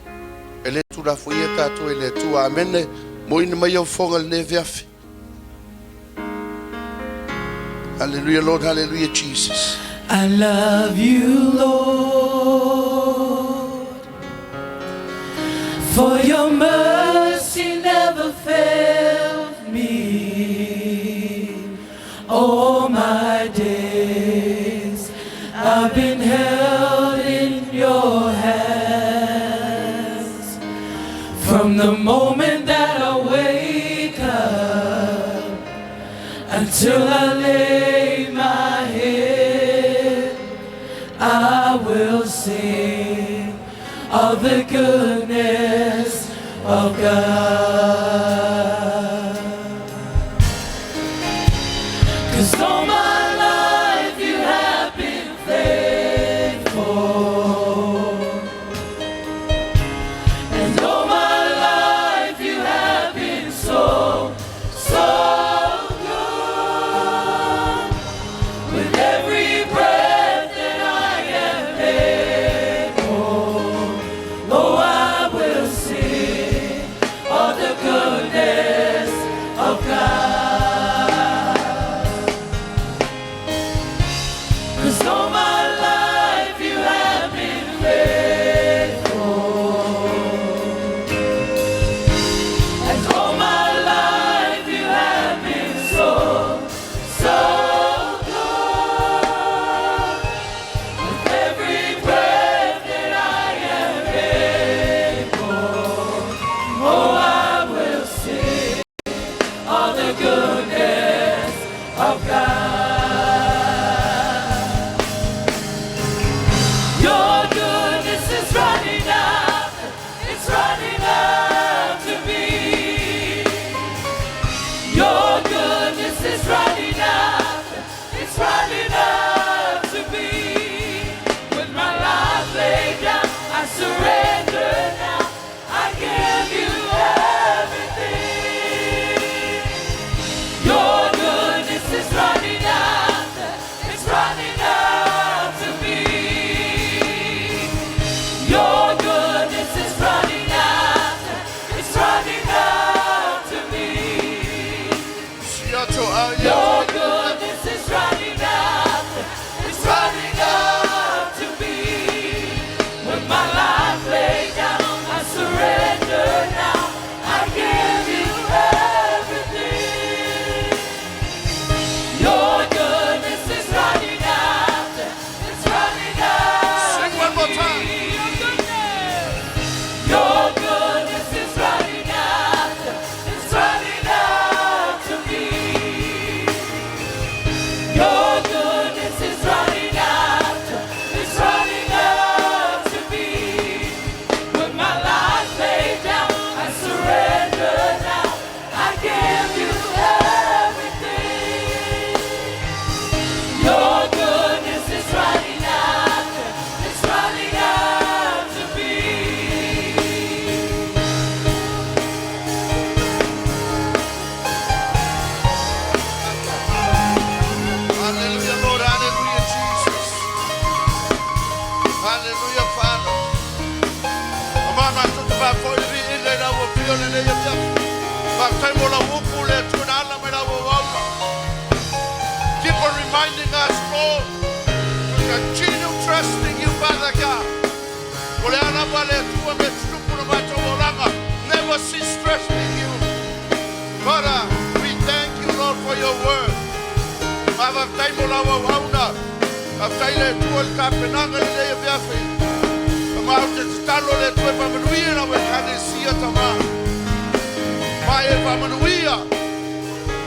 ele tu la fuia tato ele tu amene, moine mai o fonga nevia fi. Hallelujah, Lord, hallelujah, Jesus. I love you, Lord, for your mercy never failed me. All my days I've been held in your hands. From the moment that I wake up until I lay my head, I will sing of the goodness of God. All my life you have been faithful, and all my life you have been so, so good. With every breath that I am able, oh, I will sing of le ia ia. Ma tai mo la upu le tuna ala me la wawa. Keep on reminding us, Lord, to continue trusting you, Father God. Ole ana wale tua me tupu na macho olanga. Never cease trusting you. Father, we thank you, Lord, for your word. Mava tai mo la wawa. Aftai le tua le kapenanga le ia viafi. Ma te talo le tua pa manuia na we kane sia tama. Ma e pa manuia.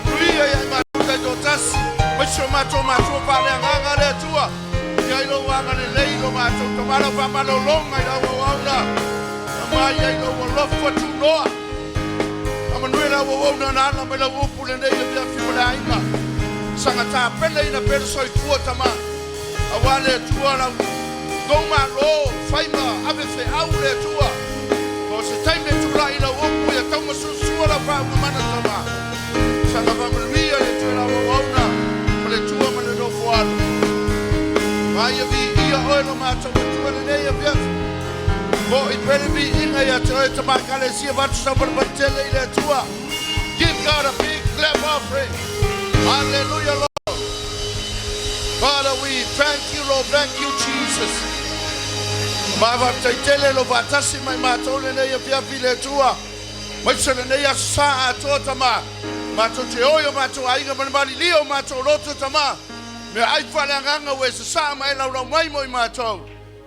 Manuia ya ma te dotasi. Macho macho pa le nganga le tua. Ya ilo wanga le leilo macho tomalo pa malolonga ila wauna. Ma ya ilo wolof for tu noa. Amanuia wauna na na me la wupu le nei viafi la inga. Sanga ta pele ina perso I tua tama. Awale tua la goma lo faima ave fe aule tua ko se taime tua ila opu ya tama susua la pa mana tama sanga va mia le tua la wauna le tua mana no foal mai vi ia oilo macho tua le nei via ko I pele vi inga ya tua tama kale sia va tsa Lafaitele ile tua. Give God a big clap offering. Hallelujah, Lord. Father, we thank you, Lord. Thank you, Jesus. TITHING lo vatasi mai matole nei via vile tua. Mai se nei sa tota ma. Mato te oyo mato ainga mali lio mato loto tama. Me ai fale nganga we sa mai la mai moi mato.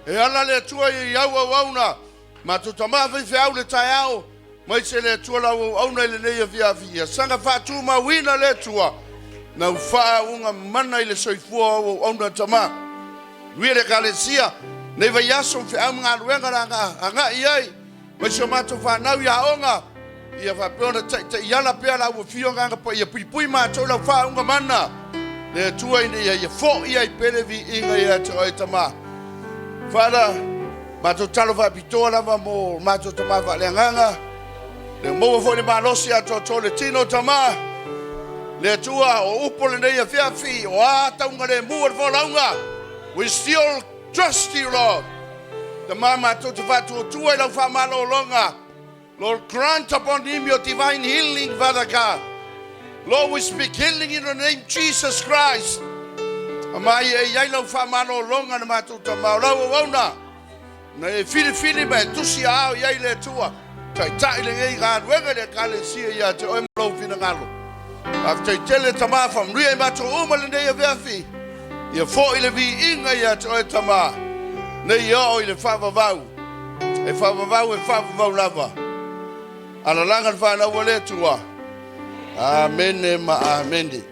E ala le tua I aua wauna. Mato tama ve fe au le taiao. Mai se le tua la wauna le nei via via. Sanga fatu ma wina le tua. Na ufa unga mana ile soifua ona tama. Wile kalesia nei vai aso fe anga ruenga anga iai. Mai se mato fa na ya onga. Ia fa pona te yala pe la wo fio nga pa ia pui mato la fa unga mana. Le tua ine ia fo ia pele vi inga ia to tama. Father, mato talo va pitola va mo mato tama va le nganga. Le mo fo le malosi to le tino tama. Le tua o upo le nei fiafi o ata unga le mua fo launga. We still trust you, Lord. The mama to va to tua la fa malo longa. Lord, grant upon him your divine healing, Father God. Lord, we speak healing in the name of Jesus Christ. Amai ya lo fa malo longa na matuta maulawa wauna. Na fili ba tusia au ya ile tua. Tai le ngai ga wenga le kale sia ya te o mlo fina ngalo. After tele tama from ria mato uma le nei vefi. Ia fo ile vi inga ya te o tama. Nei yo ile fa vau. E fa vau lava. Ala langa fa na wole tua. Amen ma amen.